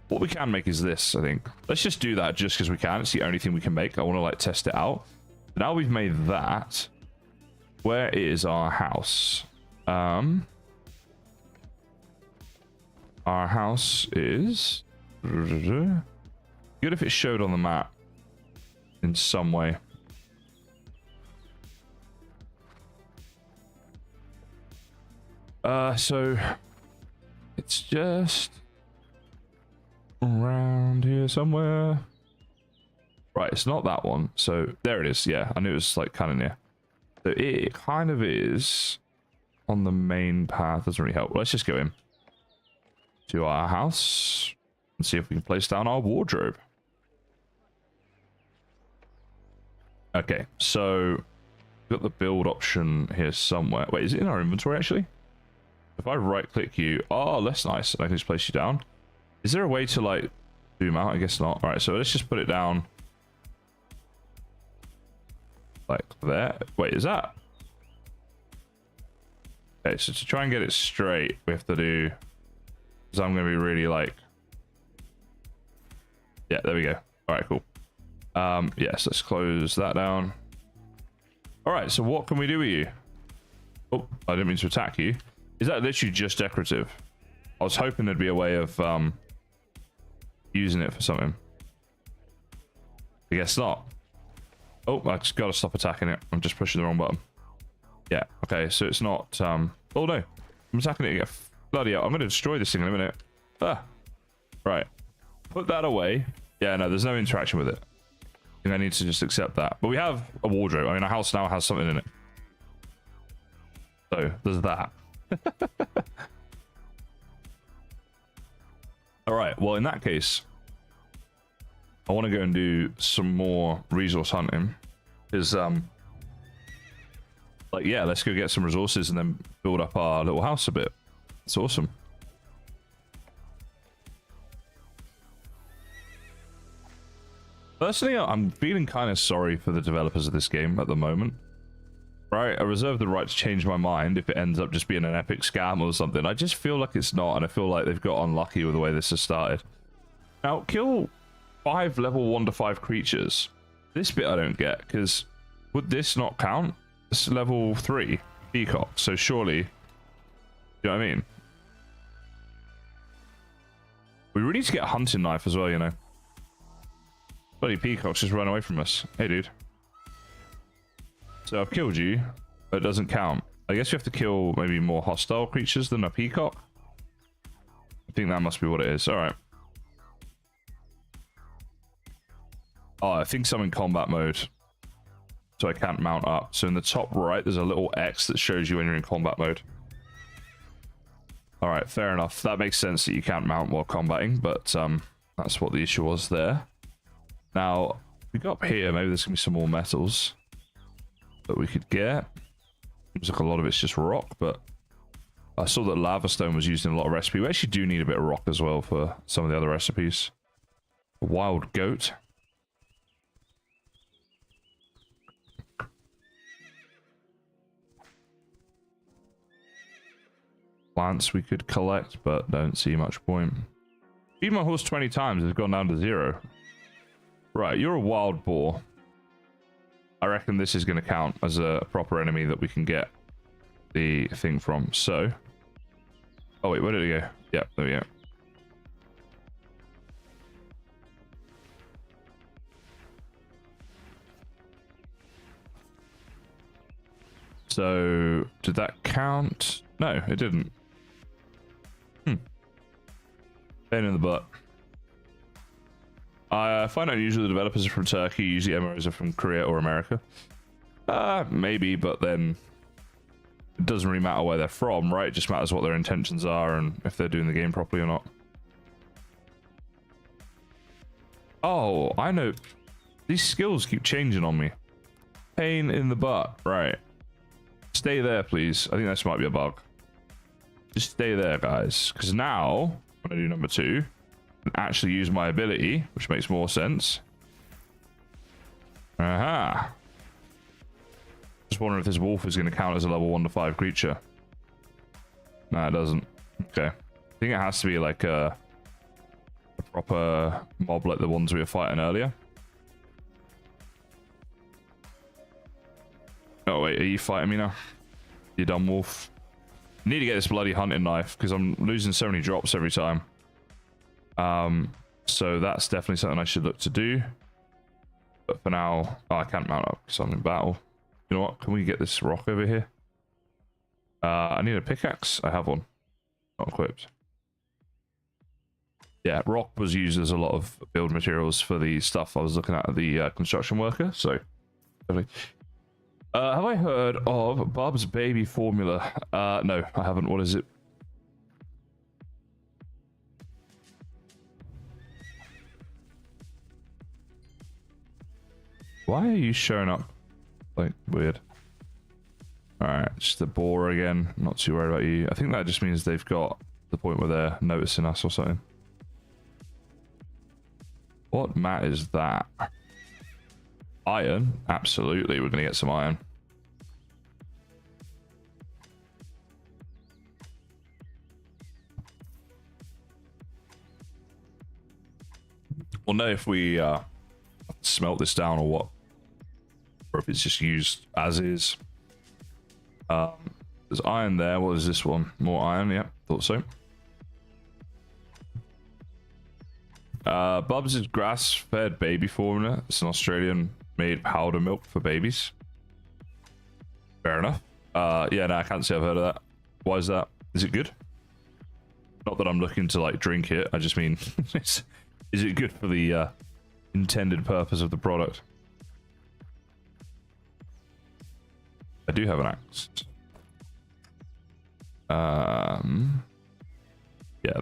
What we can make is this, I think. Let's just do that just because we can. It's the only thing we can make. I want to like test it out. Now we've made that. Where is our house? Our house is good if it showed on the map in some way. So it's just around here somewhere. Right, it's not that one. So there it is. Yeah, I knew it was like kind of near. So it kind of is on the main path. Doesn't really help. Let's just go in to our house and see if we can place down our wardrobe. Okay, so we've got the build option here somewhere. Wait, is it in our inventory actually? If I right click you, oh, that's nice. I can just place you down. Is there a way to like zoom out? I guess not. All right, so let's just put it down like there. Wait, is that? Okay, so to try and get it straight, we have to do, because I'm going to be really like, yeah, there we go. All right, cool. Yes, let's close that down. All right, so what can we do with you? Oh, I didn't mean to attack you. Is that literally just decorative? I was hoping there'd be a way of using it for something. I guess not. Oh, I just gotta stop attacking it. I'm just pushing the wrong button. Yeah, okay, so it's not... Oh no, I'm attacking it again. Bloody hell, I'm gonna destroy this thing in a minute. Ah, right. Put that away. Yeah, no, there's no interaction with it. I think I need to just accept that. But we have a wardrobe. I mean, our house now has something in it. So, there's that. Alright, well, in that case, I want to go and do some more resource hunting. Because, like, yeah, let's go get some resources and then build up our little house a bit. It's awesome. Personally, I'm feeling kind of sorry for the developers of this game at the moment. Right, I reserve the right to change my mind if it ends up just being an epic scam or something. I just feel like it's not, and I feel like they've got unlucky with the way this has started. Now, kill 5 level 1 to 5 creatures. This bit I don't get, because would this not count? It's level 3 peacock, so surely, you know what I mean? We really need to get a hunting knife as well, you know. Bloody peacocks just run away from us. Hey, dude. So I've killed you, but it doesn't count. I guess you have to kill maybe more hostile creatures than a peacock. I think that must be what it is. All right. Oh, I think I'm in combat mode, so I can't mount up. So in the top right, there's a little X that shows you when you're in combat mode. All right, fair enough. That makes sense that you can't mount while combating, but that's what the issue was there. Now, we got up here. Maybe there's gonna be some more metals that we could get. Looks like a lot of it's just rock, but I saw that lava stone was used in a lot of recipes. We actually do need a bit of rock as well for some of the other recipes. A wild goat. Plants we could collect, but don't see much point. Feed my horse 20 times, it's gone down to 0. Right, you're a wild boar. I reckon this is going to count as a proper enemy that we can get the thing from. So, oh wait, where did it go? Yep, there we go. So, did that count? No, it didn't. Pain in the butt. I find out usually the developers are from Turkey, usually MMOs are from Korea or America. Maybe, but then it doesn't really matter where they're from, right? It just matters what their intentions are and if they're doing the game properly or not. Oh, I know. These skills keep changing on me. Pain in the butt. Right. Stay there, please. I think this might be a bug. Just stay there, guys. Because now, I'm going to do number 2. And actually use my ability, which makes more sense. Aha. Just wondering if this wolf is going to count as a level 1 to 5 creature. No, it doesn't. Okay. I think it has to be like a proper mob like the ones we were fighting earlier. Oh, wait. Are you fighting me now? You dumb wolf. I need to get this bloody hunting knife because I'm losing so many drops every time. So that's definitely something I should look to do. But for now, oh, I can't mount up because I'm in battle. You know what? Can we get this rock over here? I need a pickaxe. I have one. Not equipped. Yeah, rock was used as a lot of build materials for the stuff I was looking at the construction worker. So, definitely. Have I heard of Bob's Baby Formula? No, I haven't. What is it? Why are you showing up like weird? Alright, just a boar again. Not too worried about you. I think that just means they've got the point where they're noticing us or something. What mat is that? Iron? Absolutely, we're going to get some iron. We'll know if we smelt this down or what, or if it's just used as is. There's iron there. What is this one? More iron. Yeah, thought so. Bubs is grass-fed baby formula. It's an Australian-made powder milk for babies. Fair enough. Yeah, no, I can't say I've heard of that. Why is that? Is it good? Not that I'm looking to like drink it. I just mean, is it good for the intended purpose of the product? I do have an axe. Yeah,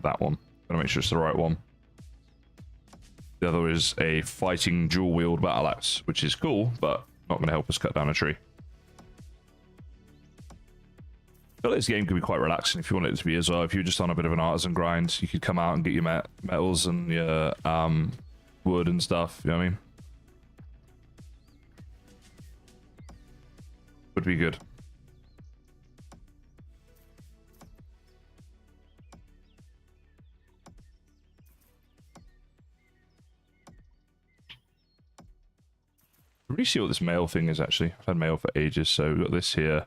that one. Gotta make sure it's the right one. The other is a fighting dual-wield battle axe, which is cool, but not going to help us cut down a tree. I feel like this game could be quite relaxing if you want it to be as well. If you're just on a bit of an artisan grind, you could come out and get your metals and your wood and stuff. You know what I mean? Would be good. Let me see what this mail thing is actually. I've had mail for ages, so we've got this here.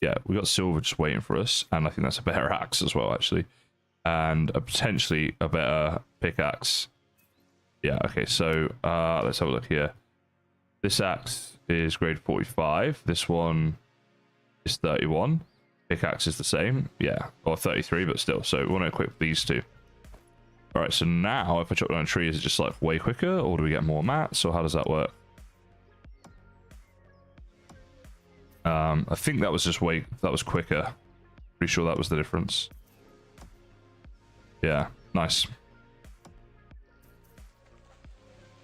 Yeah, we got silver just waiting for us, and I think that's a better axe as well, actually, and potentially a better pickaxe. Yeah, okay, so let's have a look here. This axe is grade 45. This one is 31. Pickaxe is the same, yeah, or 33, but still. So we want to equip these two. All right, so now if I chop down a tree, is it just like way quicker, or do we get more mats, or how does that work? I think that was just that was quicker. Pretty sure that was the difference. Yeah, nice.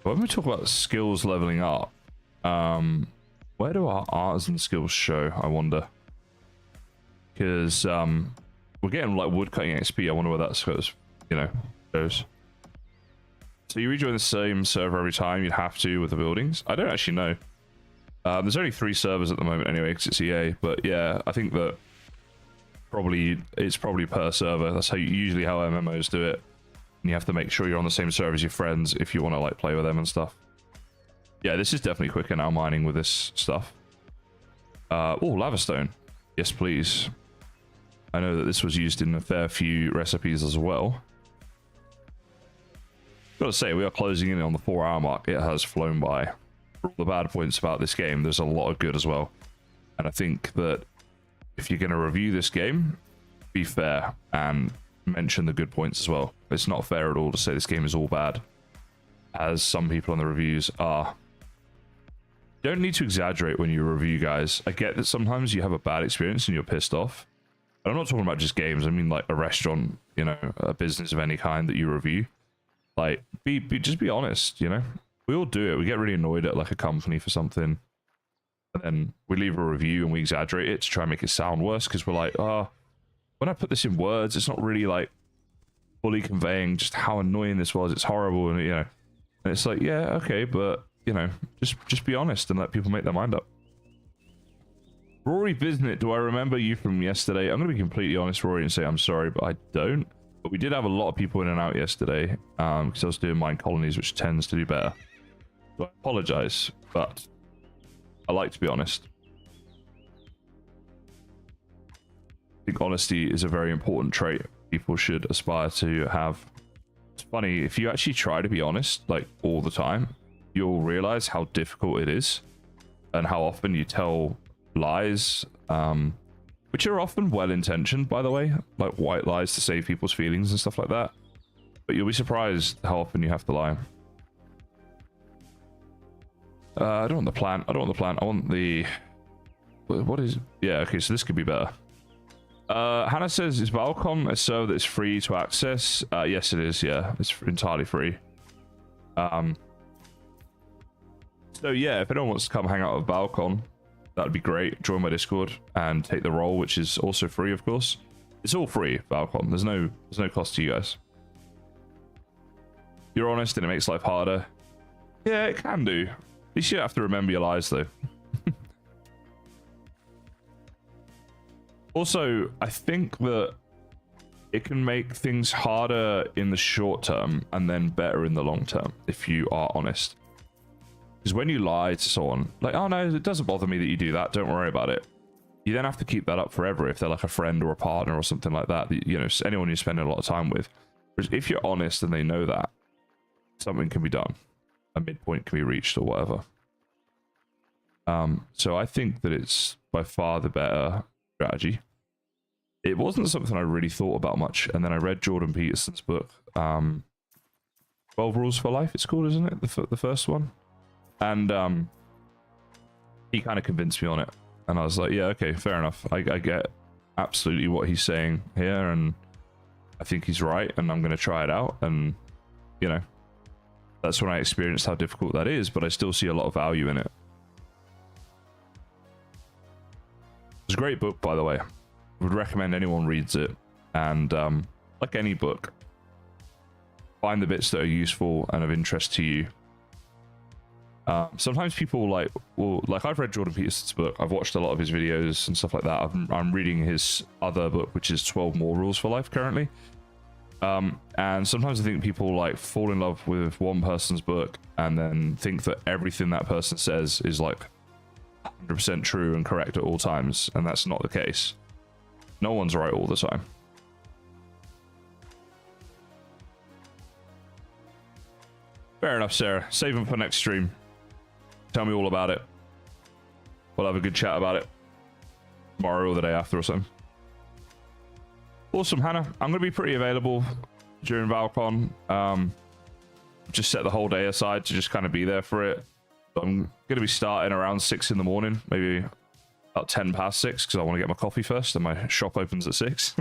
When we talk about skills leveling up, where do our artisan skills show, I wonder? Because we're getting like woodcutting XP. I wonder where that goes, goes. So you rejoin the same server every time, you'd have to with the buildings? I don't actually know. There's only 3 servers at the moment anyway, because it's EA. But yeah, I think that it's probably per server. That's usually how MMOs do it. And you have to make sure you're on the same server as your friends if you want to like play with them and stuff. Yeah, this is definitely quicker now mining with this stuff. Oh, lava stone. Yes, please. I know that this was used in a fair few recipes as well. Gotta say, we are closing in on the 4-hour mark. It has flown by. For all the bad points about this game, there's a lot of good as well. And I think that if you're going to review this game, be fair and mention the good points as well. It's not fair at all to say this game is all bad, as some people on the reviews are. You don't need to exaggerate when you review, guys. I get that sometimes you have a bad experience and you're pissed off. But I'm not talking about just games. I mean like a restaurant, a business of any kind that you review. Like, just be honest, We all do it. We get really annoyed at like a company for something. And then we leave a review and we exaggerate it to try and make it sound worse, because we're like, oh, when I put this in words, it's not really like fully conveying just how annoying this was. It's horrible, and and it's like, yeah, okay, but just be honest and let people make their mind up. Rory Biznit, do I remember you from yesterday? I'm gonna be completely honest, Rory, and say I'm sorry, but I don't. But we did have a lot of people in and out yesterday, because I was doing mine colonies, which tends to do better. So I apologize, but I like to be honest. I think honesty is a very important trait people should aspire to have. It's funny, if you actually try to be honest, like all the time, you'll realize how difficult it is and how often you tell lies, which are often well-intentioned, by the way, like white lies to save people's feelings and stuff like that. But you'll be surprised how often you have to lie. I don't want the plant. I want the... What is... Yeah, okay, so this could be better. Hannah says, is Valcom a server that is free to access? Yes, it is, yeah. It's entirely free. So yeah, if anyone wants to come hang out with Valcom, that'd be great. Join my Discord and take the role, which is also free, of course. It's all free, Valcom. There's no cost to you guys. You're honest and it makes life harder. Yeah, it can do. You should have to remember your lies, though. Also, I think that it can make things harder in the short term and then better in the long term if you are honest. Because when you lie to someone, like, oh no, it doesn't bother me that you do that, don't worry about it. You then have to keep that up forever if they're like a friend or a partner or something like that, you know, anyone you're spending a lot of time with. Whereas if you're honest and they know that, something can be done. A midpoint can be reached or whatever. So I think that it's by far the better strategy. It wasn't something I really thought about much, and then I read Jordan Peterson's book, 12 Rules for Life, it's called, isn't it? The first one. And he kind of convinced me on it. And I was like, yeah, okay, fair enough. I get absolutely what he's saying here, and I think he's right, and I'm going to try it out. And, you know, that's when I experienced how difficult that is, but I still see a lot of value in it. It's a great book, by the way. Would recommend anyone reads it. And like any book, find the bits that are useful and of interest to you. Sometimes people like I've read Jordan Peterson's book, I've watched a lot of his videos and stuff like that. I'm reading his other book, which is 12 More Rules for Life currently. And sometimes I think people like fall in love with one person's book and then think that everything that person says is like 100% true and correct at all times, and that's not the case. No one's right all the time. Fair enough, Sarah. Save them for next stream. Tell me all about it. We'll have a good chat about it tomorrow or the day after or something. Awesome, Hannah. I'm going to be pretty available during Valcon. Just set the whole day aside to just kind of be there for it. I'm going to be starting around 6 in the morning, maybe about 10 past 6, because I want to get my coffee first, and my shop opens at 6.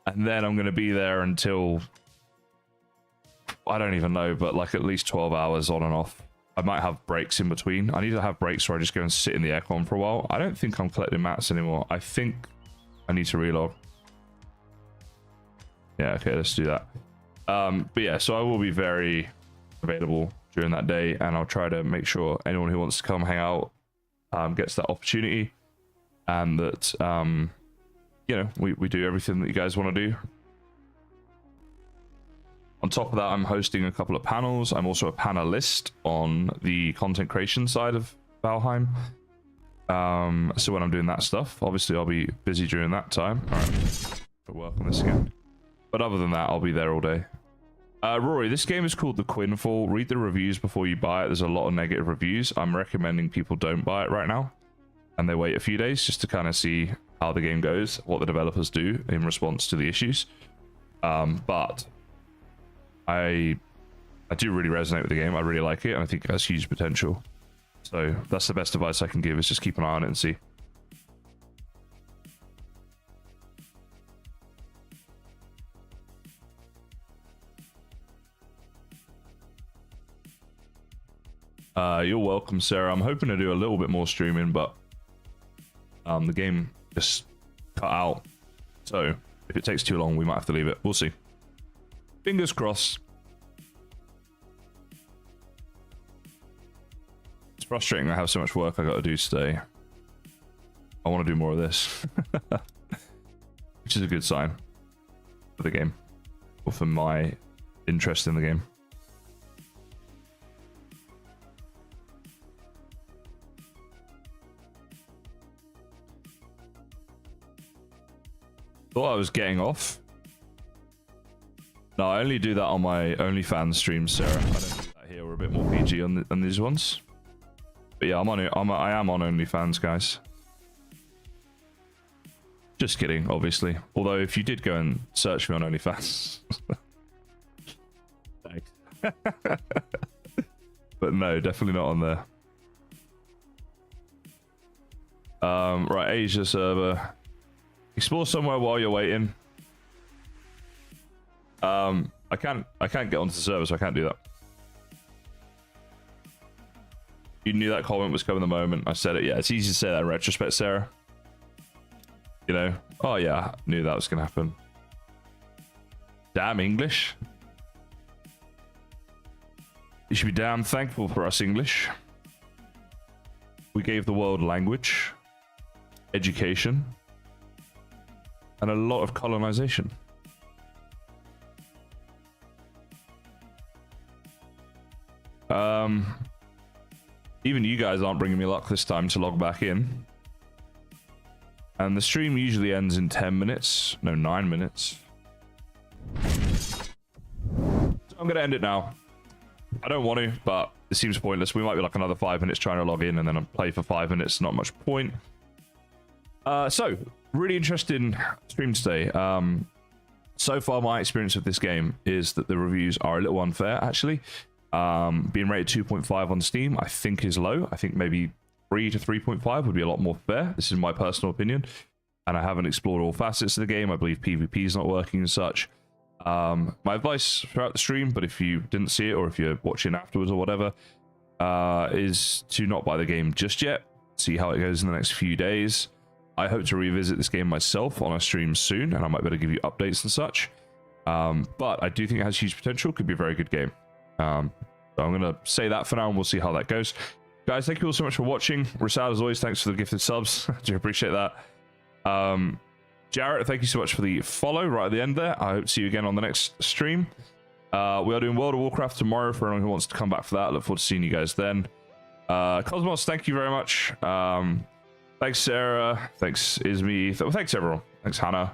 And then I'm going to be there until, I don't even know, but like at least 12 hours on and off. I might have breaks in between. I need to have breaks where I just go and sit in the aircon for a while. I don't think I'm collecting mats anymore. I think I need to relog. Yeah, okay, let's do that. But yeah, so I will be very available during that day, and I'll try to make sure anyone who wants to come hang out gets that opportunity, and that you know, we do everything that you guys want to do. On top of that, I'm hosting a couple of panels. I'm also a panelist on the content creation side of Valheim. So when I'm doing that stuff, obviously I'll be busy during that time. All right, I'll work on this again. But other than that, I'll be there all day. Rory, this game is called the Quinfall. Read the reviews before you buy it. There's a lot of negative reviews. I'm recommending people don't buy it right now, and they wait a few days just to kind of see how the game goes, what the developers do in response to the issues. But I do really resonate with the game. I really like it, and I think it has huge potential. So that's the best advice I can give, is just keep an eye on it and see. You're welcome, Sarah. I'm hoping to do a little bit more streaming, but the game just cut out. So if it takes too long, we might have to leave it. We'll see. Fingers crossed. It's frustrating I have so much work I got to do today. I want to do more of this. Which is a good sign for the game, or for my interest in the game. Thought I was getting off. No, I only do that on my OnlyFans streams, Sarah. I don't do that here. We're a bit more PG on these ones. But yeah, I am on OnlyFans, guys. Just kidding, obviously. Although, if you did go and search me on OnlyFans... Thanks. But no, definitely not on there. Right, Asia server. Explore somewhere while you're waiting. I can't get onto the server, so I can't do that. You knew that comment was coming the moment I said it. Yeah, it's easy to say that in retrospect, Sarah. You know? Oh yeah, I knew that was gonna happen. Damn English. You should be damn thankful for us English. We gave the world language, education, and a lot of colonization. Even you guys aren't bringing me luck this time to log back in. And the stream usually ends in 10 minutes. No, 9 minutes. So I'm going to end it now. I don't want to, but it seems pointless. We might be like another 5 minutes trying to log in and then play for 5 minutes. Not much point. So, really interesting stream today. So far, my experience with this game is that the reviews are a little unfair, actually. Being rated 2.5 on Steam, I think is low. I think maybe 3 to 3.5 would be a lot more fair. This is my personal opinion. And I haven't explored all facets of the game. I believe PvP is not working and such. My advice throughout the stream, but if you didn't see it or if you're watching afterwards or whatever, is to not buy the game just yet. See how it goes in the next few days. I hope to revisit this game myself on a stream soon, and I might be able to give you updates and such. But I do think it has huge potential. Could be a very good game. So I'm going to say that for now, and we'll see how that goes. Guys, thank you all so much for watching. Rasad, as always, thanks for the gifted subs. Do appreciate that. Jarrett, thank you so much for the follow right at the end there. I hope to see you again on the next stream. We are doing World of Warcraft tomorrow for anyone who wants to come back for that. Look forward to seeing you guys then. Cosmos, thank you very much. Thanks, Sarah. Thanks, Ismi. Thanks, everyone. Thanks, Hannah.